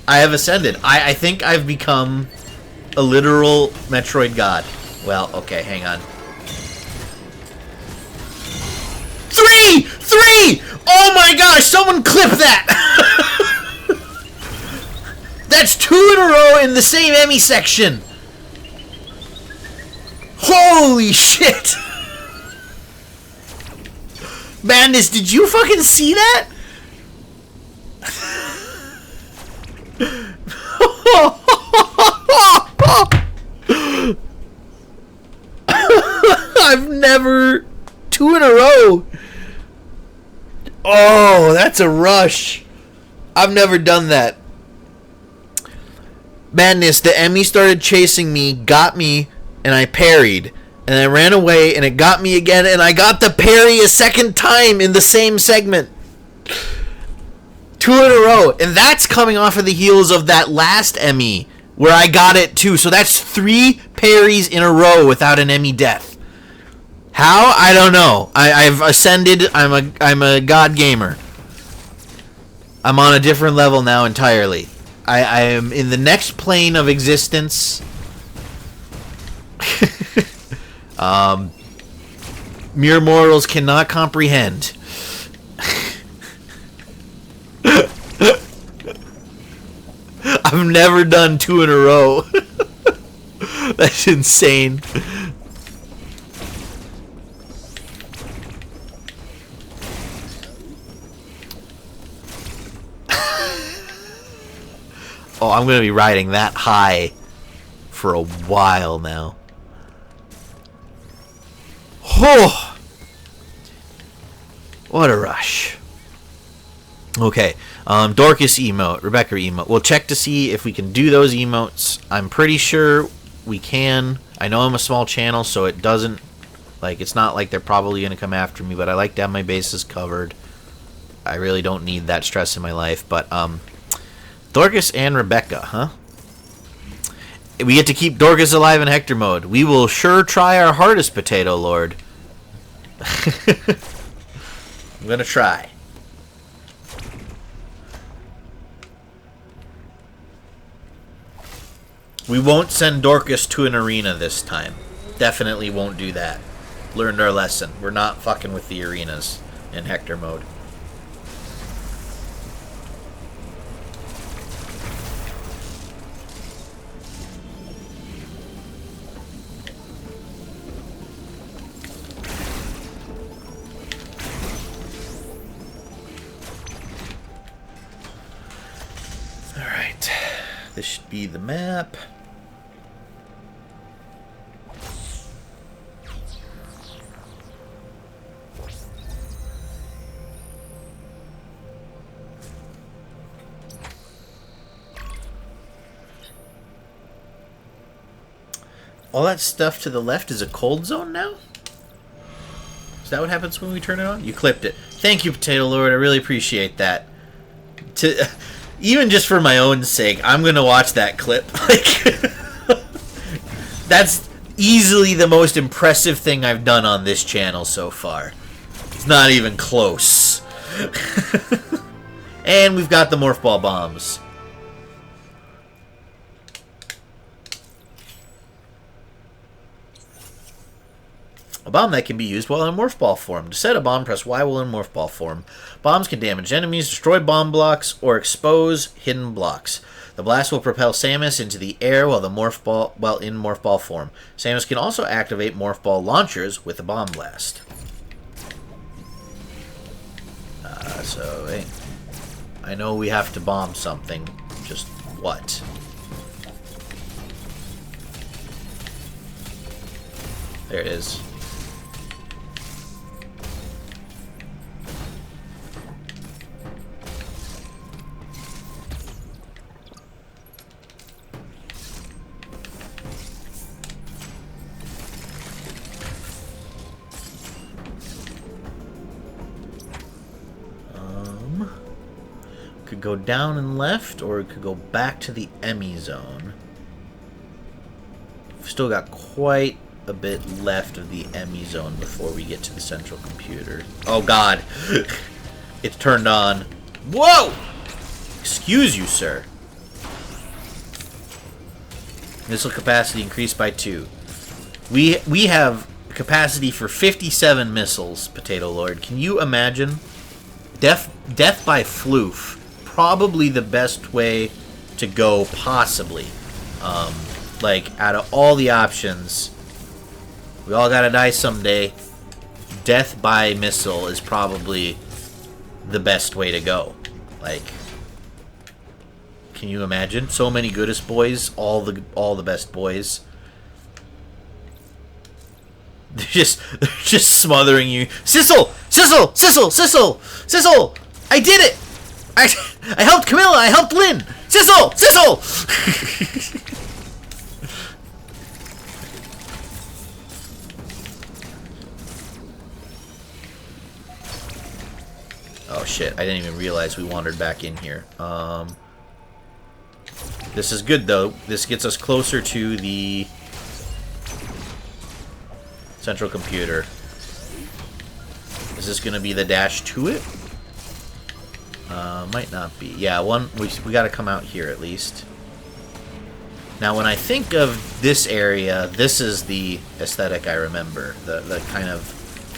I have ascended. I think I've become a literal Metroid god. Well, okay, hang on. 3! 3! Oh my gosh, someone clip that! That's 2 in a row in the same Emmy section! Holy shit! Madness, did you fucking see that? I've never... 2 in a row. Oh, that's a rush. I've never done that. Madness, the Emmy started chasing me, got me, and I parried. And I ran away, and it got me again, and I got the parry a second time in the same segment. 2 in a row. And that's coming off of the heels of that last Emmy, where I got it too. So that's 3 parries in a row without an Emmy death. How? I don't know. I've ascended. I'm a god gamer. I'm on a different level now entirely. I am in the next plane of existence. Mere mortals cannot comprehend. I've never done 2 in a row. That's insane. Oh, I'm going to be riding that high for a while now. Oh! What a rush. Okay. Dorcas emote, Rebecca emote. We'll check to see if we can do those emotes. I'm pretty sure we can. I know I'm a small channel, so it doesn't... Like, it's not like they're probably going to come after me, but I like to have my bases covered. I really don't need that stress in my life, but, Dorcas and Rebecca, huh? We get to keep Dorcas alive in Hector mode. We will sure try our hardest, Potato Lord. I'm gonna try. We won't send Dorcas to an arena this time. Definitely won't do that. Learned our lesson. We're not fucking with the arenas in Hector mode. This should be the map. all that stuff to the left is a cold zone now? Is that what happens when we turn it on? You clipped it. Thank you, Potato Lord. I really appreciate that. Even just for my own sake, I'm going to watch that clip. Like, that's easily the most impressive thing I've done on this channel so far. It's not even close. And we've got the Morph Ball bombs. A bomb that can be used while in Morph Ball form. To set a bomb, press Y while in Morph Ball form. Bombs can damage enemies, destroy bomb blocks, or expose hidden blocks. The blast will propel Samus into the air while in Morph Ball form. Samus can also activate Morph Ball launchers with a bomb blast. So, hey, I know we have to bomb something. Just what? There it is. Could go down and left, or it could go back to the Emmy zone. We've still got quite a bit left of the Emmy zone before we get to the central computer. Oh god! It's turned on. Whoa! Excuse you, sir. Missile capacity increased by 2. We have capacity for 57 missiles, Potato Lord. Can you imagine? Death by floof. Probably the best way to go, possibly. Like, out of all the options, we all gotta die someday. Death by missile is probably the best way to go. Like, can you imagine? So many goodest boys, all the best boys. They're just smothering you. Sissel! Sissel! Sissel! Sissel! Sissel! I did it! I helped Camilla! I helped Lynn! Sissel! Sissel! Oh shit, I didn't even realize we wandered back in here. This is good though. This gets us closer to the central computer. Is this gonna be the dash to it? Might not be. Yeah, we gotta come out here at least. Now, when I think of this area, this is the aesthetic I remember. The kind of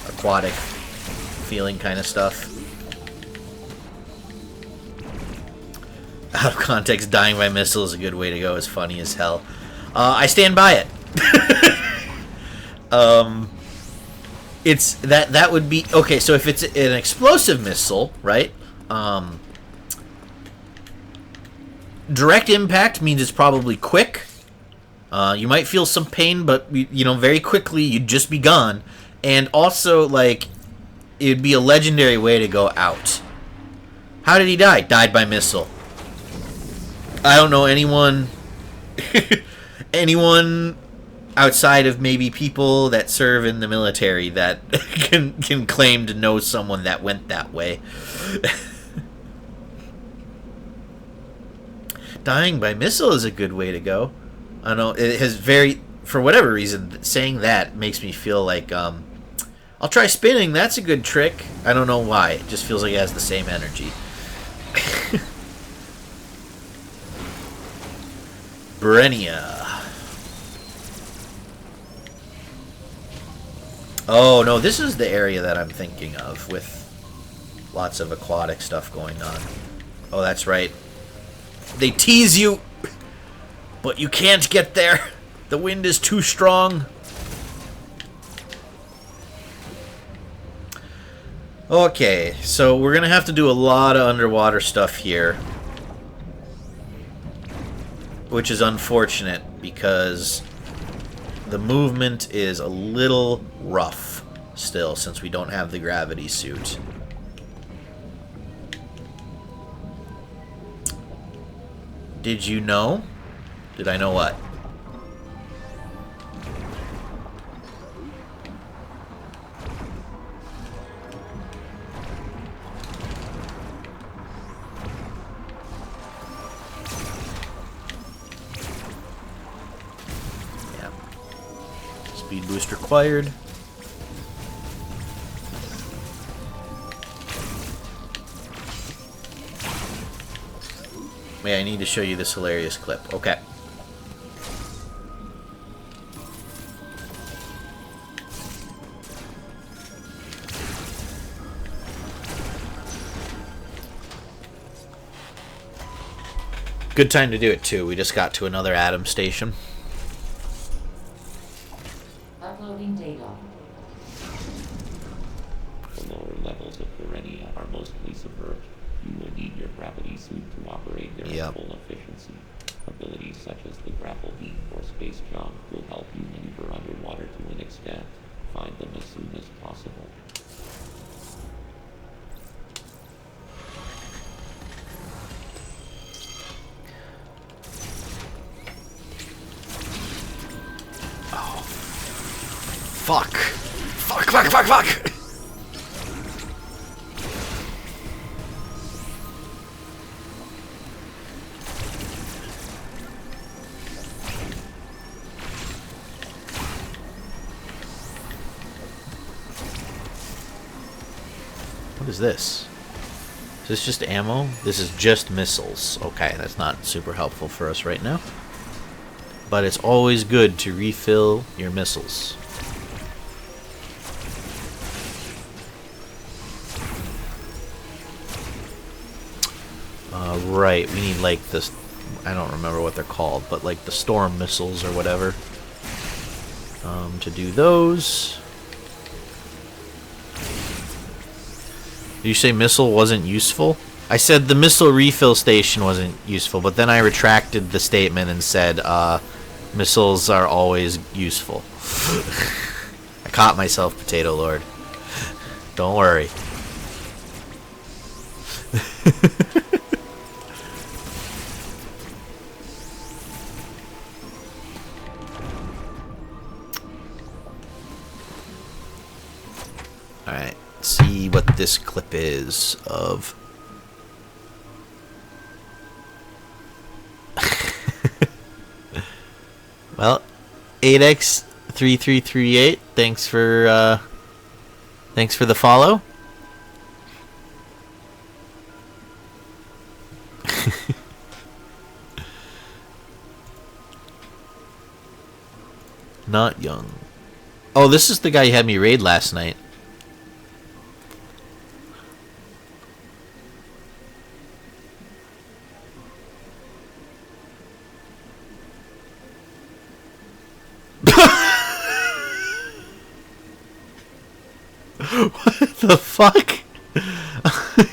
aquatic feeling kind of stuff. Out of context, dying by missile is a good way to go. It's funny as hell. I stand by it. It's that would be okay. So if it's an explosive missile, right? Direct impact means it's probably quick. You might feel some pain, but you know, very quickly you'd just be gone. And also, like, it'd be a legendary way to go out. How did he die? Died by missile. I don't know anyone anyone outside of maybe people that serve in the military that can claim to know someone that went that way. Dying by missile is a good way to go. I don't know, it has for whatever reason, saying that makes me feel like, I'll try spinning, that's a good trick. I don't know why, it just feels like it has the same energy. Brenia. Oh, no, this is the area that I'm thinking of, with lots of aquatic stuff going on. Oh, that's right. They tease you, but you can't get there. The wind is too strong. Okay, so we're gonna have to do a lot of underwater stuff here, which is unfortunate because the movement is a little rough still since we don't have the gravity suit. Did you know? Did I know what? Speed boost required. Wait, I need to show you this hilarious clip. Okay. Good time to do it, too. We just got to another Atom station.
Uploading data.
The lower levels of Verenia are mostly submerged. You will need your gravity suit to operate their full efficiency. Abilities such as the grapple beam or space jump will help you maneuver underwater to an extent. Find them as soon as possible.
Fuck. Fuck, fuck, fuck, fuck! What is this? Is this just ammo? This is just missiles. Okay, that's not super helpful for us right now. But it's always good to refill your missiles. Right, we need like this, I don't remember what they're called, but like the storm missiles or whatever. To do those. Did you say missile wasn't useful? I said the missile refill station wasn't useful, but then I retracted the statement and said missiles are always useful. I caught myself, Potato Lord. Don't worry. Alright, see what this clip is of. Well, 8x3338, thanks for the follow. Not young. Oh, this is the guy you had me raid last night. What the fuck?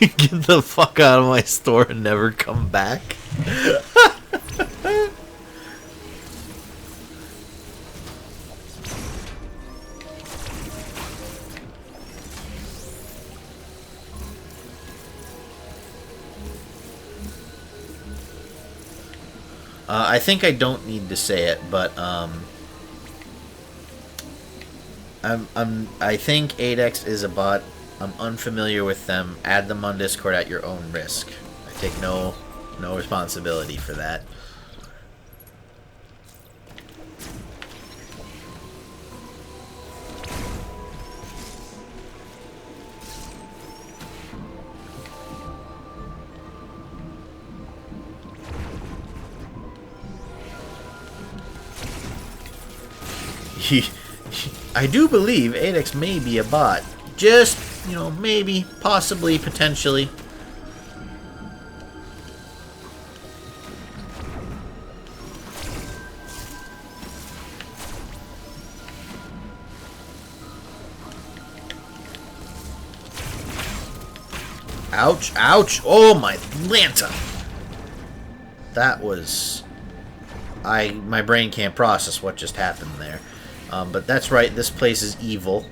Get the fuck out of my store and never come back. I think I don't need to say it, but I think 8x is a bot. I'm unfamiliar with them. Add them on Discord at your own risk. I take no responsibility for that. I do believe 8x may be a bot. Just, you know, maybe, possibly, potentially. Ouch, ouch. Oh my Lanta. That was... my brain can't process what just happened there. But that's right, this place is evil.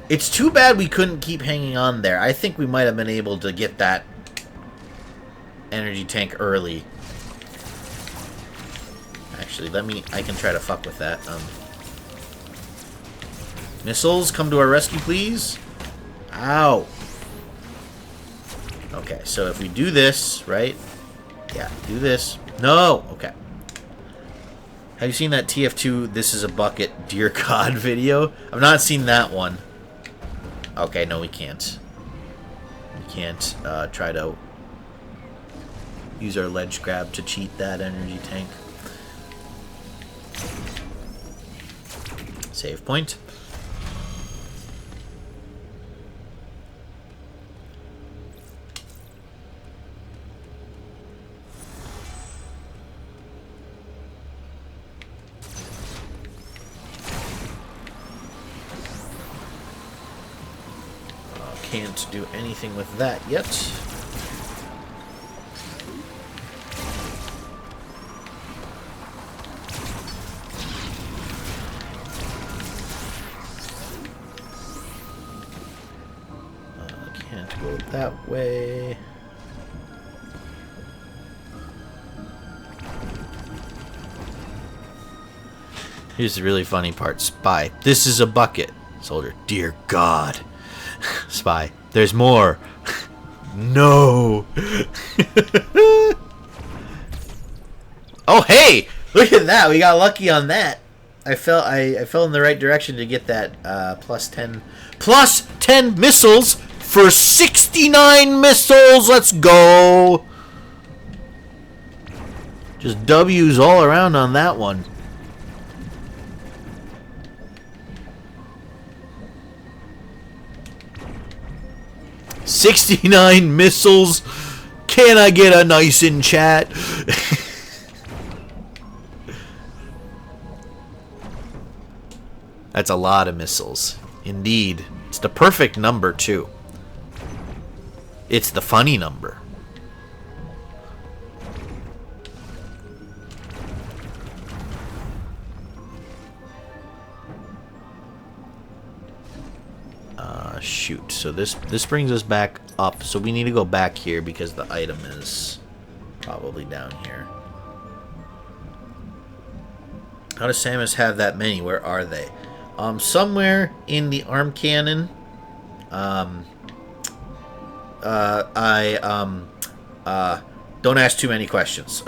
It's too bad we couldn't keep hanging on there. I think we might have been able to get that energy tank early. Actually, I can try to fuck with that. Missiles, come to our rescue, please. Ow. Okay, so if we do this, right? Yeah, do this. No! Okay. Have you seen that TF2 This Is a Bucket Dear God video? I've not seen that one. Okay, no, we can't. We can't try to use our ledge grab to cheat that energy tank. Save point. Can't do anything with that yet. Can't go that way. Here's the really funny part. Spy. This is a bucket. Soldier. Dear God. Spy. There's more. No. Oh, hey! Look at that. We got lucky on that. I fell in the right direction to get that plus 10 missiles for 69 missiles. Let's go. Just W's all around on that one. $69 missiles. Can I get a nice in chat? That's a lot of missiles. Indeed. It's the perfect number, too. It's the funny number. Shoot. So this brings us back up. So we need to go back here because the item is probably down here. How does Samus have that many? Where are they? Somewhere in the arm cannon. Don't ask too many questions.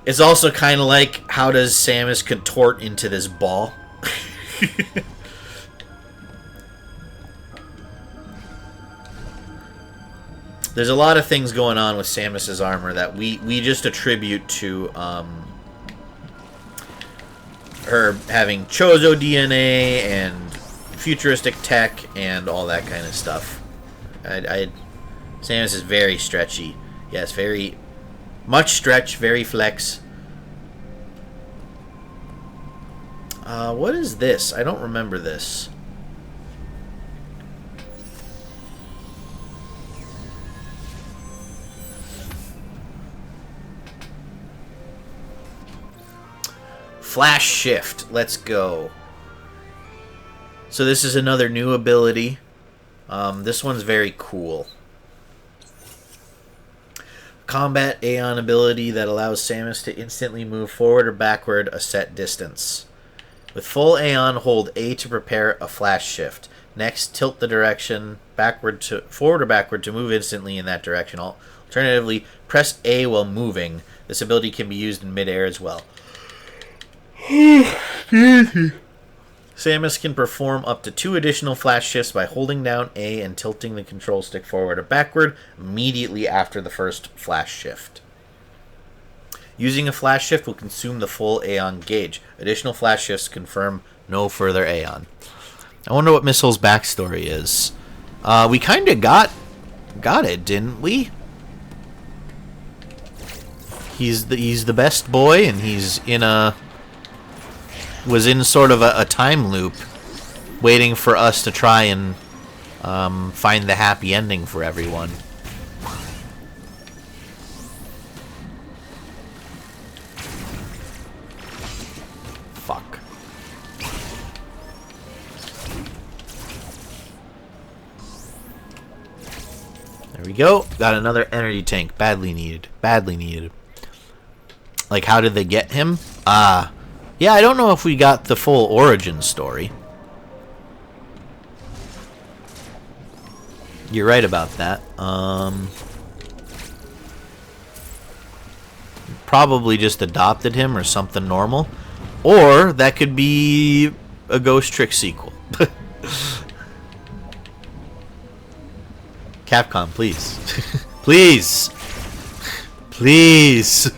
It's also kind of like, how does Samus contort into this ball? There's a lot of things going on with Samus's armor that we just attribute to her having Chozo DNA and futuristic tech and all that kind of stuff. Samus is very stretchy. Yes, very much stretch, very flex. What is this? I don't remember this. Flash Shift. Let's go. So this is another new ability. This one's very cool. Combat Aeon ability that allows Samus to instantly move forward or backward a set distance. With full Aeon, hold A to prepare a flash shift. Next, tilt the direction forward or backward to move instantly in that direction. Alternatively, press A while moving. This ability can be used in midair as well. Samus can perform up to 2 additional flash shifts by holding down A and tilting the control stick forward or backward immediately after the first flash shift. Using a flash shift will consume the full Aeon gauge. Additional flash shifts confirm no further Aeon. I wonder what Missile's backstory is. We kind of got it, didn't we? He's the best boy, and was in sort of a time loop, waiting for us to try and find the happy ending for everyone. Fuck. There we go. Got another energy tank. Badly needed. Badly needed. Like, how did they get him? Yeah, I don't know if we got the full origin story. You're right about that. probably just adopted him or something normal. Or that could be a Ghost Trick sequel. Capcom, please. Please. Please.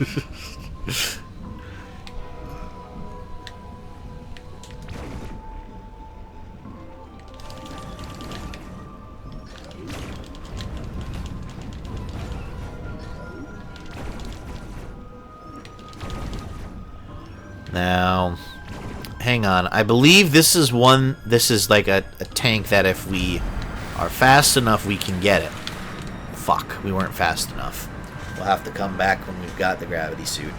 Now, hang on. I believe this is one. This is like a tank that if we are fast enough, we can get it. Fuck, we weren't fast enough. We'll have to come back when we've got the gravity suit.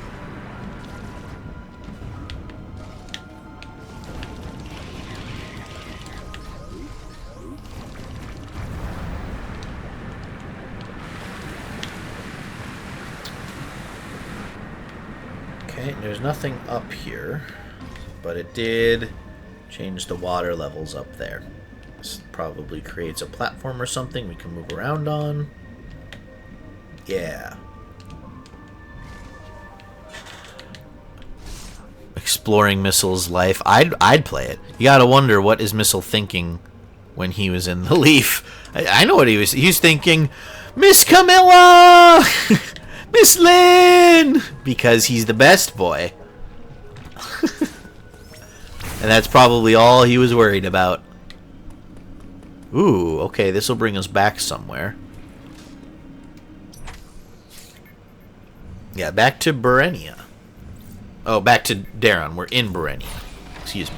Okay, there's nothing up here, but it did change the water levels up there. This probably creates a platform or something we can move around on. Yeah. Exploring Missile's life. I'd play it. You gotta wonder, what is Missile thinking when he was in the Leaf? I know what he was. He was thinking, Miss Camilla! Miss Lynn! Because he's the best boy. And that's probably all he was worried about. Ooh, okay, this will bring us back somewhere. Yeah, back to Berenia. Oh, back to Daron. We're in Berenia. Excuse me.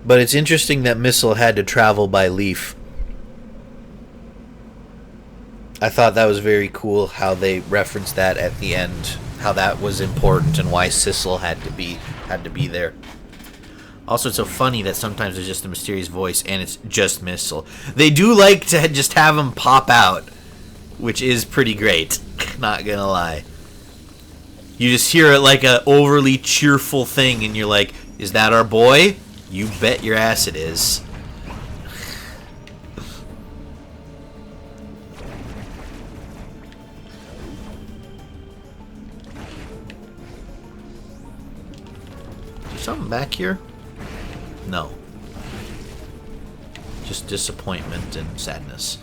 But it's interesting that Missile had to travel by Leaf. I thought that was very cool how they referenced that at the end, how that was important and why Sissel had to be there. Also, it's so funny that sometimes there's just a mysterious voice and it's just Missile. They do like to just have him pop out, which is pretty great. Not gonna lie. You just hear it like a overly cheerful thing and you're like, is that our boy? You bet your ass it is. Is there something back here? No. Just disappointment and sadness.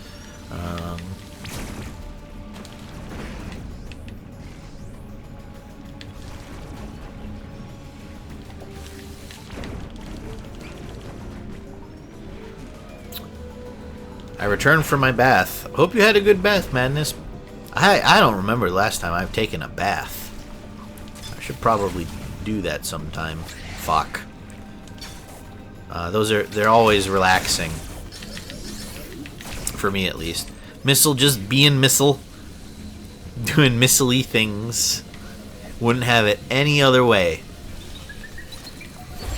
I returned from my bath. Hope you had a good bath, Madness. I don't remember the last time I've taken a bath. I should probably do that sometime. Fuck. They're always relaxing. For me, at least. Missile just being Missile. Doing missile-y things. Wouldn't have it any other way.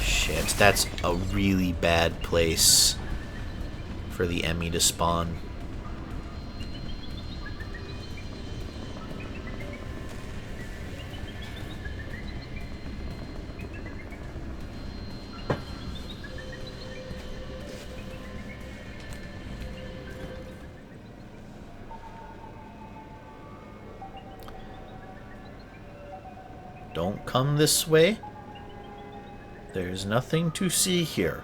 Shit, that's a really bad place for the Emmy to spawn. Don't come this way. There's nothing to see here.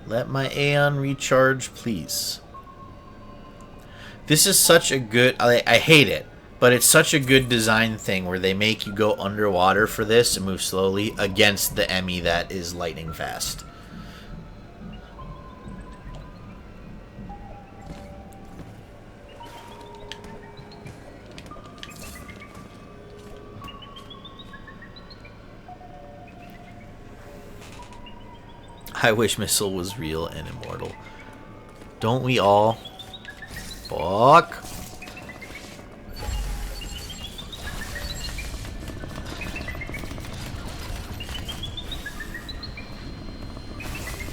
Let my Aeon recharge, please. This is such a good... I hate it, but it's such a good design thing where they make you go underwater for this and move slowly against the Emmy that is lightning fast. I wish Missile was real and immortal. Don't we all? Fuck.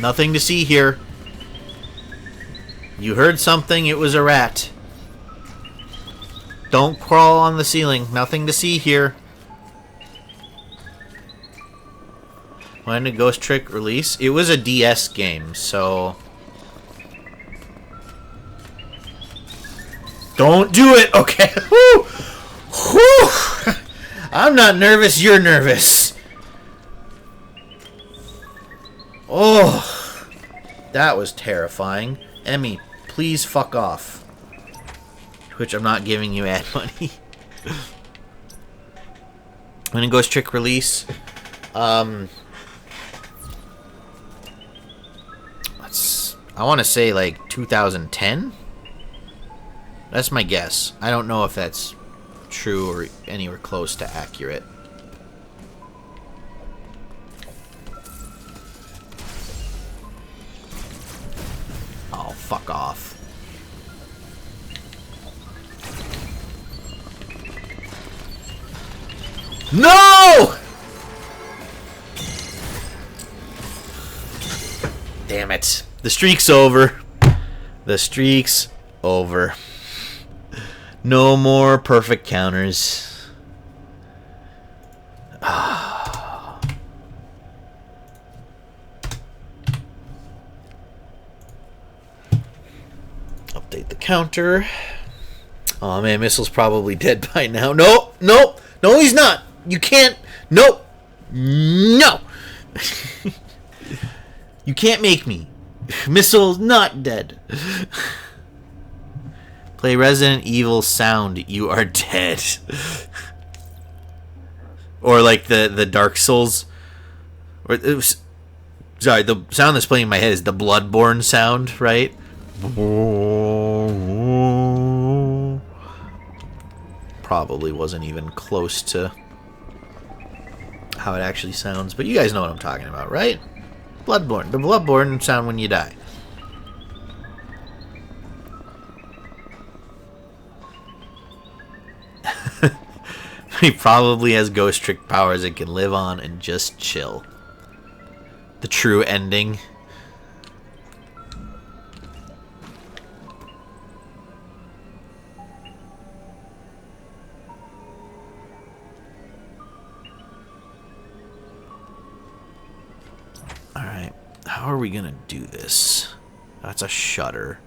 Nothing to see here. You heard something. It was a rat. Don't crawl on the ceiling. Nothing to see here. When did Ghost Trick release? It was a DS game, so... Don't do it! Okay. Woo! Woo! I'm not nervous, you're nervous. Oh, that was terrifying. Emmy, please fuck off. Which I'm not giving you ad money. When did Ghost Trick release? I want to say like 2010. That's my guess. I don't know if that's true or anywhere close to accurate. Oh, fuck off. No! Damn it. The streak's over. The streak's over. No more perfect counters. Update the counter. Oh man, Missile's probably dead by now. Nope, nope, no he's not. You can't. Nope. No. You can't make me. Missile's not dead. Play Resident Evil sound, you are dead. Or like the Dark Souls. Or it was, sorry, the sound that's playing in my head is the Bloodborne sound, right? Probably wasn't even close to how it actually sounds, but you guys know what I'm talking about, right? Bloodborne. The Bloodborne sound when you die. He probably has Ghost Trick powers it can live on and just chill. The true ending. Alright, how are we gonna do this? That's a shutter.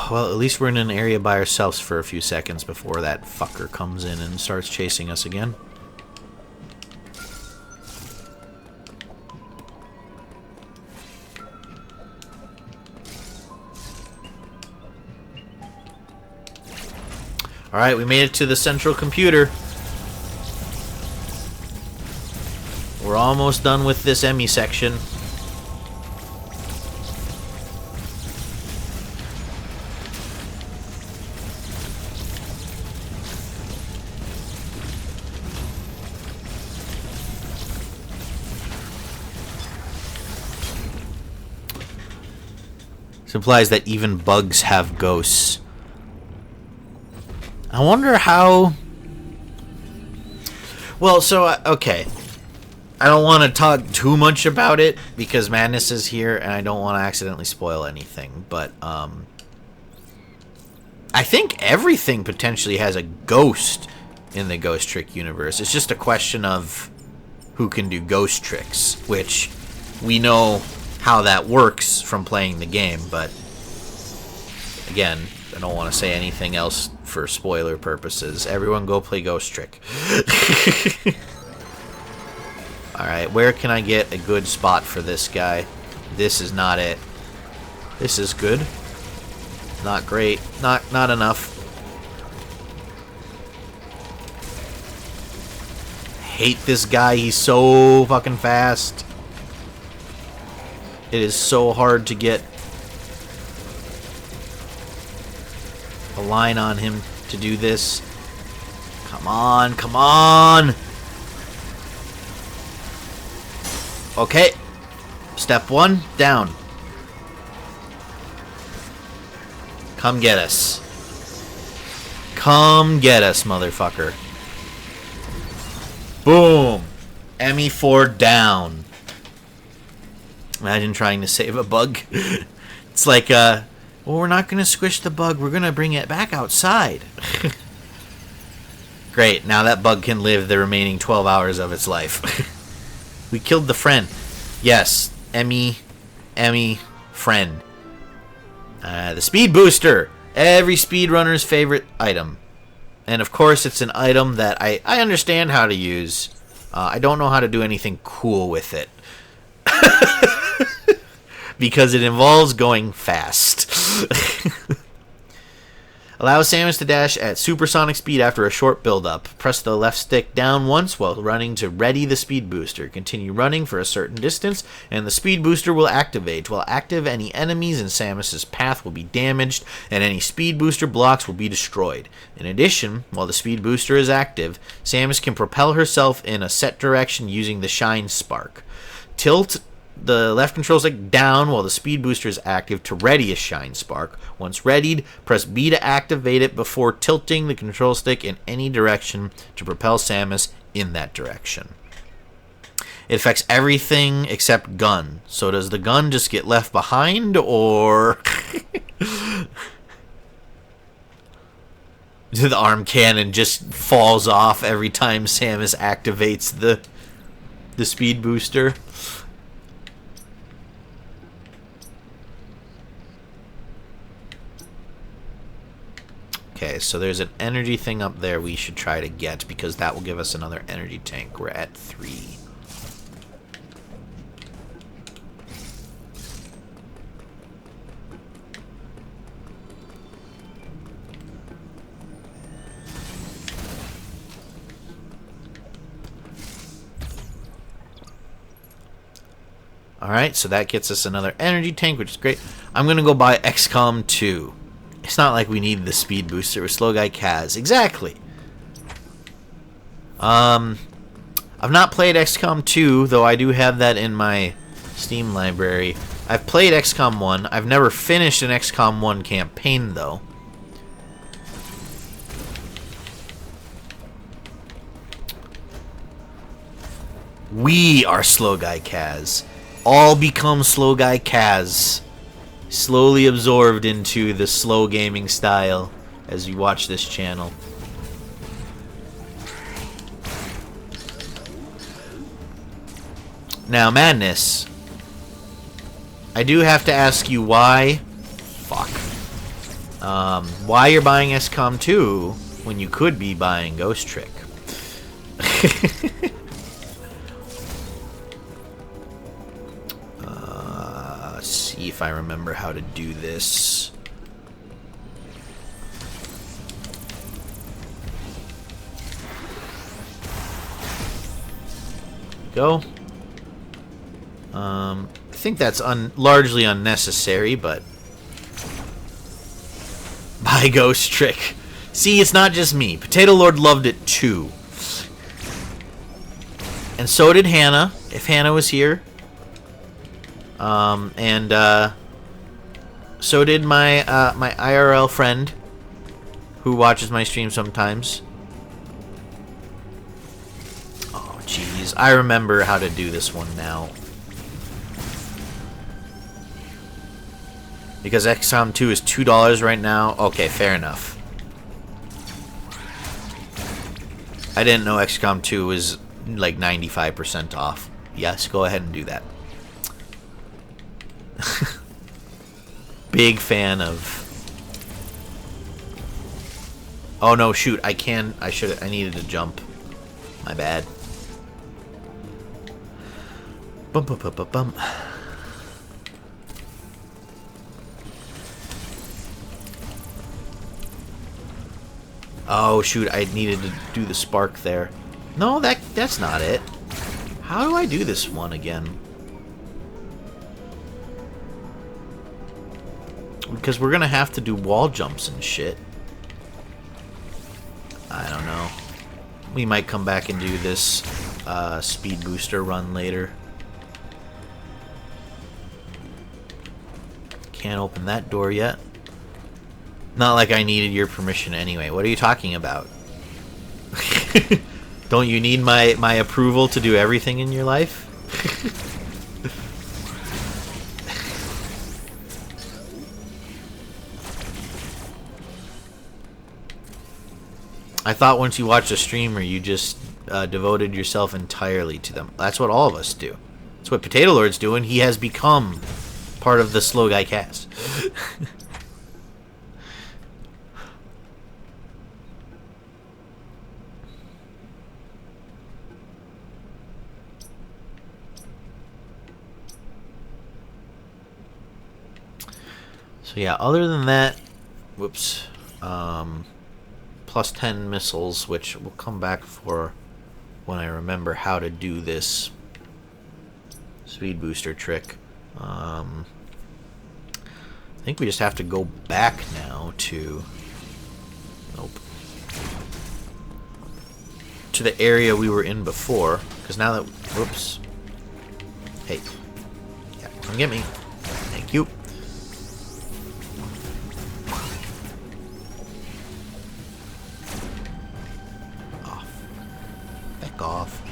Well, at least we're in an area by ourselves for a few seconds before that fucker comes in and starts chasing us again. Alright, we made it to the central computer. We're almost done with this Emmy section. This implies that even bugs have ghosts. I wonder how... Well, so, okay. I don't want to talk too much about it because Madness is here and I don't want to accidentally spoil anything, but, I think everything potentially has a ghost in the Ghost Trick universe. It's just a question of who can do ghost tricks, which we know how that works from playing the game, but again, I don't want to say anything else for spoiler purposes. Everyone go play Ghost Trick. Alright, where can I get a good spot for this guy? This is not it. This is good. Not great. Not enough. Hate this guy. He's so fucking fast. It is so hard to get a line on him to do this. Come on, come on! Okay. Step one, down. Come get us. Come get us, motherfucker. Boom. ME4 down. Imagine trying to save a bug. It's like, well, we're not going to squish the bug. We're going to bring it back outside. Great. Now that bug can live the remaining 12 hours of its life. We killed the friend. Yes. Emmy, friend. The speed booster. Every speedrunner's favorite item. And of course, it's an item that I understand how to use. I don't know how to do anything cool with it. Because it involves going fast. Allow Samus to dash at supersonic speed after a short build-up. Press the left stick down once while running to ready the speed booster. Continue running for a certain distance, and the speed booster will activate. While active, any enemies in Samus's path will be damaged, and any speed booster blocks will be destroyed. In addition, while the speed booster is active, Samus can propel herself in a set direction using the Shine Spark. Tilt the left control stick down while the speed booster is active to ready a Shine Spark. Once readied, press B to activate it before tilting the control stick in any direction to propel Samus in that direction. It affects everything except gun. So does the gun just get left behind, or the arm cannon just falls off every time Samus activates the speed booster? Okay, so there's an energy thing up there we should try to get, because that will give us another energy tank. We're at 3. Alright, so that gets us another energy tank, which is great. I'm going to go buy XCOM 2. It's not like we need the speed booster with SlowguyCaz. Exactly. I've not played XCOM 2, though I do have that in my Steam library. I've played XCOM 1. I've never finished an XCOM 1 campaign, though. We are SlowguyCaz. All become SlowguyCaz. Slowly absorbed into the slow gaming style as you watch this channel. Now, Madness, I do have to ask you why you're buying XCOM 2 when you could be buying Ghost Trick. See if I remember how to do this. Go. I think that's largely unnecessary, but buy Ghost Trick. See, it's not just me. Potato Lord loved it too. And so did Hannah, if Hannah was here. So did my my IRL friend who watches my stream sometimes. Oh jeez, I remember how to do this one now. Because XCOM 2 is $2 right now. Okay, fair enough. I didn't know XCOM 2 was like 95% off. Yes, go ahead and do that. Big fan of. Oh no, shoot! I needed to jump. My bad. Bum bum bum bum bum. Oh shoot! I needed to do the spark there. No, that's not it. How do I do this one again? Because we're gonna have to do wall jumps and shit. I don't know. We might come back and do this speed booster run later. Can't open that door yet. Not like I needed your permission anyway. What are you talking about? Don't you need my approval to do everything in your life? I thought once you watched a streamer, you just devoted yourself entirely to them. That's what all of us do. That's what Potato Lord's doing. He has become part of the SlowguyCaz. So yeah, other than that, whoops, plus 10 missiles, which will come back for when I remember how to do this speed booster trick. I think we just have to go back now to, nope, to the area we were in before, because now that, whoops, hey, yeah, come get me, thank you. Off.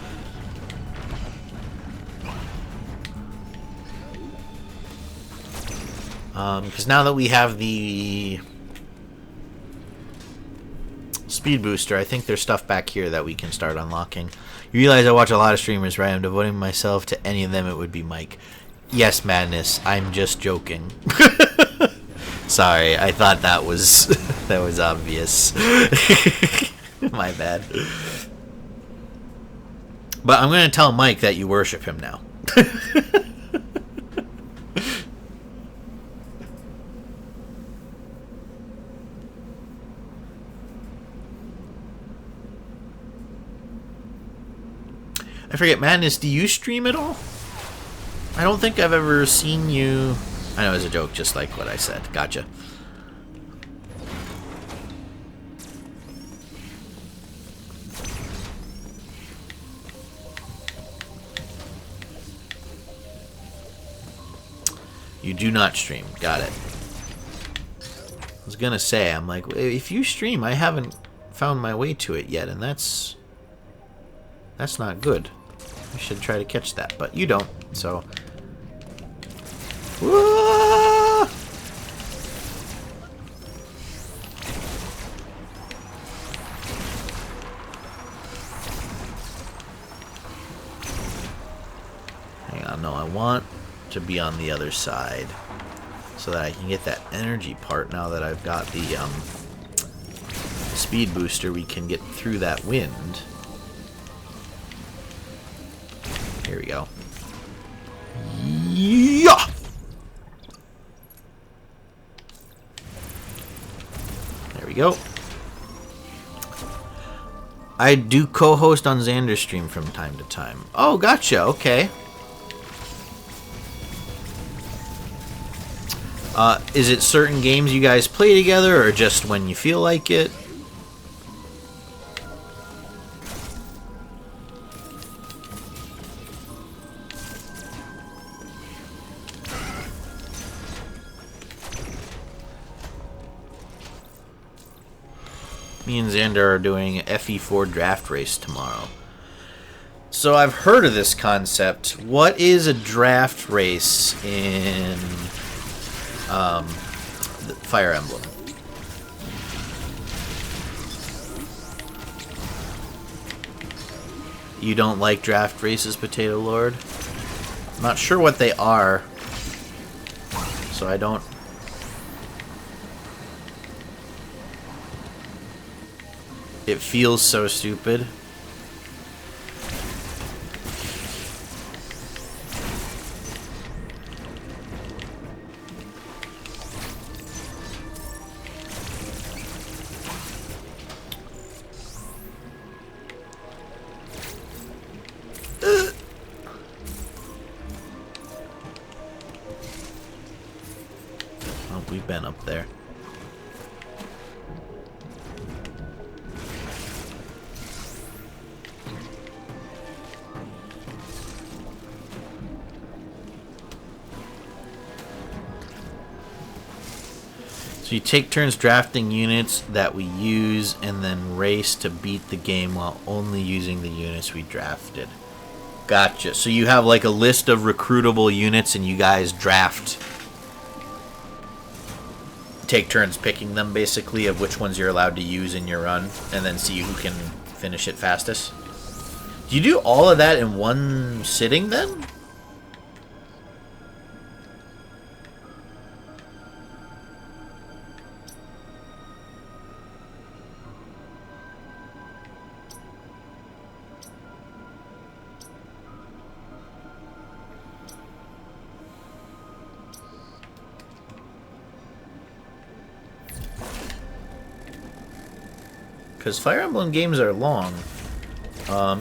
Because now that we have the speed booster, I think there's stuff back here that we can start unlocking. You realize I watch a lot of streamers, right? I'm devoting myself to any of them. It would be Mike. Yes, Madness. I'm just joking. Sorry, I thought that was that was obvious. My bad. But I'm going to tell Mike that you worship him now. I forget, Madness, do you stream at all? I don't think I've ever seen you... I know, it's a joke, just like what I said. Gotcha. You do not stream. Got it. I was gonna say, I'm like, if you stream, I haven't found my way to it yet, and that's not good. I should try to catch that, but you don't, so... Whoa! Hang on, no, I want to be on the other side so that I can get that energy part. Now that I've got the speed booster, we can get through that wind. Here we go. Yeah! There we go. I do co-host on Xander's stream from time to time. Oh, gotcha. Okay. Is it certain games you guys play together, or just when you feel like it? Me and Xander are doing an FE4 draft race tomorrow. So I've heard of this concept. What is a draft race in Fire Emblem? You don't like draft races, Potato Lord? I'm not sure what they are, so I don't... It feels so stupid. Oh, we've been up there. So So you take turns drafting units that we use and then race to beat the game while only using the units we drafted. Gotcha. So you have like a list of recruitable units and you guys draft. Take turns picking them basically of which ones you're allowed to use in your run and then see who can finish it fastest. Do you do all of that in one sitting then? Because Fire Emblem games are long.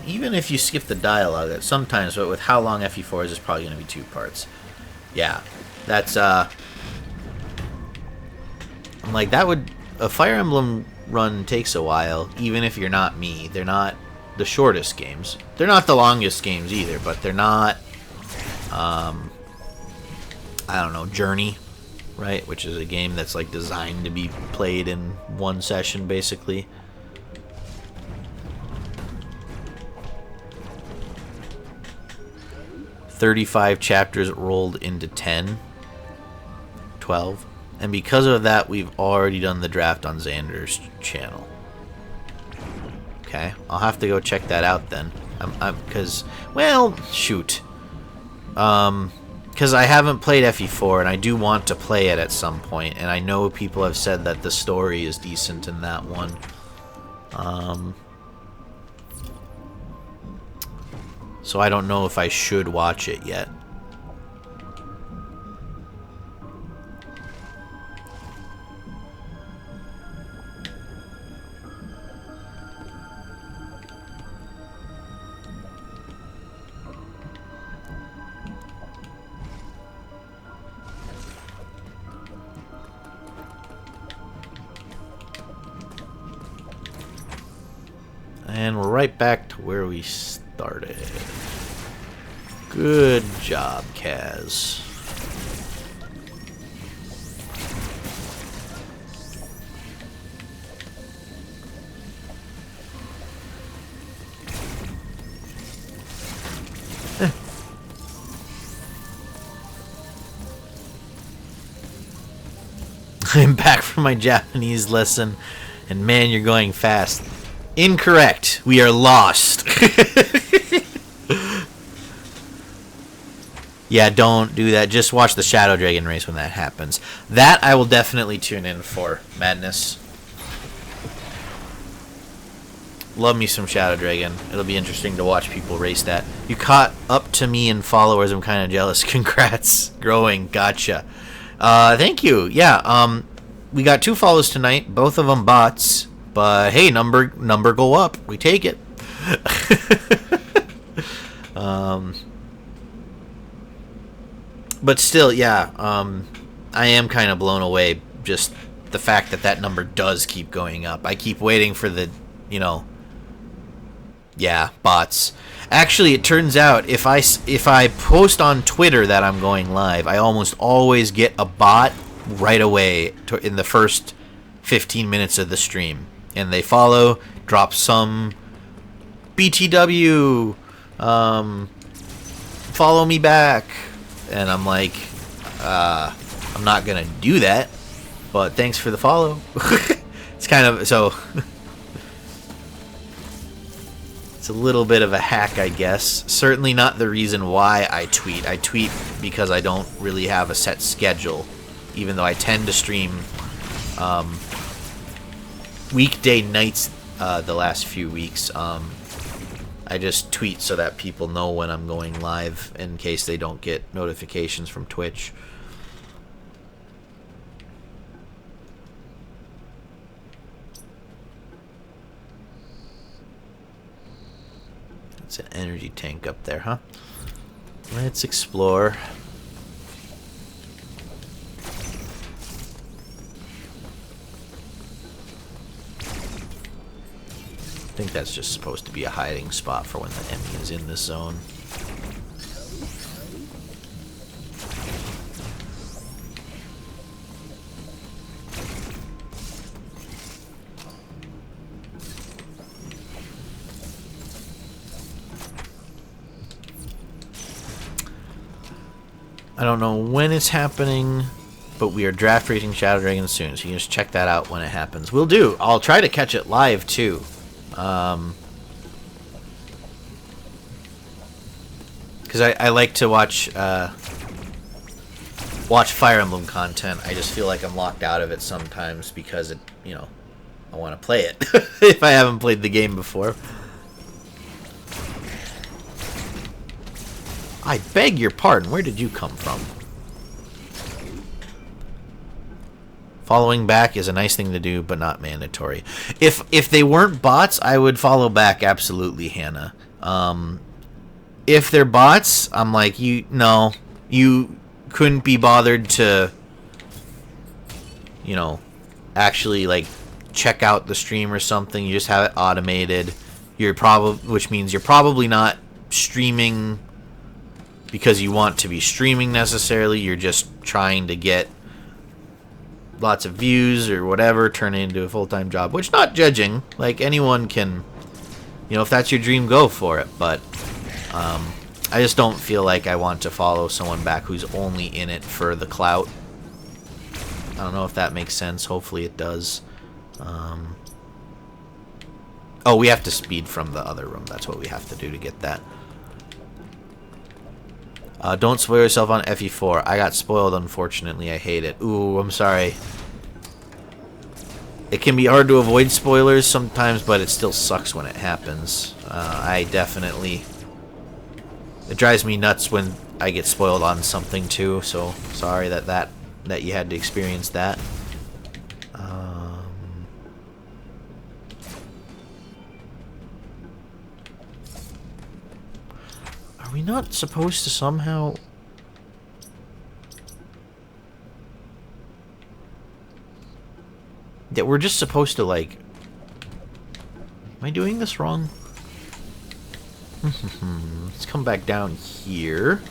Even if you skip the dialogue, sometimes, but with how long FE4 is probably going to be 2 parts. Yeah, that's, I'm like, that would, a Fire Emblem run takes a while, even if you're not me. They're not the shortest games. They're not the longest games either, but they're not, I don't know, Journey, right? Which is a game that's, like, designed to be played in one session, basically. 35 chapters rolled into 10, 12, and because of that, we've already done the draft on Xander's channel. Okay, I'll have to go check that out then. Because, well, shoot. Because I haven't played FE4, and I do want to play it at some point, and I know people have said that the story is decent in that one. So I don't know if I should watch it yet. And we're right back to where we started. Good job, Kaz. I'm back from my Japanese lesson, and man, you're going fast. Incorrect. We are lost. Yeah, don't do that. Just watch the Shadow Dragon race when that happens. That I will definitely tune in for. Madness. Love me some Shadow Dragon. It'll be interesting to watch people race that. You caught up to me in followers. I'm kind of jealous. Congrats. Growing. Gotcha. Thank you. Yeah, we got 2 follows tonight. Both of them bots. But hey, number go up. We take it. But still, yeah, I am kind of blown away just the fact that that number does keep going up. I keep waiting for the, you know, yeah, bots. Actually, it turns out if I post on Twitter that I'm going live, I almost always get a bot right away in the first 15 minutes of the stream. And they follow, drop some BTW, follow me back. And I'm like, I'm not going to do that, but thanks for the follow. It's kind of, so, it's a little bit of a hack, I guess. Certainly not the reason why I tweet. I tweet because I don't really have a set schedule, even though I tend to stream weekday nights the last few weeks. I just tweet so that people know when I'm going live in case they don't get notifications from Twitch. It's an energy tank up there, huh? Let's explore. I think that's just supposed to be a hiding spot for when the enemy is in this zone. I don't know when it's happening, but we are draft racing Shadow Dragon soon, so you can just check that out when it happens. We'll do. I'll try to catch it live too. Because I like to watch Fire Emblem content. I just feel like I'm locked out of it sometimes because it, you know, I want to play it if I haven't played the game before. I beg your pardon. Where did you come from? Following back is a nice thing to do, but not mandatory. If they weren't bots, I would follow back absolutely, Hannah. If they're bots, I'm like, you couldn't be bothered to, you know, actually like check out the stream or something. You just have it automated. Which means you're probably not streaming because you want to be streaming necessarily. You're just trying to get lots of views or whatever, turn it into a full-time job, which, not judging, like, anyone can, you know, if that's your dream, go for it, but I just don't feel like I want to follow someone back who's only in it for the clout. I don't know if that makes sense. Hopefully it does. Oh, we have to speed from the other room. That's what we have to do to get that. Don't spoil yourself on FE4. I got spoiled, unfortunately. I hate it. Ooh, I'm sorry. It can be hard to avoid spoilers sometimes, but it still sucks when it happens. I definitely... It drives me nuts when I get spoiled on something, too, so sorry that you had to experience that. Are we not supposed to somehow... That we're just supposed to, like... Am I doing this wrong? Let's come back down here.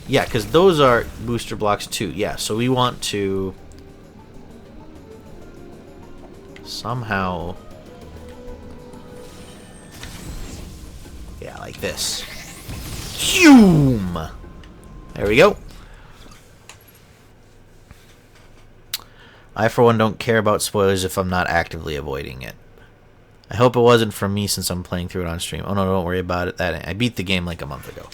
Yeah, because those are booster blocks too. Yeah, so we want to... somehow... Yeah, like this. Hume! There we go. I, for one, don't care about spoilers if I'm not actively avoiding it. I hope it wasn't from me since I'm playing through it on stream. Oh no, don't worry about it. I beat the game like a month ago.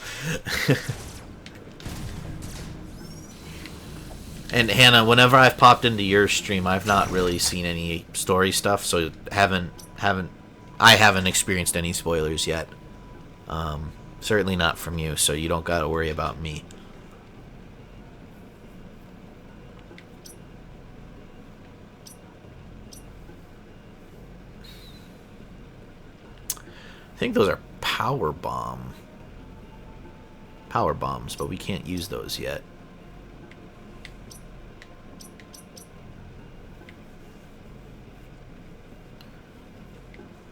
And Hannah, whenever I've popped into your stream, I've not really seen any story stuff, so I haven't experienced any spoilers yet. Certainly not from you, so you don't gotta worry about me. I think those are power bombs, but we can't use those yet.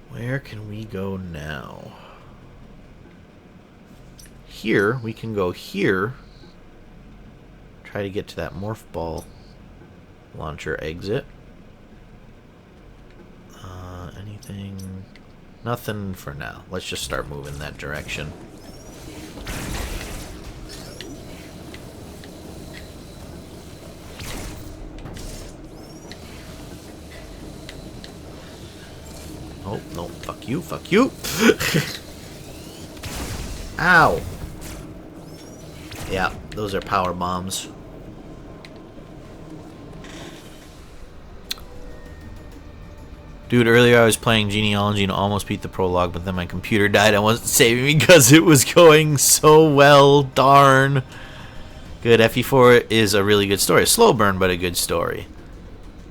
Where can we go now? Here, we can go here. Try to get to that morph ball launcher exit. Anything? Nothing for now. Let's just start moving that direction. Oh, no. Fuck you. Fuck you. Ow. Yeah, those are power bombs. Dude, earlier I was playing Genealogy and almost beat the prologue, but then my computer died and wasn't saving because it was going so well. Darn. Good. FE4 is a really good story. A slow burn, but a good story.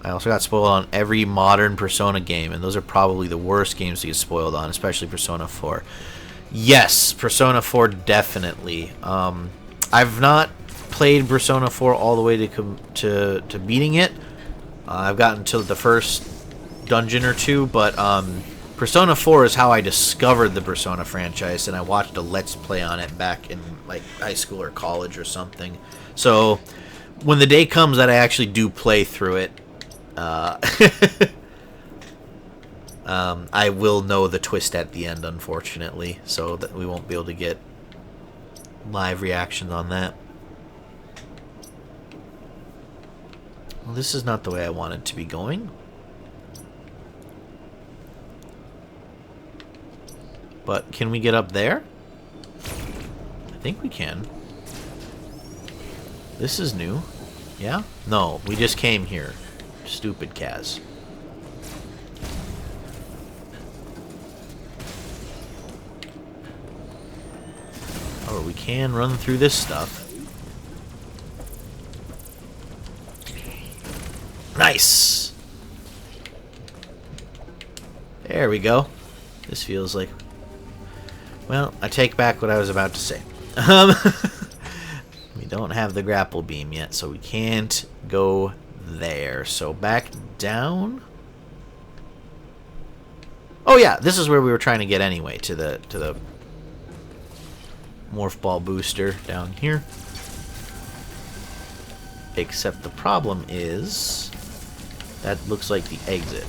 I also got spoiled on every modern Persona game, and those are probably the worst games to get spoiled on, especially Persona 4. Yes, Persona 4 definitely. I've not played Persona 4 all the way to beating it. I've gotten to the first dungeon or two, but Persona 4 is how I discovered the Persona franchise, and I watched a Let's Play on it back in like high school or college or something. So when the day comes that I actually do play through it, I will know the twist at the end, unfortunately, so that we won't be able to get live reactions on that. Well, this is not the way I want it to be going. But can we get up there? I think we can. This is new. Yeah? No, we just came here. Stupid Kaz. Oh, we can run through this stuff. Nice! There we go. This feels like... Well, I take back what I was about to say. We don't have the grapple beam yet, so we can't go there. So back down. Oh yeah, this is where we were trying to get anyway, to the morph ball booster down here. Except the problem is that looks like the exit.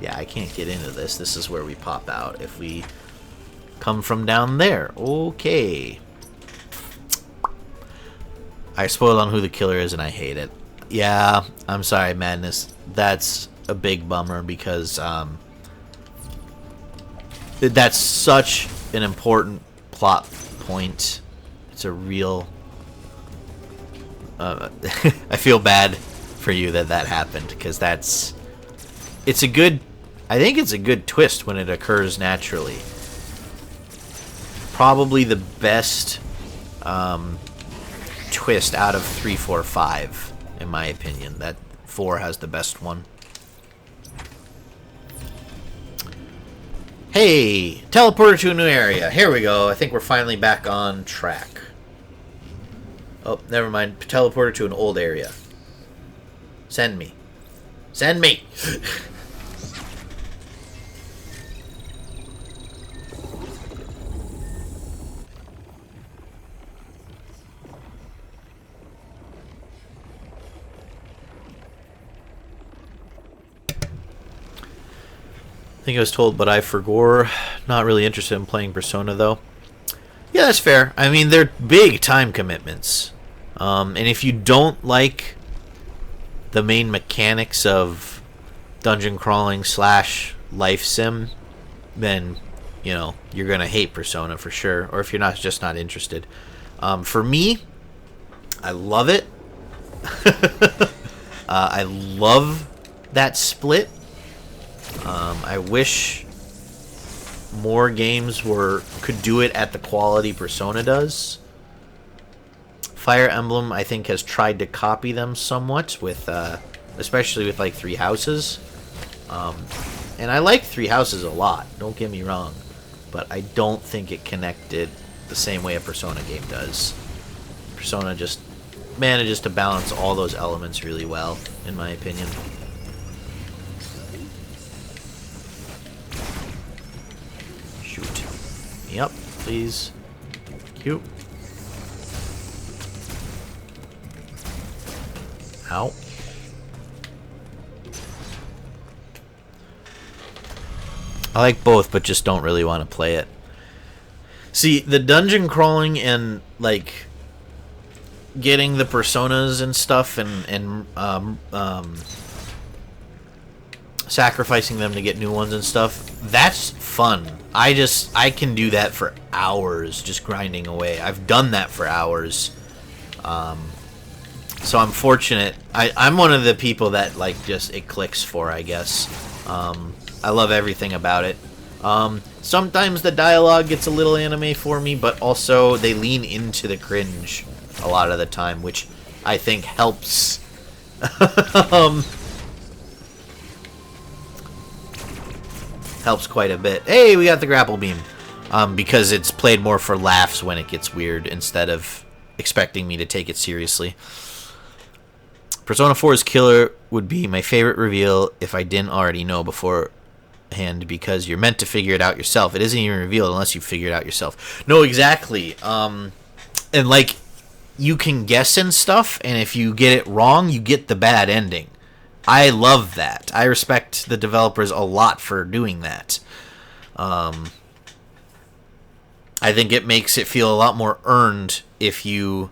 Yeah, I can't get into this. This is where we pop out if we come from down there. Okay. I spoiled on who the killer is and I hate it. Yeah, I'm sorry, Madness. That's a big bummer because that's such an important plot point. It's a real... I feel bad for you that happened because that's... It's a good... I think it's a good twist when it occurs naturally. Probably the best twist out of 3, 4, 5, in my opinion. That 4 has the best one. Hey! Teleporter to a new area. Here we go. I think we're finally back on track. Oh, never mind. Teleporter to an old area. Send me. Send me! I think I was told, but I forgot. Not really interested in playing Persona, though. Yeah, that's fair. I mean, they're big time commitments. And if you don't like the main mechanics of dungeon crawling / life sim, then, you know, you're going to hate Persona for sure. Or if you're just not interested. For me, I love it. I love that split. I wish more games could do it at the quality Persona does. Fire Emblem, I think, has tried to copy them somewhat with, especially with like Three Houses. And I like Three Houses a lot. Don't get me wrong, but I don't think it connected the same way a Persona game does. Persona just manages to balance all those elements really well, in my opinion. Yep, please. Cute. Ow. I like both, but just don't really want to play it. See, the dungeon crawling and, like, getting the personas and stuff and sacrificing them to get new ones and stuff, that's fun. I can do that for hours, just grinding away. I've done that for hours. So I'm fortunate. I'm one of the people that, like, just it clicks for, I guess. I love everything about it. Sometimes the dialogue gets a little anime for me, but also they lean into the cringe a lot of the time, which I think helps. Helps quite a bit. Hey, we got the grapple beam. Because it's played more for laughs when it gets weird instead of expecting me to take it seriously. Persona 4's killer would be my favorite reveal if I didn't already know beforehand, because you're meant to figure it out yourself. It isn't even revealed unless you figure it out yourself. No, exactly. And like, you can guess and stuff, and if you get it wrong, you get the bad ending. I love that. I respect the developers a lot for doing that. I think it makes it feel a lot more earned if you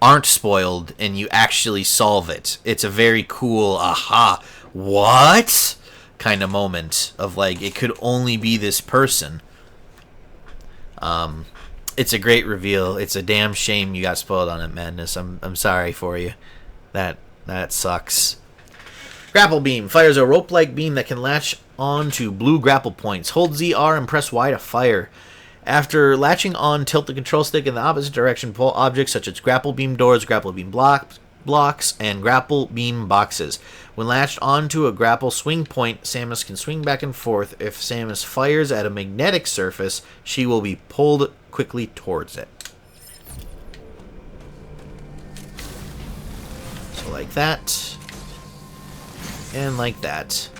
aren't spoiled and you actually solve it. It's a very cool, aha, what? Kind of moment of like, it could only be this person. It's a great reveal. It's a damn shame you got spoiled on it, Madness. I'm sorry for you. That sucks. Grapple beam fires a rope-like beam that can latch onto blue grapple points. Hold ZR and press Y to fire. After latching on, tilt the control stick in the opposite direction. Pull objects such as grapple beam doors, grapple beam blocks, and grapple beam boxes. When latched onto a grapple swing point, Samus can swing back and forth. If Samus fires at a magnetic surface, she will be pulled quickly towards it. So like that. And like that.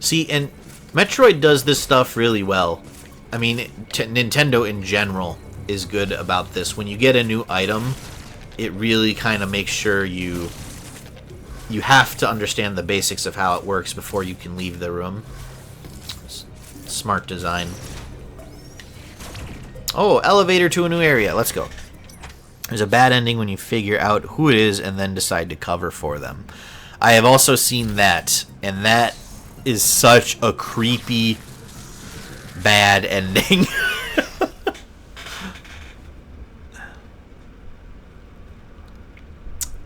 See, and Metroid does this stuff really well. I mean, Nintendo in general is good about this. When you get a new item, it really kind of makes sure you have to understand the basics of how it works before you can leave the room. Smart design. Oh, elevator to a new area. Let's go. There's a bad ending when you figure out who it is and then decide to cover for them. I have also seen that, and that is such a creepy bad ending.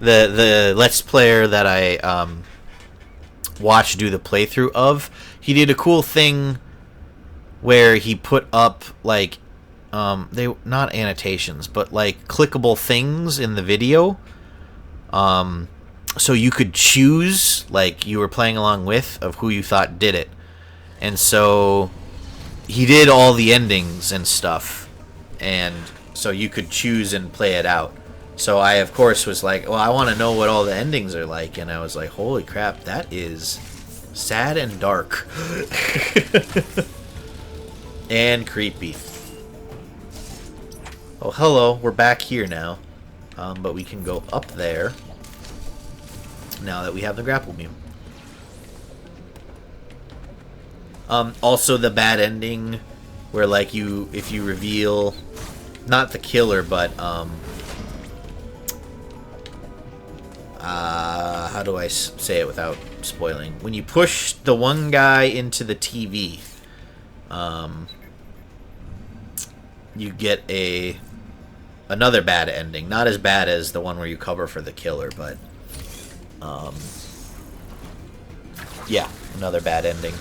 The Let's Player that I watched do the playthrough of, he did a cool thing where he put up like they not annotations, but like clickable things in the video. So you could choose, like you were playing along with, of who you thought did it. And so he did all the endings and stuff. And so you could choose and play it out. So I, of course, was like, well, I want to know what all the endings are like. And I was like, holy crap, that is sad and dark. And creepy. Oh, hello, we're back here now. But we can go up there now that we have the grapple beam. Also the bad ending where like if you reveal not the killer, but how do I say it without spoiling? When you push the one guy into the TV, you get another bad ending. Not as bad as the one where you cover for the killer, but yeah, another bad ending.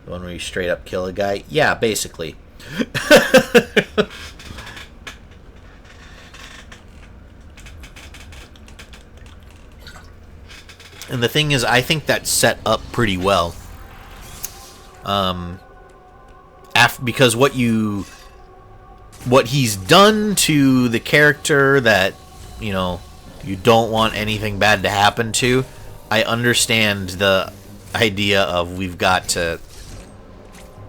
The one where you straight up kill a guy? Yeah, basically. And the thing is, I think that's set up pretty well. Because what he's done to the character that, you know, you don't want anything bad to happen to, I understand the idea of we've got to,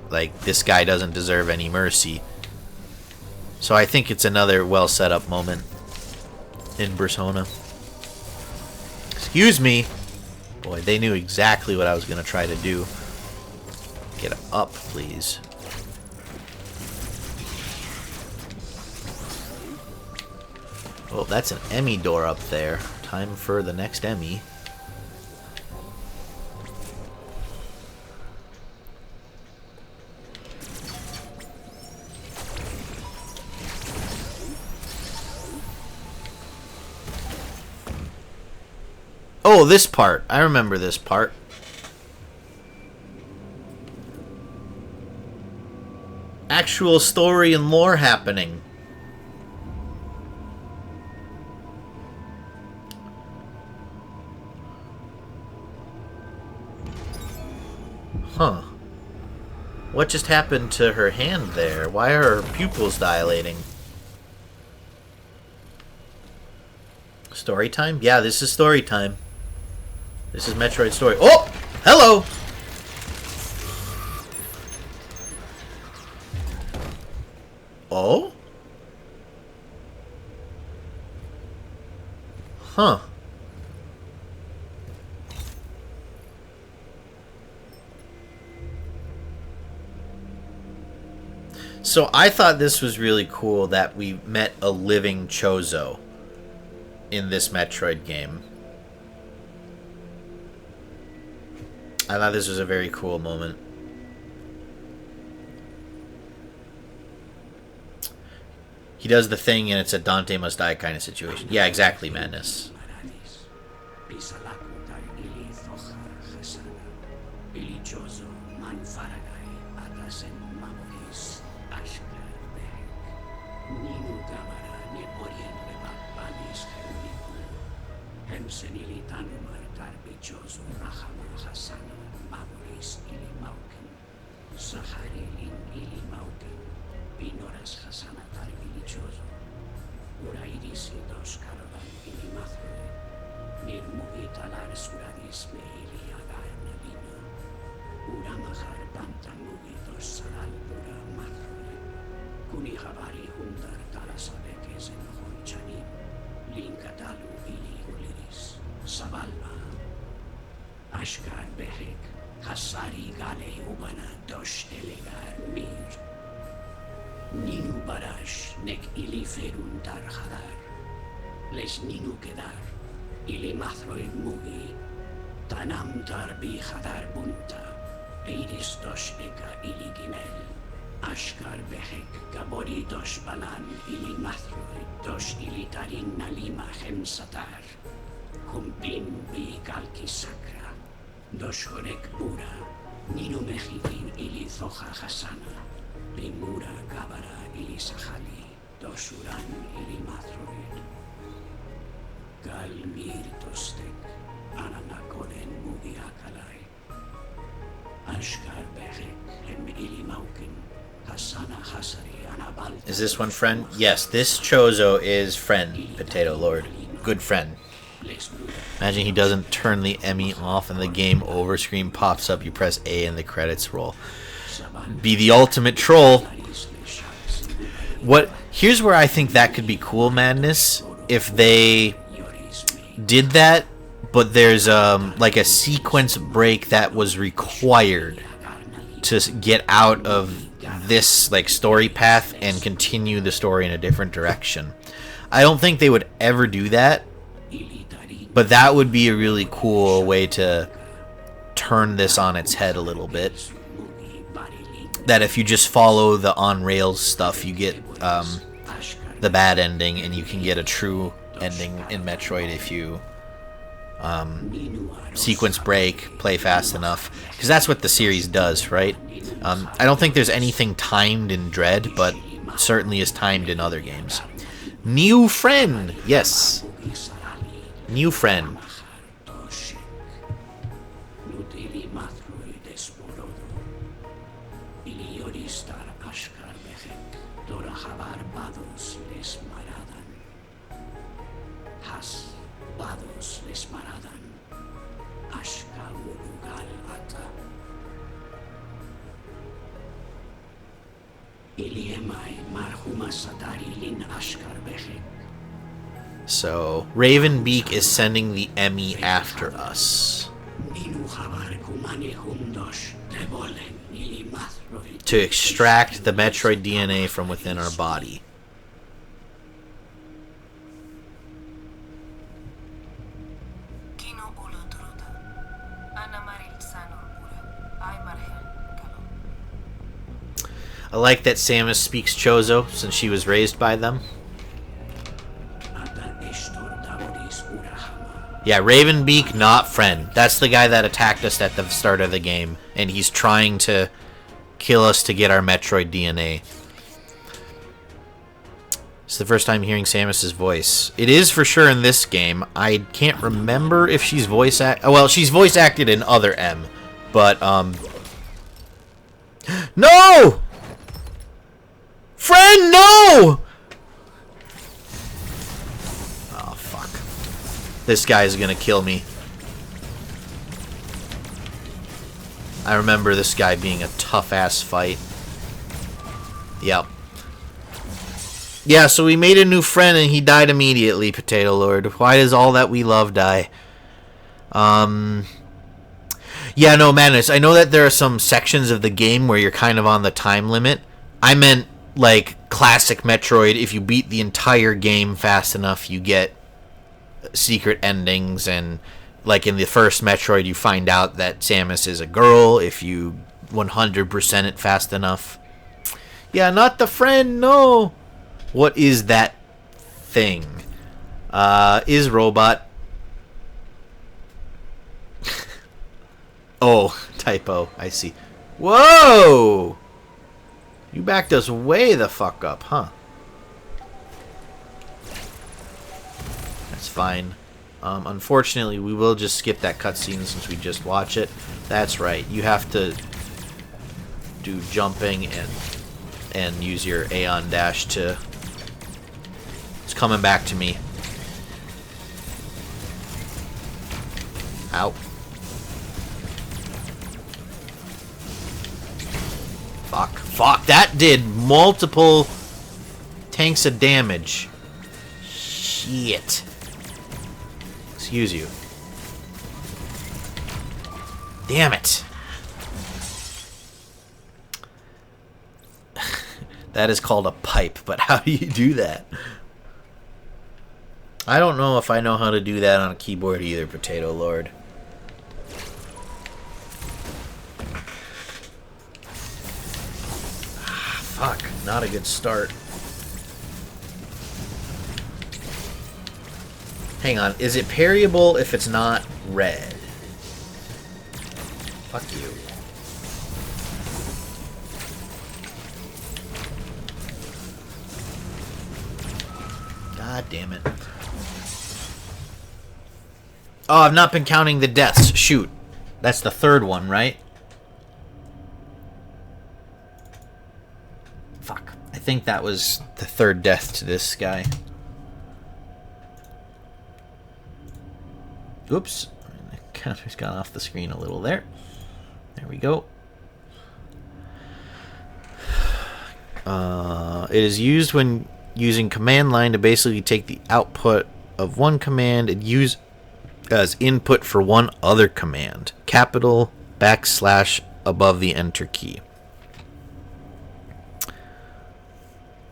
like, this guy doesn't deserve any mercy. So I think it's another well set up moment in Persona. Excuse me. Boy, they knew exactly what I was going to try to do. Get up, please. Oh, that's an Emmy door up there. Time for the next Emmy. Oh, this part. I remember this part. Actual story and lore happening. Huh. What just happened to her hand there? Why are her pupils dilating? Story time? Yeah, this is story time. This is Metroid story. Oh! Hello! Oh? Huh. So I thought this was really cool that we met a living Chozo in this Metroid game. I thought this was a very cool moment. He does the thing and it's a Dante must die kind of situation. Yeah, exactly, Madness. Is this one friend? Yes, this Chozo is friend, Potato Lord. Good friend. Imagine he doesn't turn the Emmy off and the game over screen pops up, you press A and the credits roll. Be the ultimate troll. Here's where I think that could be cool, Madness, if they did that, but there's like a sequence break that was required to get out of this like story path and continue the story in a different direction. I don't think they would ever do that, but that would be a really cool way to turn this on its head a little bit. That if you just follow the on-rails stuff, you get the bad ending, and you can get a true ending in Metroid if you sequence break, play fast enough, because that's what the series does, right? I don't think there's anything timed in Dread, but certainly is timed in other games. New friend, yes, new friend. So, Ravenbeak is sending the Emmy after us to extract the Metroid DNA from within our body. I like that Samus speaks Chozo since she was raised by them. Yeah, Ravenbeak, not friend. That's the guy that attacked us at the start of the game, and he's trying to kill us to get our Metroid DNA. It's the first time hearing Samus's voice. It is for sure in this game. I can't remember if she's voice well, she's voice acted in other M, but No! Friend, no! Oh, fuck. This guy's gonna kill me. I remember this guy being a tough-ass fight. Yep. Yeah, so we made a new friend and he died immediately, Potato Lord. Why does all that we love die? Yeah, no, Madness. I know that there are some sections of the game where you're kind of on the time limit. I meant, like, classic Metroid. If you beat the entire game fast enough, you get secret endings. And, like, in the first Metroid, you find out that Samus is a girl if you 100% it fast enough. Yeah, not the friend, no! What is that thing? Is robot... Oh, typo. I see. Whoa! You backed us way the fuck up, huh? That's fine. Unfortunately, we will just skip that cutscene since we just watch it. That's right. You have to do jumping and use your Aeon dash to... It's coming back to me. Ow. Fuck. Fuck. That did multiple tanks of damage. Shit. Excuse you. Damn it. That is called a pipe, but how do you do that? I don't know if I know how to do that on a keyboard either, Potato Lord. Fuck, not a good start. Hang on, is it parryable if it's not red? Fuck you. God damn it. Oh, I've not been counting the deaths. Shoot. That's the third one, right? Fuck. I think that was the third death to this guy. Oops. The counter's gone off the screen a little there. There we go. It is used when using command line to basically take the output of one command and use as input for one other command. Capital / above the enter key.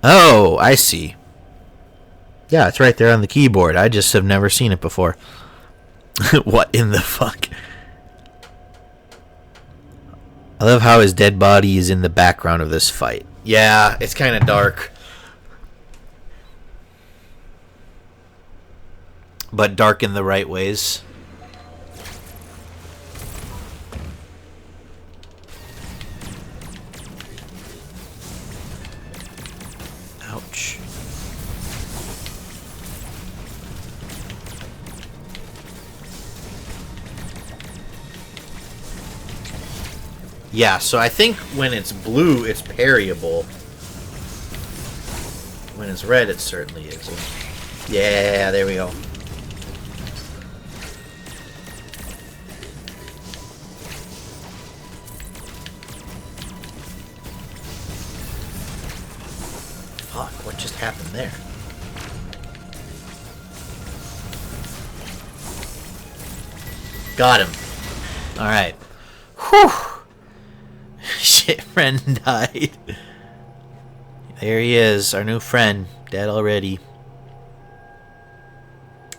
Oh, I see. Yeah, it's right there on the keyboard. I just have never seen it before. What in the fuck? I love how his dead body is in the background of this fight. Yeah, it's kind of dark. But dark in the right ways. Ouch. Yeah, so I think when it's blue, it's parryable. When it's red, it certainly isn't. Yeah, there we go. Fuck, what just happened there? Got him. Alright. Whew. Shit, friend died. There he is, our new friend. Dead already.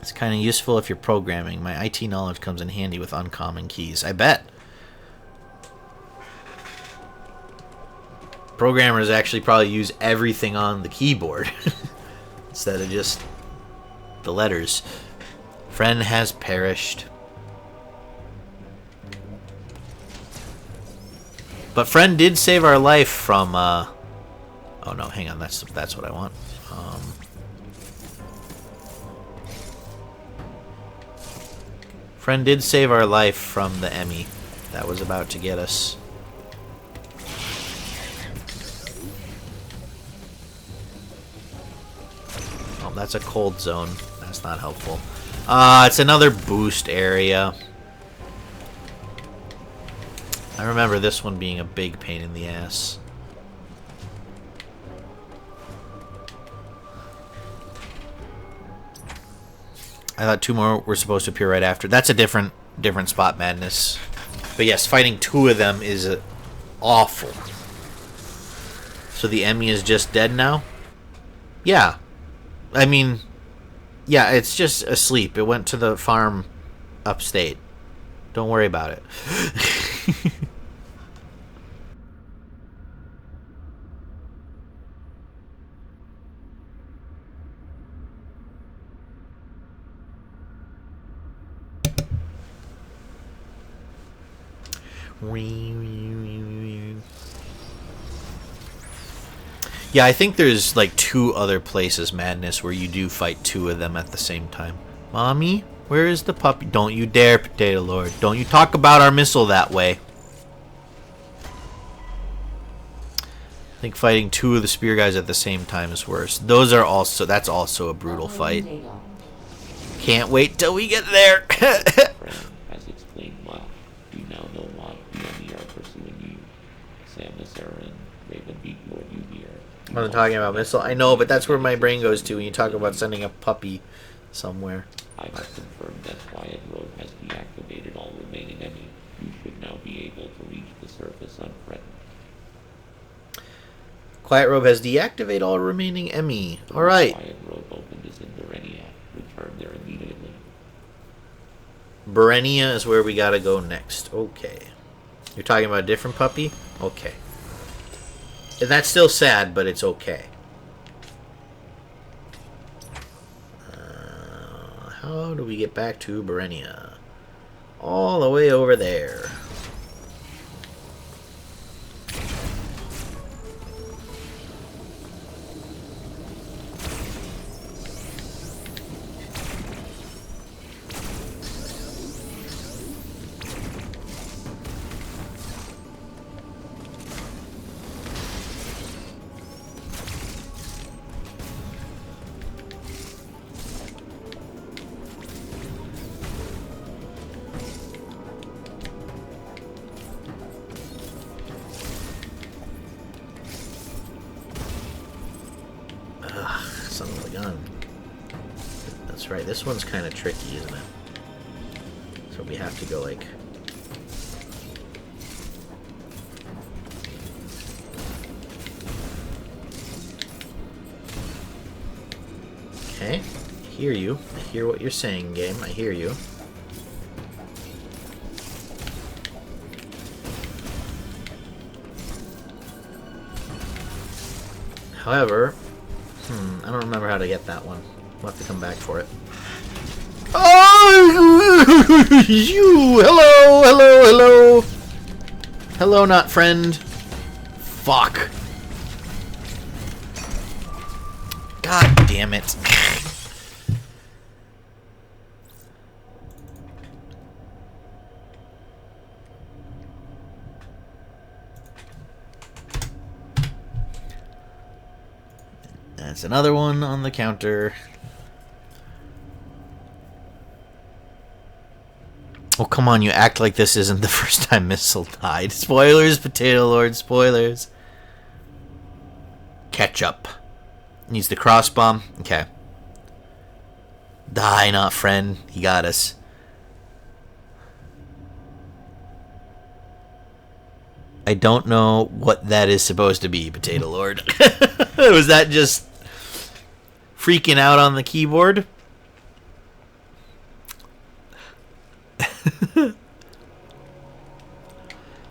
It's kind of useful if you're programming. My IT knowledge comes in handy with uncommon keys. I bet. Programmers actually probably use everything on the keyboard instead of just the letters. Friend has perished. But friend did save our life from oh no, hang on, that's what I want. Friend did save our life from the Emmy that was about to get us. That's a cold zone. That's not helpful. It's another boost area. I remember this one being a big pain in the ass. I thought 2 more were supposed to appear right after. That's a different spot madness. But yes, fighting 2 of them is awful. So the Emmy is just dead now? Yeah. I mean, yeah, it's just asleep. It went to the farm upstate. Don't worry about it. Yeah, I think there's like 2 other places, Madness, where you do fight 2 of them at the same time. Mommy, where is the puppy? Don't you dare, Potato Lord. Don't you talk about our missile that way. I think fighting 2 of the spear guys at the same time is worse. That's also a brutal fight. Can't wait till we get there.
As explained well, you now know why the enemy are pursuing you. Samus Aran, Raven beat you or you here.
I wasn't talking about missile. I know, but that's where my brain goes to when you talk about sending a puppy somewhere.
I have confirmed that Quiet Road has deactivated all remaining enemies. You should now be able to reach the surface unthreatened.
Quiet Robe has deactivated all remaining Emmy. Alright.
Quiet Road opened is in Berenia. Return there immediately.
Berenia is where we gotta go next. Okay. You're talking about a different puppy? Okay. And that's still sad, but it's okay. How do we get back to Berenia? All the way over there. Son of a gun. That's right, this one's kind of tricky, isn't it? So we have to go like... Okay, I hear you. I hear what you're saying, game. I hear you. However... I don't remember how to get that one. We'll have to come back for it. Oh, you! Hello, hello, hello! Hello, not friend. Fuck. God damn it. That's another one on the counter. Oh, come on, you act like this isn't the first time Missile died. Spoilers, Potato Lord, spoilers. Ketchup. Needs the cross bomb. Okay. Die, not friend. He got us. I don't know what that is supposed to be, Potato Lord. Was that just freaking out on the keyboard?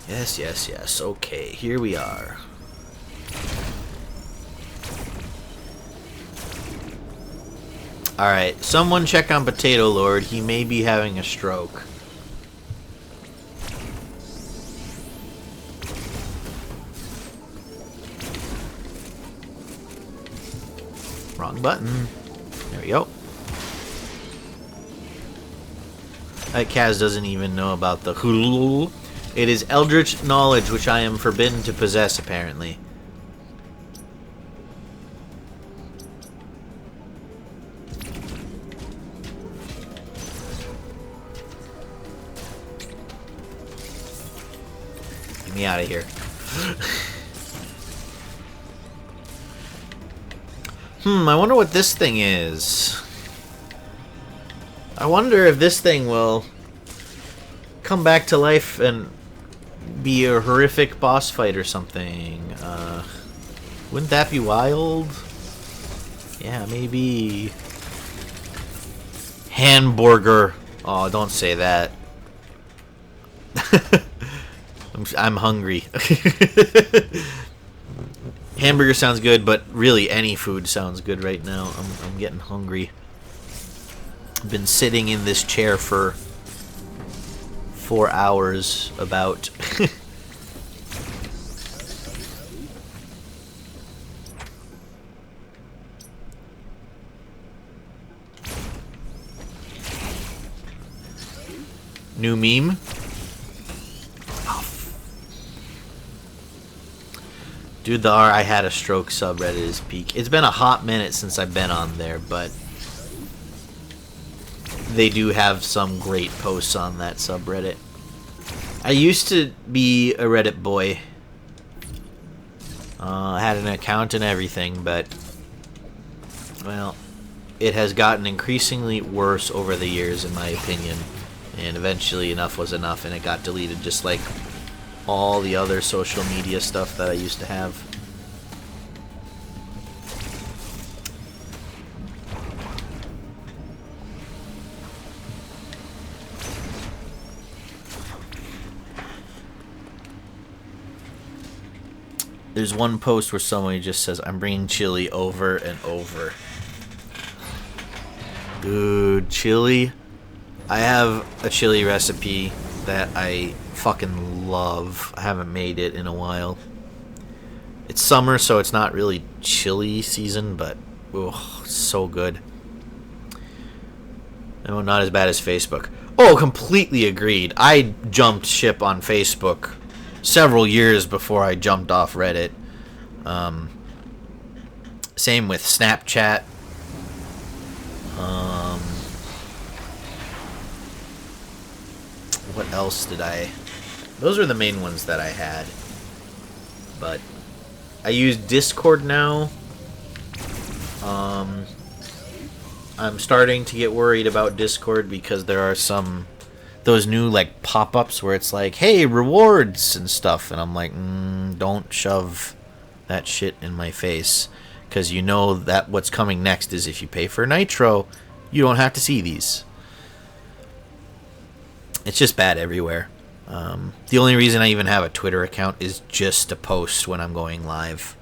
Yes, yes, yes. Okay, here we are. Alright, someone check on Potato Lord. He may be having a stroke. Wrong button. There we go. Kaz doesn't even know about the hulul. It is eldritch knowledge which I am forbidden to possess, apparently. me out of here. I wonder what this thing is. I wonder if this thing will come back to life and be a horrific boss fight or something. Wouldn't that be wild? Yeah, maybe. Hamburger. Oh, don't say that. I'm hungry. Hamburger sounds good, but really any food sounds good right now. I'm getting hungry. I've been sitting in this chair for 4 hours about. New meme? Dude, the I Had a Stroke subreddit is peak. It's been a hot minute since I've been on there, but they do have some great posts on that subreddit. I used to be a Reddit boy. I had an account and everything, but, well, it has gotten increasingly worse over the years, in my opinion. And eventually enough was enough, and it got deleted just like all the other social media stuff that I used to have. There's one post where somebody just says, "I'm bringing chili," over and over. Dude, chili? I have a chili recipe that I fucking love. I haven't made it in a while. It's summer, so it's not really chili season, but oh, it's so good. No, not as bad as Facebook. Oh, completely agreed. I jumped ship on Facebook several years before I jumped off Reddit. Same with Snapchat. What else did I... Those are the main ones that I had. But I use Discord now. I'm starting to get worried about Discord because there are those new like pop-ups where it's like, hey, rewards and stuff, and I'm like, don't shove that shit in my face, because you know that what's coming next is if you pay for Nitro, you don't have to see these. It's just bad everywhere. The only reason I even have a Twitter account is just to post when I'm going live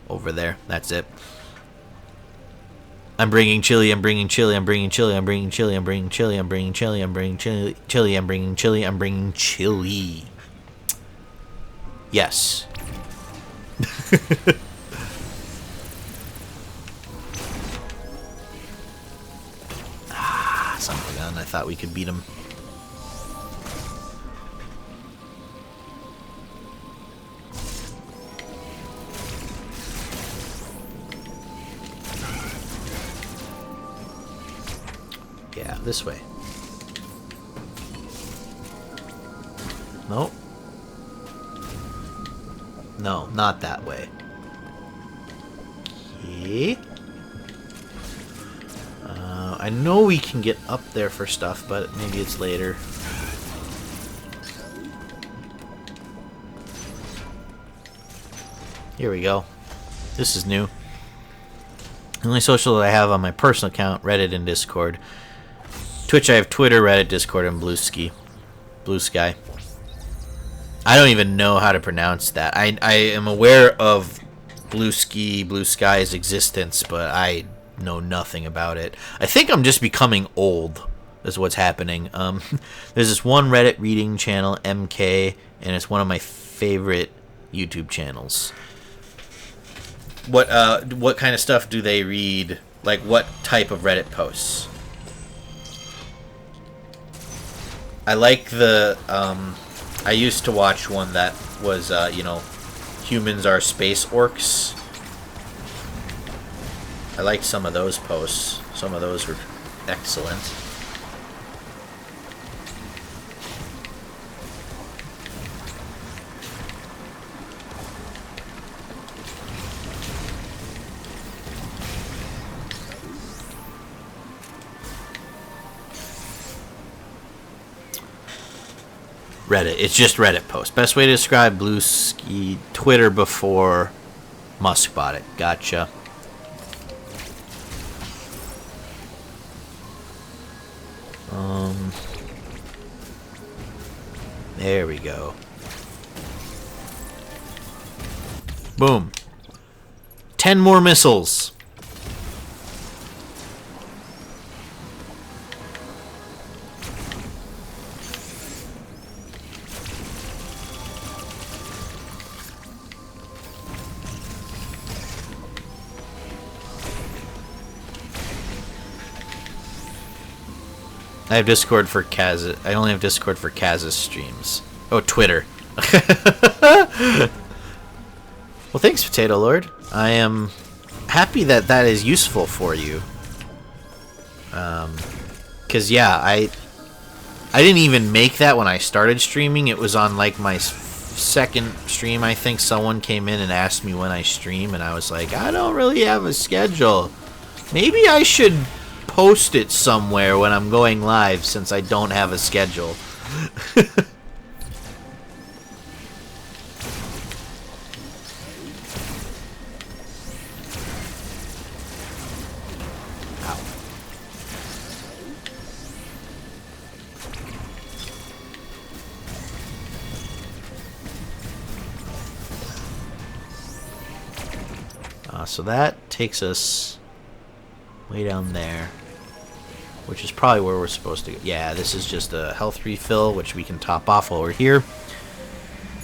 over there. That's it. I'm bringing chili, I'm bringing chili, I'm bringing chili, I'm bringing chili, I'm bringing chili, I'm bringing chili, I'm bringing chili, chili, I'm bringing chili, I'm bringing chili. Yes. Son of a gun, I thought we could beat him. Yeah, this way. Nope. No, not that way. Okay. I know we can get up there for stuff, but maybe it's later. Here we go. This is new. The only social that I have on my personal account, Reddit and Discord. Twitch, I have Twitter, Reddit, Discord, and Blue Sky. I don't even know how to pronounce that. I am aware of Blue Sky's existence, but I know nothing about it. I think I'm just becoming old, is what's happening. There's this one Reddit reading channel, MK, and it's one of my favorite YouTube channels. What kind of stuff do they read? Like, what type of Reddit posts? I like the, I used to watch one that was, humans are space orcs. I liked some of those posts. Some of those were excellent. Reddit. It's just Reddit post. Best way to describe Blue Ski Twitter before Musk bought it. Gotcha. There we go. Boom. 10 more missiles. I have Discord for Kaz. I only have Discord for Kaz's streams. Oh, Twitter. Well, thanks, Potato Lord. I am happy that that is useful for you. Cause yeah, I didn't even make that when I started streaming. It was on like my second stream. I think someone came in and asked me when I stream, and I was like, I don't really have a schedule. Maybe I should post it somewhere when I'm going live, since I don't have a schedule. So that takes us way down there, which is probably where we're supposed to go. Yeah, this is just a health refill, which we can top off while we're here.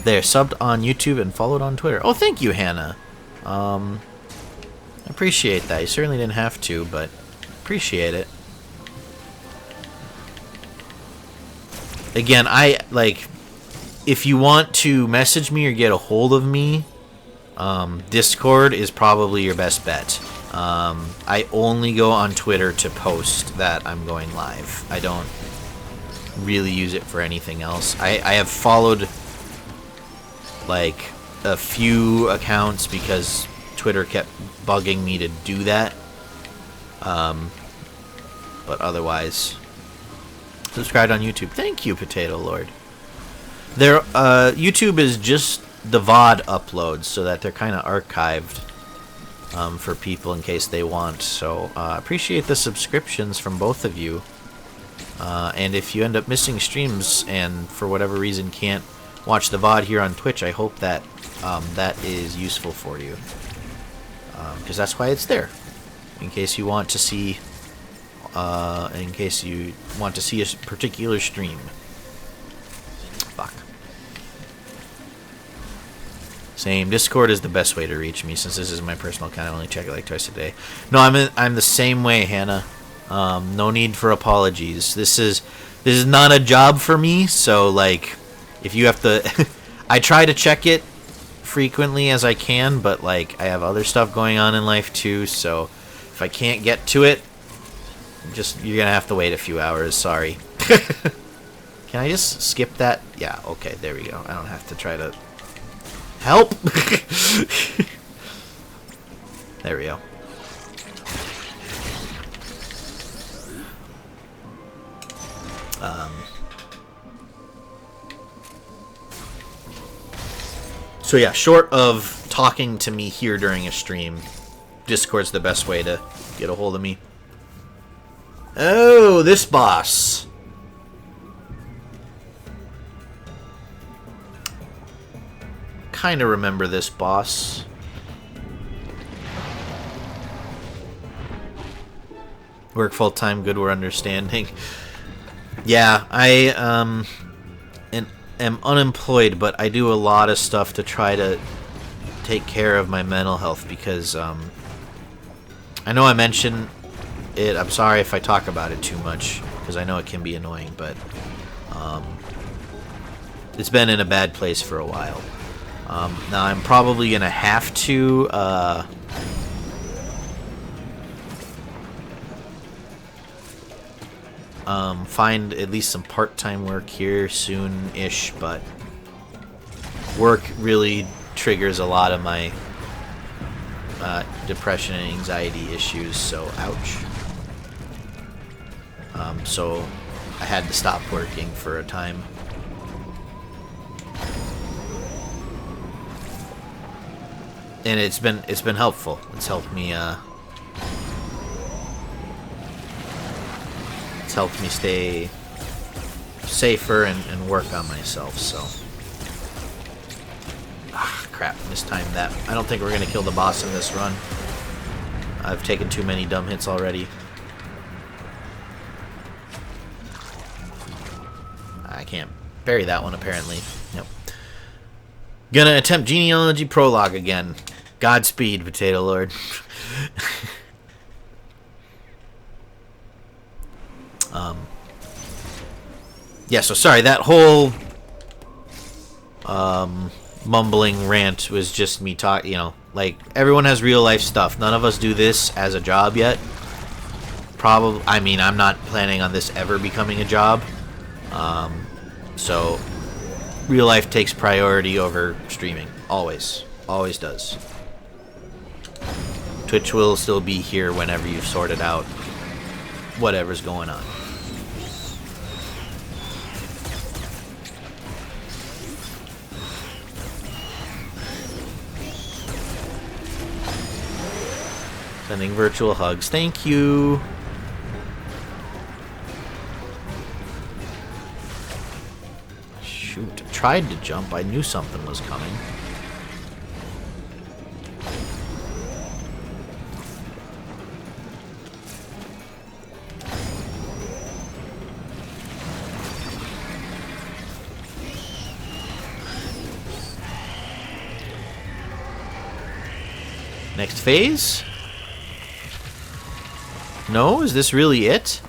They're subbed on YouTube and followed on Twitter. Oh, thank you, Hannah. I appreciate that. You certainly didn't have to, but appreciate it. Again, if you want to message me or get a hold of me, Discord is probably your best bet. I only go on Twitter to post that I'm going live. I don't really use it for anything else. I have followed like a few accounts because Twitter kept bugging me to do that. But otherwise, subscribed on YouTube. Thank you, Potato Lord. YouTube is just the VOD uploads, so that they're kind of archived for people in case they want. So appreciate the subscriptions from both of you. And if you end up missing streams and for whatever reason can't watch the VOD here on Twitch, I hope that that is useful for you, because that's why it's there. In case you want to see, a particular stream. Fuck. Same. Discord is the best way to reach me, since this is my personal account. I only check it like twice a day. No, I'm the same way, Hannah. No need for apologies. This is not a job for me, so like, if you have to, I try to check it frequently as I can, but like, I have other stuff going on in life too, so if I can't get to it, you're gonna have to wait a few hours. Sorry. Can I just skip that? Yeah. Okay. There we go. I don't have to try to help. There we go. So yeah, short of talking to me here during a stream, Discord's the best way to get a hold of me. Oh, this boss. Kind of remember this boss. Work full-time, good we're understanding. Yeah, I am unemployed, but I do a lot of stuff to try to take care of my mental health, because I know I mentioned it. I'm sorry if I talk about it too much, because I know it can be annoying, but it's been in a bad place for a while. Now I'm probably gonna have to find at least some part-time work here soon-ish, but work really triggers a lot of my depression and anxiety issues, so ouch. So I had to stop working for a time. and it's been helpful. It's helped me stay safer and work on myself. So crap, mistimed that. I don't think we're gonna kill the boss in this run. I've taken too many dumb hits already. I can't bury that one apparently. Nope. Gonna attempt genealogy prologue again. Godspeed, Potato Lord. Yeah, so sorry, that whole mumbling rant was just me talking, you know, like, everyone has real life stuff. None of us do this as a job yet. Probably, I mean, I'm not planning on this ever becoming a job. So, real life takes priority over streaming. Always. Always does. Twitch will still be here whenever you've sorted out whatever's going on. Sending virtual hugs. Thank you. Shoot. I tried to jump. I knew something was coming. Next phase? No? Is this really it?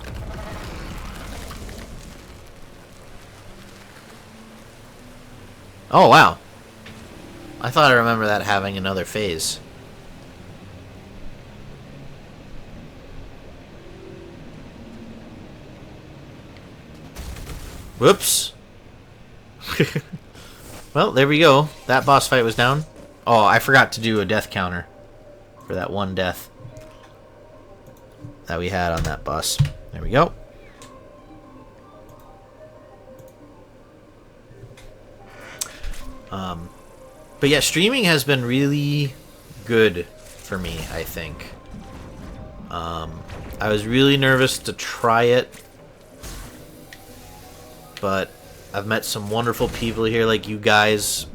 Oh, wow. I thought I remember that having another phase. Whoops. Well, there we go. That boss fight was down. Oh, I forgot to do a death counter for that one death that we had on that boss. There we go. But yeah, streaming has been really good for me, I think. I was really nervous to try it, but I've met some wonderful people here like you guys.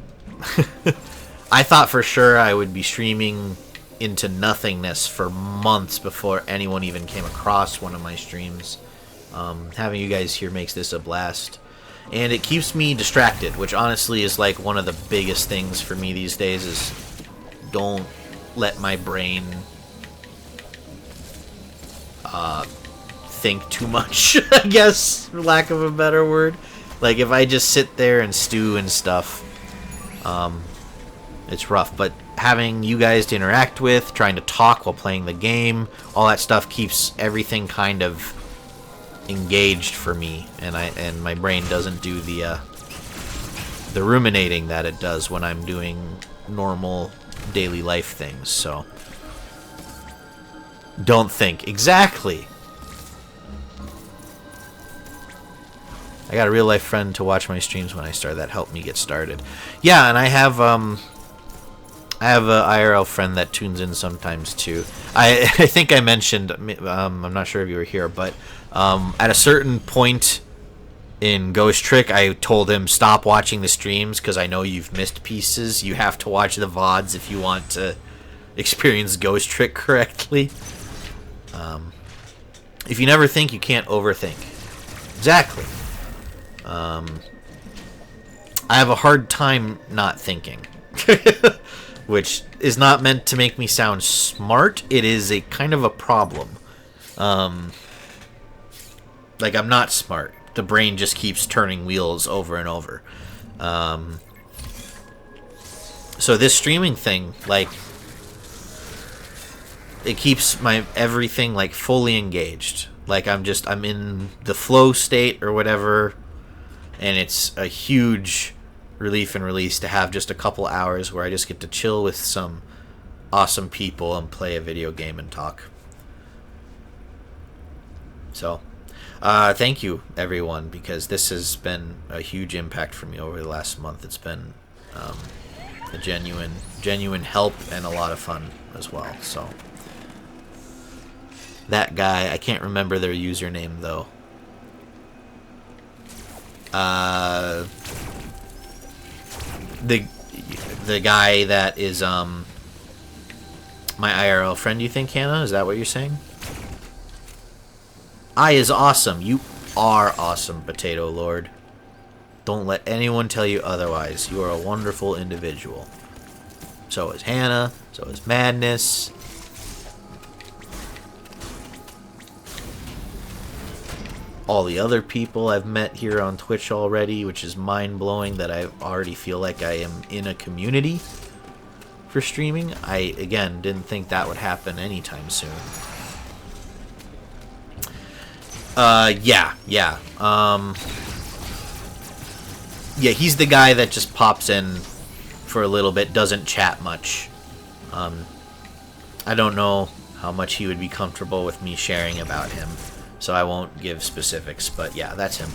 I thought for sure I would be streaming into nothingness for months before anyone even came across one of my streams. Having you guys here makes this a blast. And it keeps me distracted, which honestly is like one of the biggest things for me these days is don't let my brain think too much, I guess, for lack of a better word. Like if I just sit there and stew and stuff, it's rough. But having you guys to interact with, trying to talk while playing the game, all that stuff keeps everything kind of engaged for me, and my brain doesn't do the ruminating that it does when I'm doing normal daily life things. So don't think. Exactly. I got a real life friend to watch my streams when I start. That helped me get started. Yeah, and I have a IRL friend that tunes in sometimes too. I think I mentioned, I'm not sure if you were here, but at a certain point in Ghost Trick, I told him stop watching the streams because I know you've missed pieces. You have to watch the VODs if you want to experience Ghost Trick correctly. If you never think, you can't overthink. Exactly. I have a hard time not thinking. Which is not meant to make me sound smart. It is a kind of a problem. Like, I'm not smart. The brain just keeps turning wheels over and over. So this streaming thing, like, it keeps my everything, like, fully engaged. Like, I'm in the flow state or whatever. And it's a huge relief and release to have just a couple hours where I just get to chill with some awesome people and play a video game and talk. So, thank you everyone, because this has been a huge impact for me over the last month. It's been a genuine help and a lot of fun as well. So that guy, I can't remember their username though. The guy that is my IRL friend, you think, Hannah? Is that what you're saying? I is awesome. You are awesome, Potato Lord. Don't let anyone tell you otherwise. You are a wonderful individual. So is Hannah. So is Madness. All the other people I've met here on Twitch already, which is mind-blowing that I already feel like I am in a community for streaming. I, again, didn't think that would happen anytime soon. Yeah. Yeah, he's the guy that just pops in for a little bit, doesn't chat much. I don't know how much he would be comfortable with me sharing about him, so I won't give specifics, but yeah, that's him.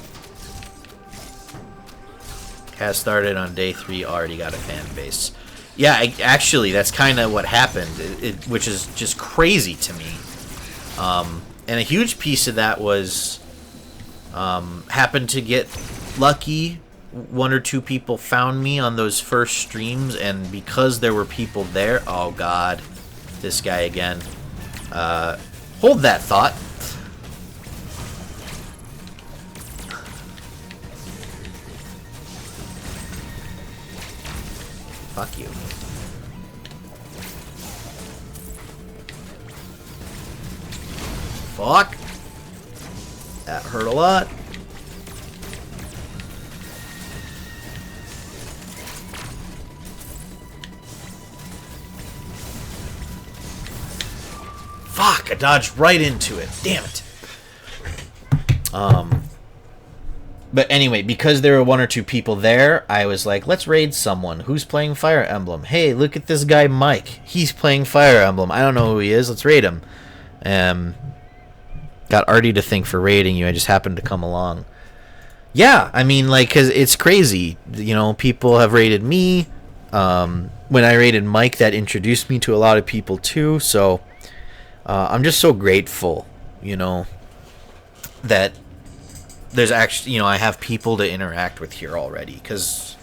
Has started on day 3, already got a fan base. Yeah, actually, that's kind of what happened, which is just crazy to me. And a huge piece of that was happened to get lucky. 1 or 2 people found me on those first streams, and because there were people there, oh god, this guy again. Hold that thought. Fuck you. Fuck. That hurt a lot. Fuck, I dodged right into it. Damn it. But anyway, because there were 1 or 2 people there, I was like, let's raid someone. Who's playing Fire Emblem? Hey, look at this guy, Mike. He's playing Fire Emblem. I don't know who he is. Let's raid him. Got Artie to thank for raiding you. I just happened to come along. Yeah, I mean, like, because it's crazy. You know, people have raided me. When I raided Mike, that introduced me to a lot of people, too. So I'm just so grateful, you know, that there's actually, you know, I have people to interact with here already, because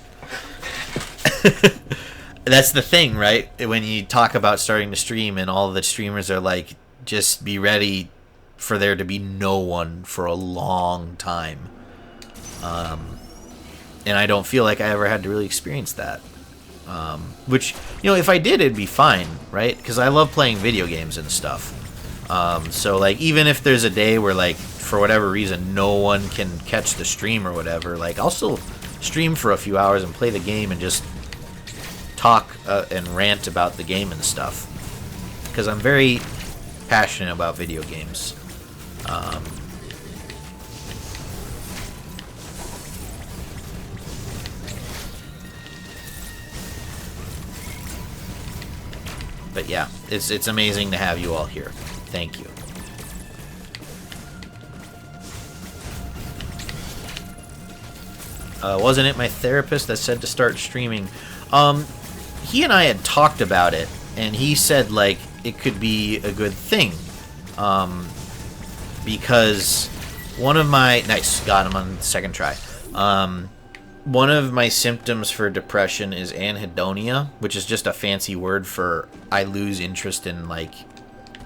that's the thing, right? When you talk about starting to stream and all the streamers are like, just be ready for there to be no one for a long time. And I don't feel like I ever had to really experience that. Which, you know, if I did, it'd be fine, right? Because I love playing video games and stuff. So, like, even if there's a day where, like, for whatever reason, no one can catch the stream or whatever, like, I'll still stream for a few hours and play the game and just talk and rant about the game and stuff. Because I'm very passionate about video games. But yeah, it's amazing to have you all here. Thank you. Wasn't it my therapist that said to start streaming? He and I had talked about it, and he said, like, it could be a good thing. Because one of my... Nice, got him on the second try. One of my symptoms for depression is anhedonia, which is just a fancy word for I lose interest in, like,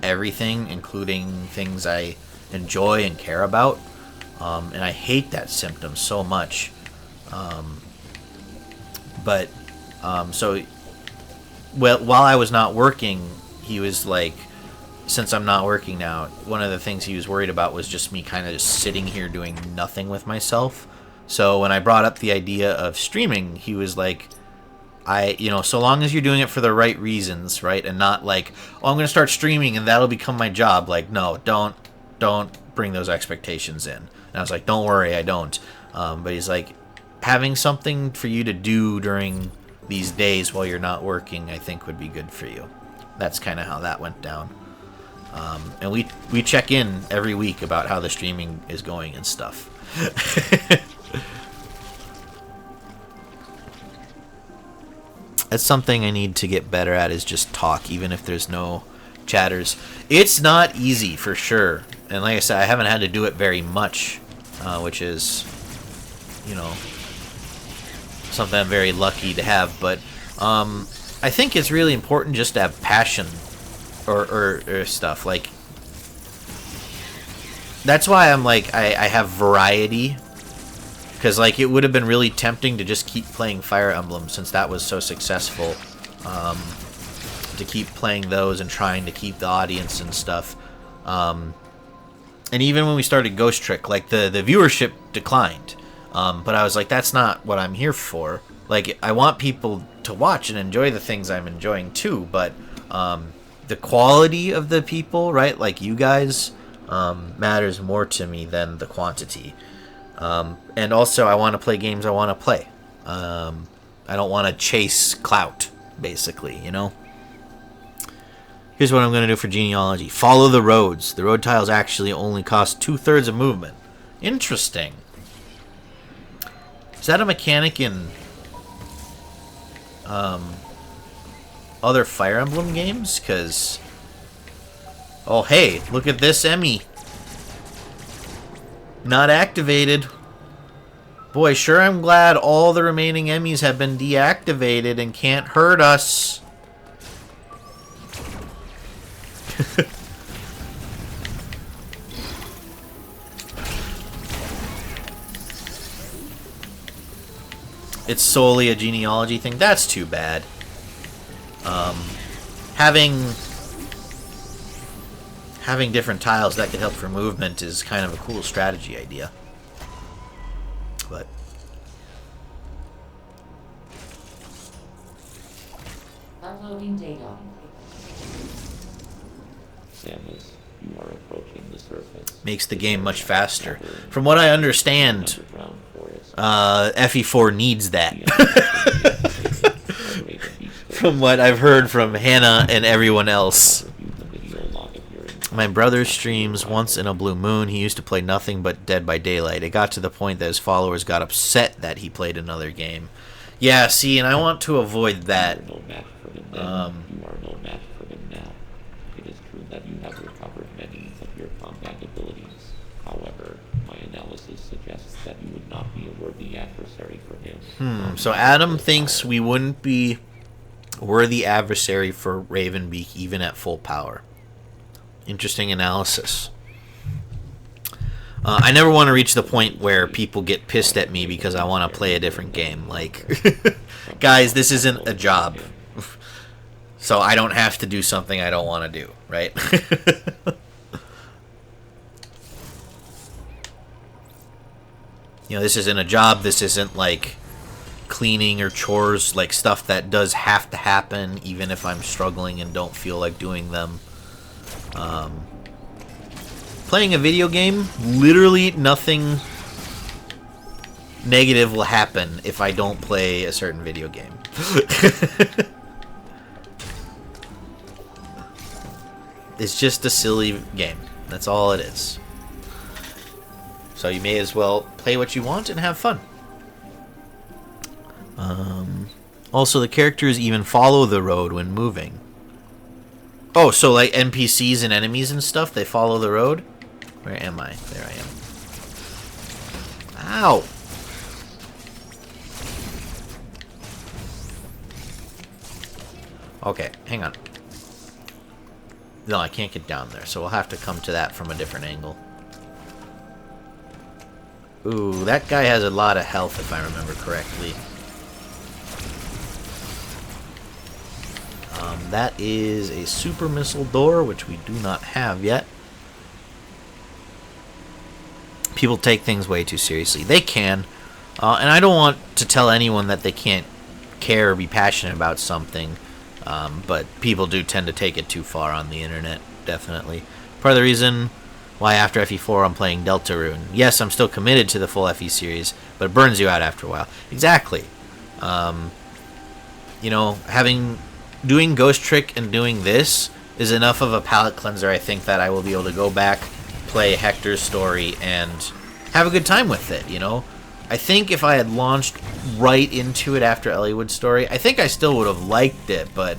everything, including things I enjoy and care about. And I hate that symptom so much. So, well, while I was not working, he was like, since I'm not working now, one of the things he was worried about was just me kind of just sitting here doing nothing with myself. So when I brought up the idea of streaming, he was like, so long as you're doing it for the right reasons, right? And not like, oh, I'm going to start streaming and that'll become my job. Like, no, don't bring those expectations in. And I was like, don't worry, I don't. But he's like, having something for you to do during these days while you're not working, I think would be good for you. That's kind of how that went down. And we check in every week about how the streaming is going and stuff. That's something I need to get better at, is just talk, even if there's no chatters. It's not easy, for sure. And like I said, I haven't had to do it very much, which is, you know, something I'm very lucky to have. But I think it's really important just to have passion or stuff. Like, that's why I'm like, I have variety. Because, like, it would have been really tempting to just keep playing Fire Emblem, since that was so successful. To keep playing those and trying to keep the audience and stuff. And even when we started Ghost Trick, like, the viewership declined. But I was like, that's not what I'm here for. Like, I want people to watch and enjoy the things I'm enjoying too, but the quality of the people, right, like you guys, matters more to me than the quantity. And also, I want to play games I want to play. I don't want to chase clout, basically, you know? Here's what I'm going to do for genealogy. Follow the roads. The road tiles actually only cost 2/3 of movement. Interesting. Is that a mechanic in other Fire Emblem games? Because, oh hey, look at this Emmy. Not activated. Boy, sure I'm glad all the remaining Emmys have been deactivated and can't hurt us. It's solely a genealogy thing. That's too bad. Having different tiles that could help for movement is kind of a cool strategy idea. But
Uploading data.
Samus, you are approaching the surface.
makes the game much faster. From what I understand,
Underground forest.
FE4 needs that. From what I've heard from Hannah and everyone else. My brother streams once in a blue moon. He used to play nothing but Dead by Daylight. It got to the point that his followers got upset that he played another game. Yeah, see, and I want to avoid that.
You are no match for him then. You are no match for him now. It is true that you have recovered many of your combat abilities. However, my analysis suggests that you would not be a worthy adversary for him.
So Adam thinks we wouldn't be worthy adversary for Ravenbeak even at full power. Interesting analysis. I never want to reach the point where people get pissed at me because I want to play a different game. Like, guys, this isn't a job. So I don't have to do something I don't want to do, right? You know, this isn't a job. This isn't like cleaning or chores, like stuff that does have to happen even if I'm struggling and don't feel like doing them. Playing a video game, literally nothing negative will happen if I don't play a certain video game. It's just a silly game. That's all it is. So you may as well play what you want and have fun. Also, the characters even follow the road when moving. Oh, so like NPCs and enemies and stuff, they follow the road? Where am I? There I am. Ow! Okay, hang on. No, I can't get down there, so we'll have to come to that from a different angle. Ooh, that guy has a lot of health if I remember correctly. That is a super missile door, which we do not have yet. People take things way too seriously. They can. And I don't want to tell anyone that they can't care or be passionate about something. But people do tend to take it too far on the internet, definitely. Part of the reason why after FE4 I'm playing Deltarune. Yes, I'm still committed to the full FE series, but it burns you out after a while. Exactly. You know, doing Ghost Trick and doing this is enough of a palate cleanser, I think, that I will be able to go back, play Hector's story, and have a good time with it, you know? I think if I had launched right into it after Elliowood's story, I think I still would have liked it, but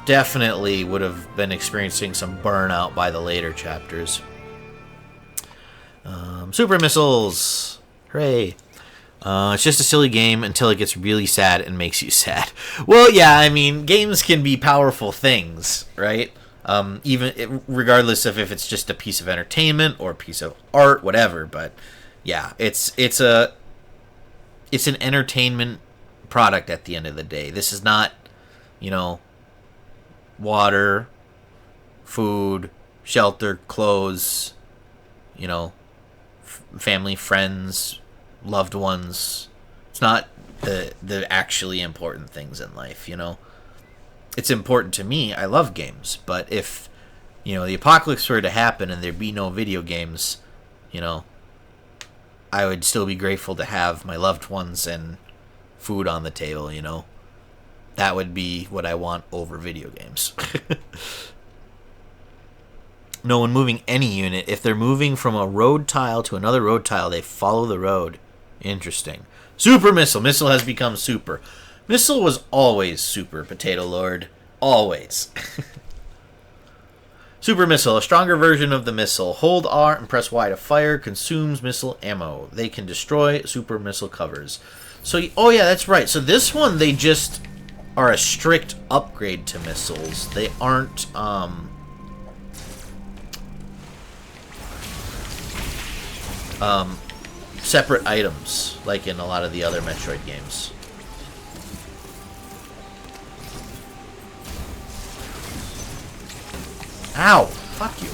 definitely would have been experiencing some burnout by the later chapters. Super missiles! Hooray! It's just a silly game until it gets really sad and makes you sad. Well, yeah, I mean, games can be powerful things, right? Regardless of if it's just a piece of entertainment or a piece of art, whatever. But yeah, it's an entertainment product at the end of the day. This is not, water, food, shelter, clothes, family, friends, loved ones. It's not the actually important things in life, It's important to me. I love games, but if the apocalypse were to happen and there'd be no video games, I would still be grateful to have my loved ones and food on the table, That would be what I want over video games. No, when moving any unit, if they're moving from a road tile to another road tile, they follow the road. Interesting. Super Missile. Missile has become super. Missile was always super, Potato Lord. Always. Super Missile, a stronger version of the missile. Hold R and press Y to fire. Consumes missile ammo. They can destroy super missile covers. So, oh yeah, that's right. So this one, they just are a strict upgrade to missiles. They aren't, separate items, like in a lot of the other Metroid games. Ow! Fuck you.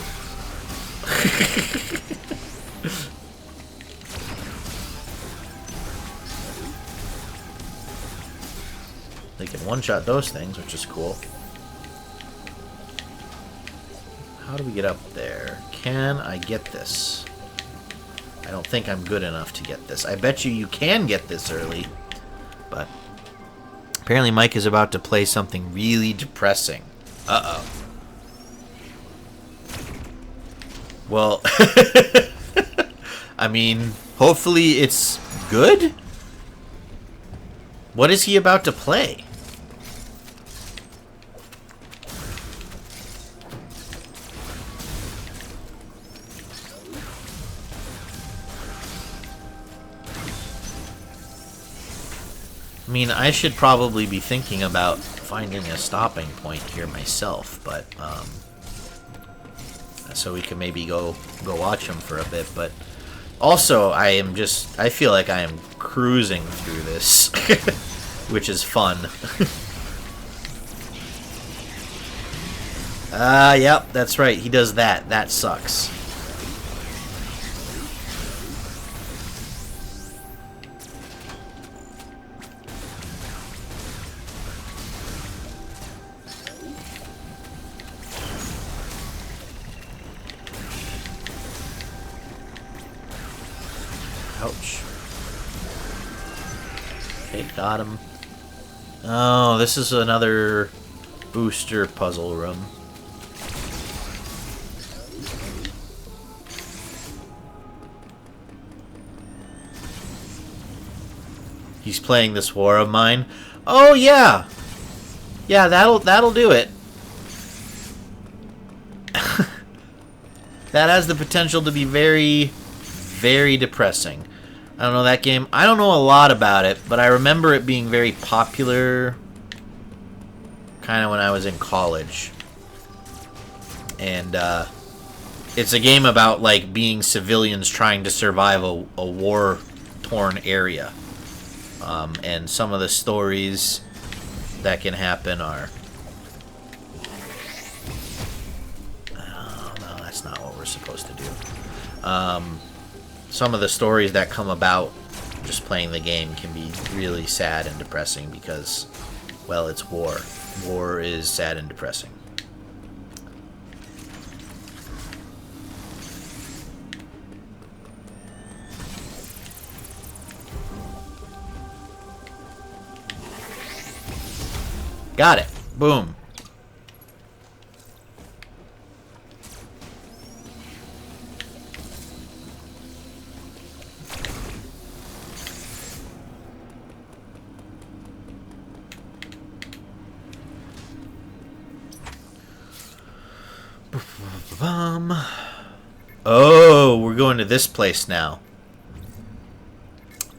They can one-shot those things, which is cool. How do we get up there? Can I get this? I don't think I'm good enough to get this. I bet you can get this early. But apparently Mike is about to play something really depressing. Uh-oh. Well, I mean, hopefully it's good? What is he about to play? I mean, I should probably be thinking about finding a stopping point here myself, but, so we can maybe go watch him for a bit, but also I feel like I am cruising through this, which is fun. Yep, that's right, he does that. That sucks. Ouch. Okay, got him. Oh, this is another booster puzzle room. He's playing this war of mine. Oh yeah. Yeah, that'll do it. That has the potential to be very, very depressing. I don't know that game. I don't know a lot about it, but I remember it being very popular kind of when I was in college. And it's a game about like being civilians trying to survive a war-torn area. And some of the stories that can happen are... Oh, no, that's not what we're supposed to do. Some of the stories that come about just playing the game can be really sad and depressing because, well, it's war. War is sad and depressing. Got it. Boom. Oh, we're going to this place now.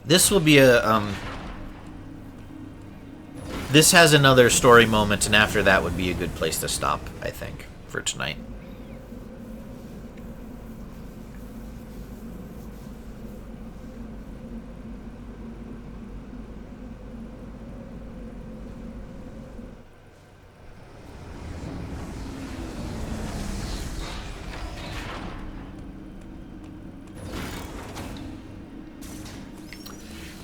This will be a, This has another story moment, and after that would be a good place to stop, I think, for tonight.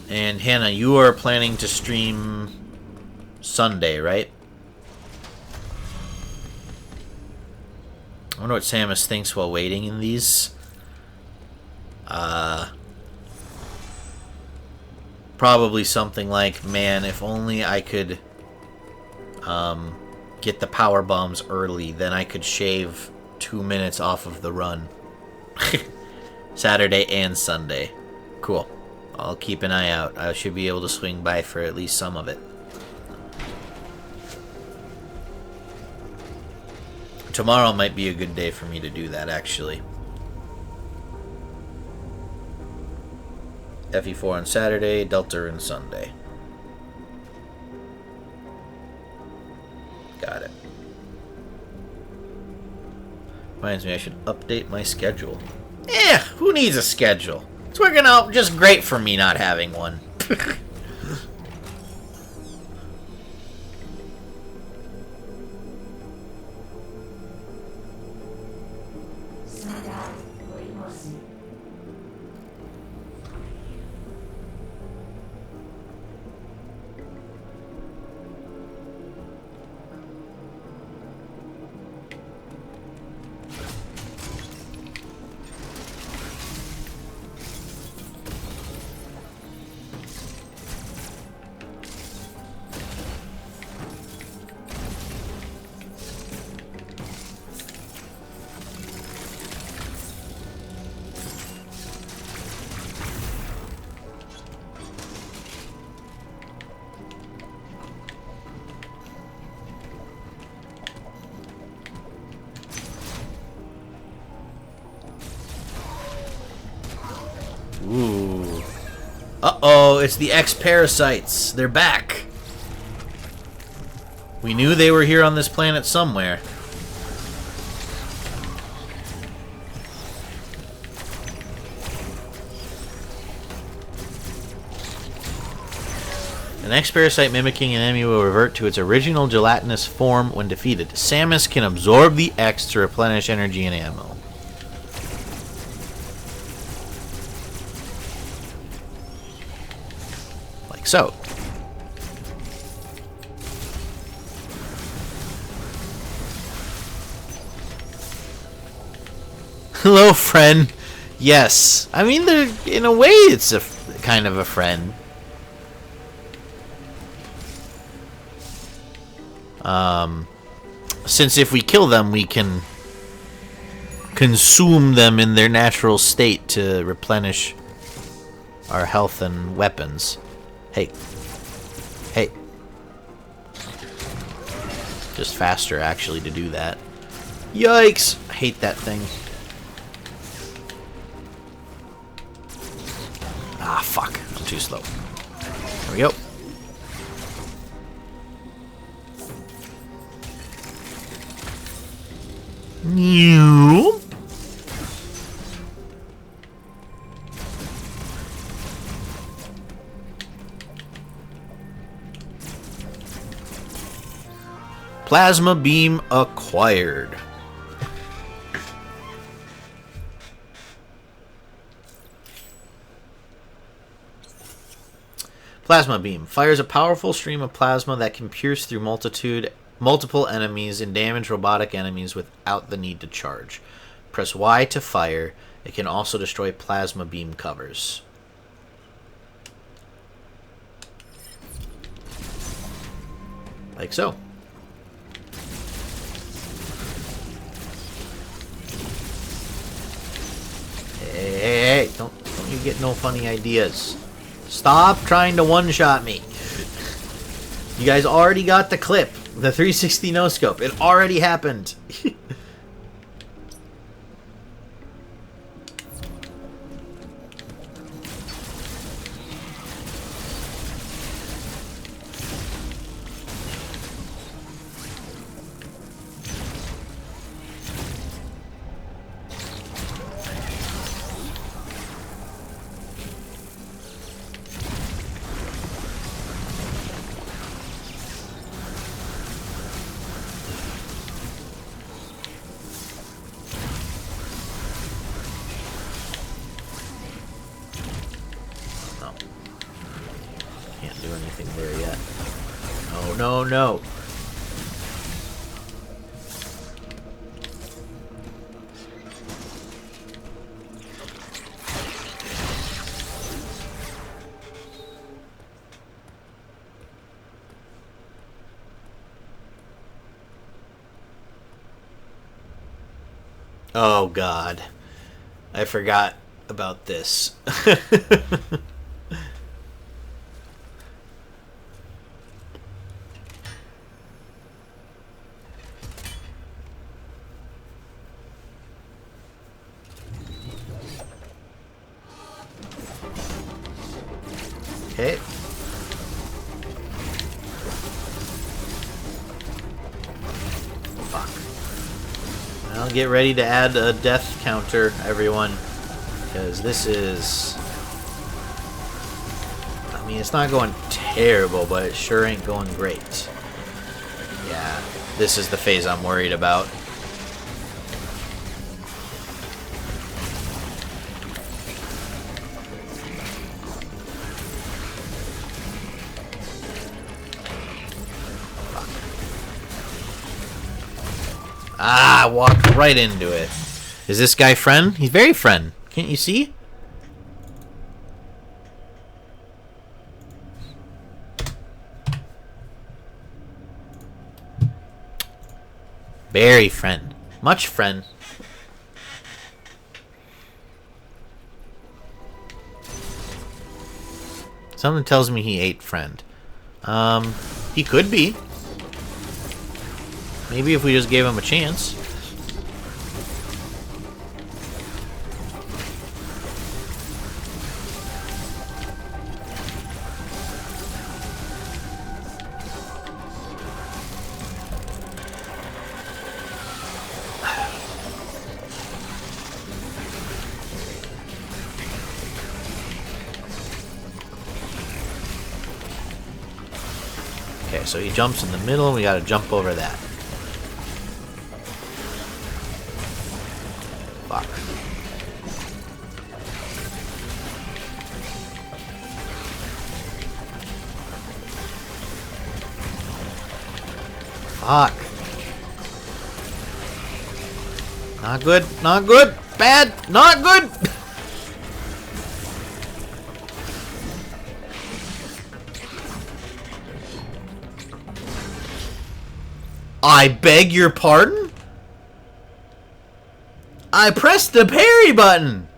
And Hannah, you are planning to stream Sunday, right? I wonder what Samus thinks while waiting in these. Probably something like, man, if only I could get the power bombs early, then I could shave 2 minutes off of the run. Saturday and Sunday. Cool. I'll keep an eye out. I should be able to swing by for at least some of it. Tomorrow might be a good day for me to do that, actually. FE4 on Saturday, Delta on Sunday. Got it. Reminds me I should update my schedule. Who needs a schedule? It's working out just great for me not having one. Ooh. Uh-oh, it's the X-Parasites. They're back. We knew they were here on this planet somewhere. An X-Parasite mimicking an enemy will revert to its original gelatinous form when defeated. Samus can absorb the X to replenish energy and ammo. Like so. Hello, friend. Yes. I mean, in a way, it's a kind of a friend. Since if we kill them, we can consume them in their natural state to replenish our health and weapons. Hey. Hey. Just faster, actually, to do that. Yikes! I hate that thing. Ah, fuck. I'm too slow. There we go. New. Plasma beam acquired. Plasma beam fires a powerful stream of plasma that can pierce through multiple enemies and damage robotic enemies without the need to charge. Press Y to fire. It can also destroy plasma beam covers. Like so. Hey, don't you get no funny ideas. Stop trying to one-shot me. You guys already got the clip. The 360 no-scope. It already happened. No. Can't do anything there yet. No, no, no. Oh, God. I forgot about this. Okay. Fuck. Well, get ready to add a death counter, everyone. Because this is... I mean, it's not going terrible, but it sure ain't going great. Yeah, this is the phase I'm worried about. Ah, I walked right into it. Is this guy friend? He's very friend. Can't you see? Very friend. Much friend. Something tells me he ate friend. He could be. Maybe if we just gave him a chance. Okay, so he jumps in the middle, and we gotta jump over that. Fuck. Fuck. Not good, not good, bad, not good! I beg your pardon? I pressed the parry button.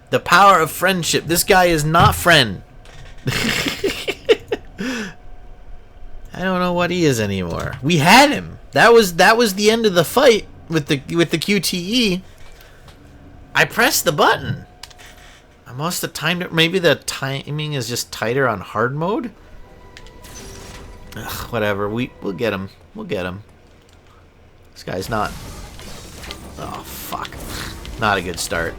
The power of friendship. This guy is not friend. I don't know what he is anymore. We had him. That was the end of the fight with the QTE. I pressed the button. I must have timed it. Maybe the timing is just tighter on hard mode. Ugh, whatever. We'll get him. We'll get him. This guy's not... Oh, fuck. Not a good start.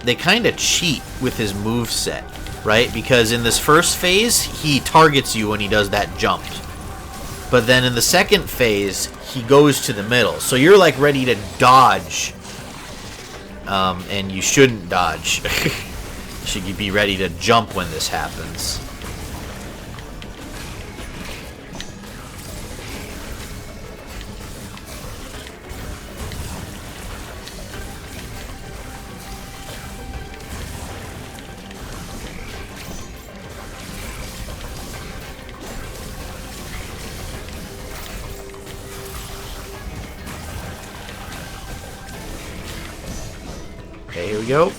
They kind of cheat with his moveset, right? Because in this first phase, he targets you when he does that jump. But then in the second phase, he goes to the middle. So you're like ready to dodge. And you shouldn't dodge. You should be ready to jump when this happens. Okay, here we go.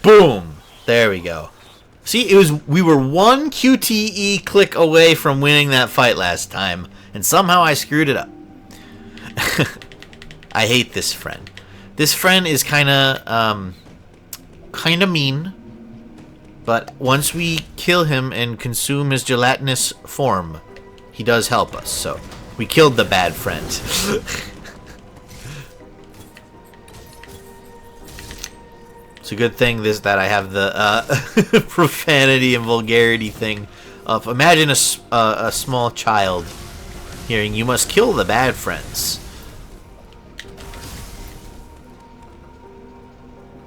Boom! There we go. See, we were one QTE click away from winning that fight last time, and somehow I screwed it up. I hate this friend. This friend is kind of mean, but once we kill him and consume his gelatinous form, he does help us. So we killed the bad friend. It's a good thing that I have the profanity and vulgarity thing of. Imagine a small child hearing, "You must kill the bad friends."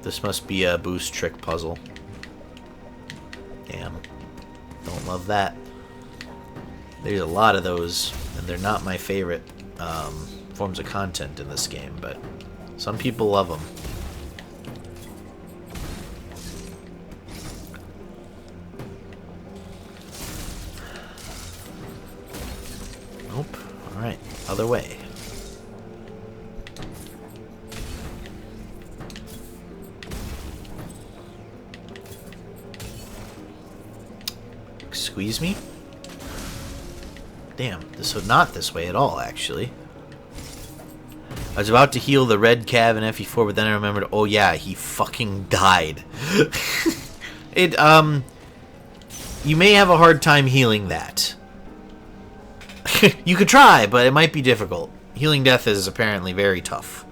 This must be a boost trick puzzle. Damn. Don't love that. There's a lot of those, and they're not my favorite forms of content in this game, but some people love them. Nope. Alright, other way. Squeeze me? Damn, this was not this way at all, actually. I was about to heal the red Cav in FE4, but then I remembered, oh yeah, he fucking died. You may have a hard time healing that. You could try, but it might be difficult. Healing death is apparently very tough.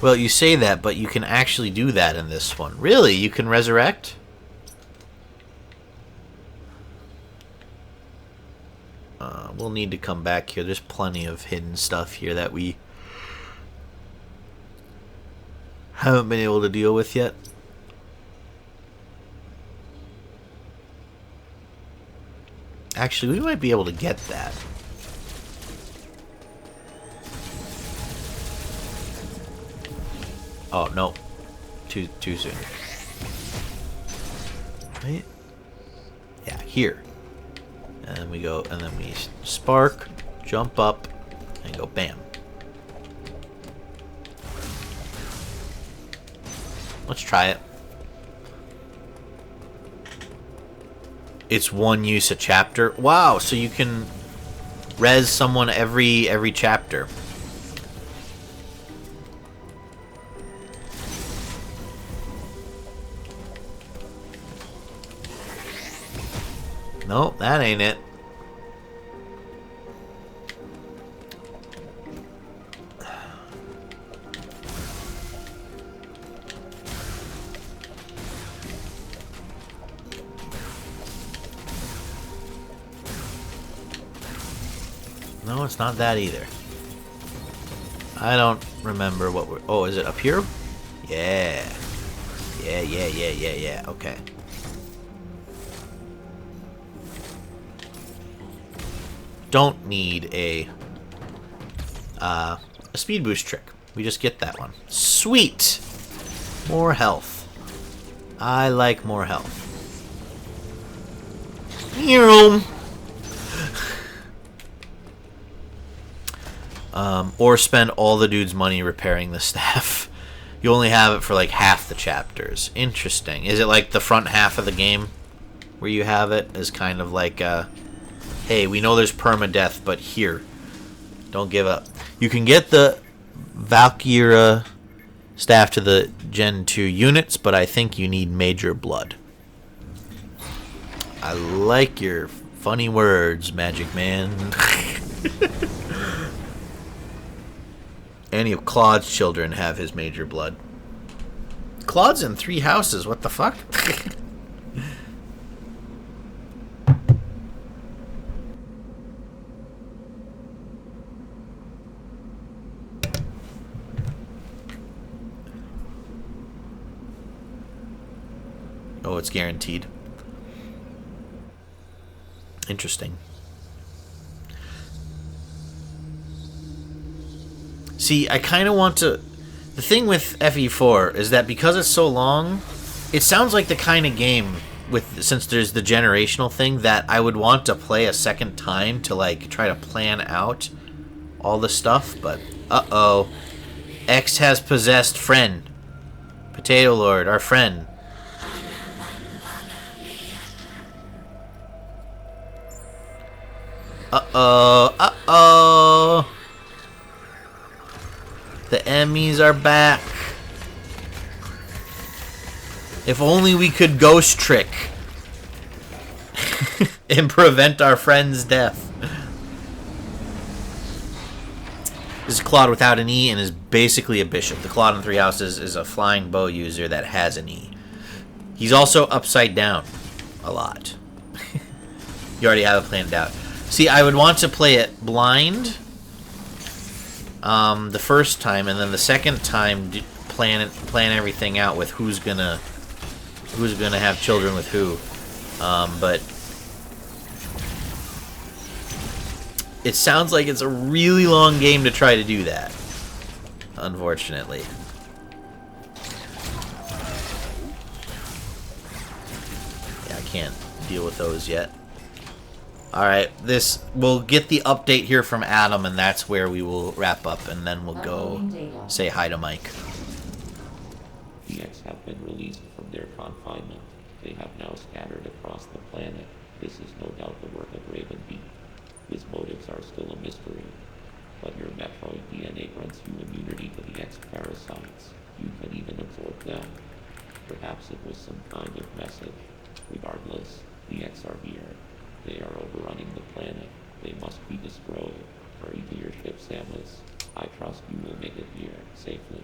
Well, you say that, but you can actually do that in this one. Really? You can resurrect? We'll need to come back here. There's plenty of hidden stuff here that we haven't been able to deal with yet. Actually, we might be able to get that. Oh, no. Too soon. Right? Yeah, here. And then we go, and then we spark, jump up, and go bam. Let's try it. It's one use a chapter. Wow, so you can res someone every chapter. Nope, that ain't it. No, it's not that either. I don't remember what we're... Oh, is it up here? Yeah. Yeah. Okay. Don't need a speed boost trick. We just get that one. Sweet! More health. I like more health. Or spend all the dude's money repairing the staff. You only have it for like half the chapters. Interesting. Is it like the front half of the game where you have it is kind of like hey, we know there's permadeath, but here, don't give up. You can get the Valkyra staff to the Gen 2 units, but I think you need major blood. I like your funny words, Magic Man. Any of Claude's children have his major blood. Claude's in 3 houses, what the fuck? Oh, it's guaranteed. Interesting. See, I kind of want to... The thing with FE4 is that because it's so long, it sounds like the kind of game since there's the generational thing, that I would want to play a second time to like try to plan out all the stuff. But X has possessed friend. Potato Lord, our friend. The Emmys are back. If only we could ghost trick and prevent our friend's death. This is Claude without an E and is basically a bishop. The Claude in Three Houses is a flying bow user that has an E. He's also upside down a lot. You already have it planned out. See, I would want to play it blind the first time, and then the second time plan everything out with who's gonna have children with who. But it sounds like it's a really long game to try to do that, unfortunately. Yeah, I can't deal with those yet. Alright, we'll get the update here from Adam, and that's where we will wrap up, and then we'll go say hi to Mike.
The X have been released from their confinement. They have now scattered across the planet. This is no doubt the work of Raven B. His motives are still a mystery, but your Metroid DNA grants you immunity to the X parasites. You can even absorb them. Perhaps it was some kind of message. Regardless, the X are here. They are overrunning the planet. They must be destroyed. Hurry to your ship, Samus. I trust you will make it here safely.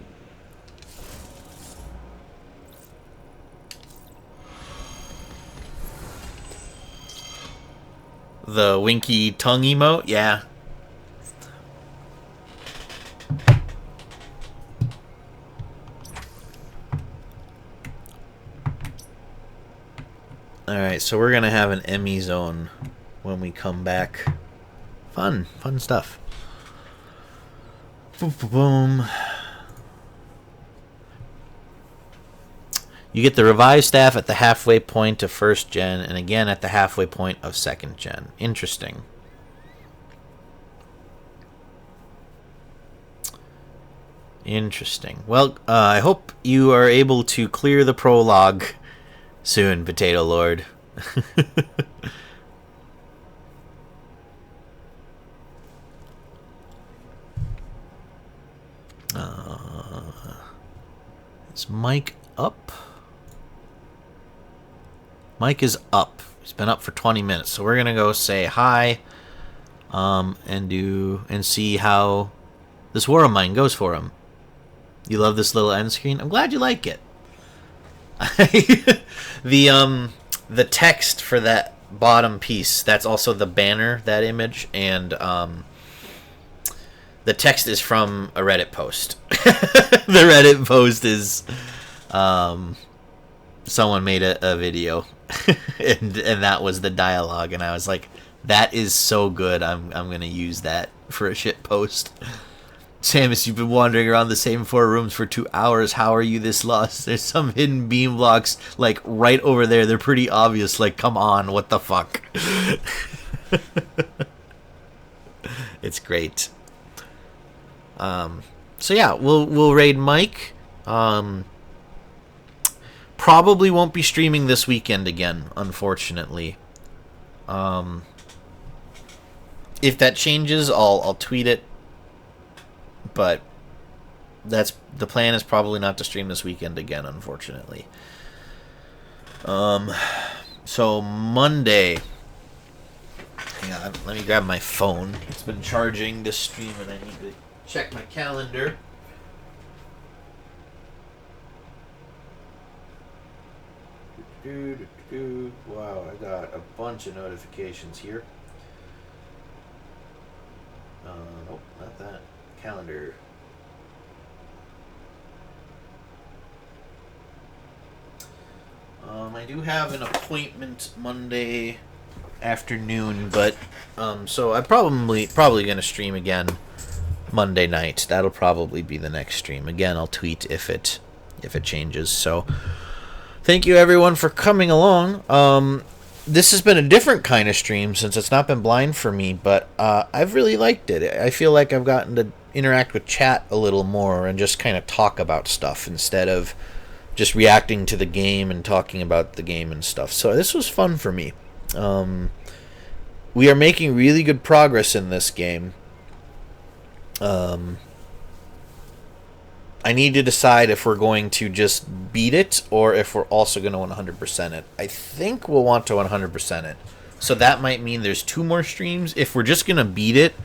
The winky tongue emote? Yeah. Alright, so we're gonna have an Emmy zone when we come back. Fun stuff. Boom, boom, boom. You get the revised staff at the halfway point of first gen, and again at the halfway point of second gen. Interesting. Interesting. Well, I hope you are able to clear the prologue soon, Potato Lord. Is Mike up? Mike is up. He's been up for 20 minutes, so we're gonna go say hi, and see how this war of mine goes for him. You love this little end screen? I'm glad you like it. The text for that bottom piece, that's also the banner, that image, and the text is from a Reddit post. The Reddit post is someone made a video and that was the dialogue, and I was like, that is so good, I'm gonna use that for a shit post. Samus, you've been wandering around the same 4 rooms for 2 hours. How are you this lost? There's some hidden beam blocks, like, right over there. They're pretty obvious. Like, come on, what the fuck? It's great. So yeah, we'll raid Mike. Probably won't be streaming this weekend again, unfortunately. If that changes, I'll tweet it. But the plan is probably not to stream this weekend again, unfortunately. So Monday. Hang on, let me grab my phone. It's been charging this stream, and I need to check my calendar. Wow, I got a bunch of notifications here. Nope, not that. Calendar. I do have an appointment Monday afternoon, but so I'm probably gonna stream again Monday night. That'll probably be the next stream. Again, I'll tweet if it changes. So thank you everyone for coming along. This has been a different kind of stream since it's not been blind for me, but I've really liked it. I feel like I've gotten to interact with chat a little more and just kind of talk about stuff instead of just reacting to the game and talking about the game and stuff. So this was fun for me. We are making really good progress in this game. I need to decide if we're going to just beat it or if we're also going to 100% it. I think we'll want to 100% it. So that might mean there's 2 more streams. If we're just going to beat it,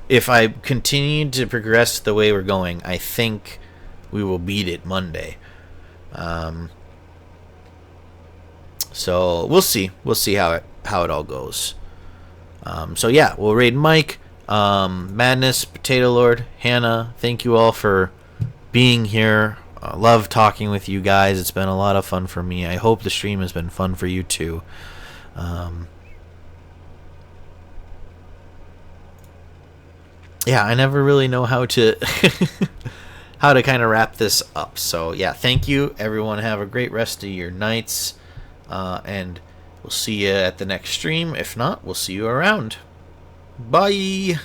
if I continue to progress the way we're going, I think we will beat it Monday. So we'll see. We'll see how it all goes. So yeah, we'll raid Mike, Madness, Potato Lord, Hannah. Thank you all for being here. I love talking with you guys. It's been a lot of fun for me. I hope the stream has been fun for you too. Yeah, I never really know how to how to kind of wrap this up. So yeah, thank you everyone. Have a great rest of your nights, and we'll see you at the next stream. If not, we'll see you around. Bye.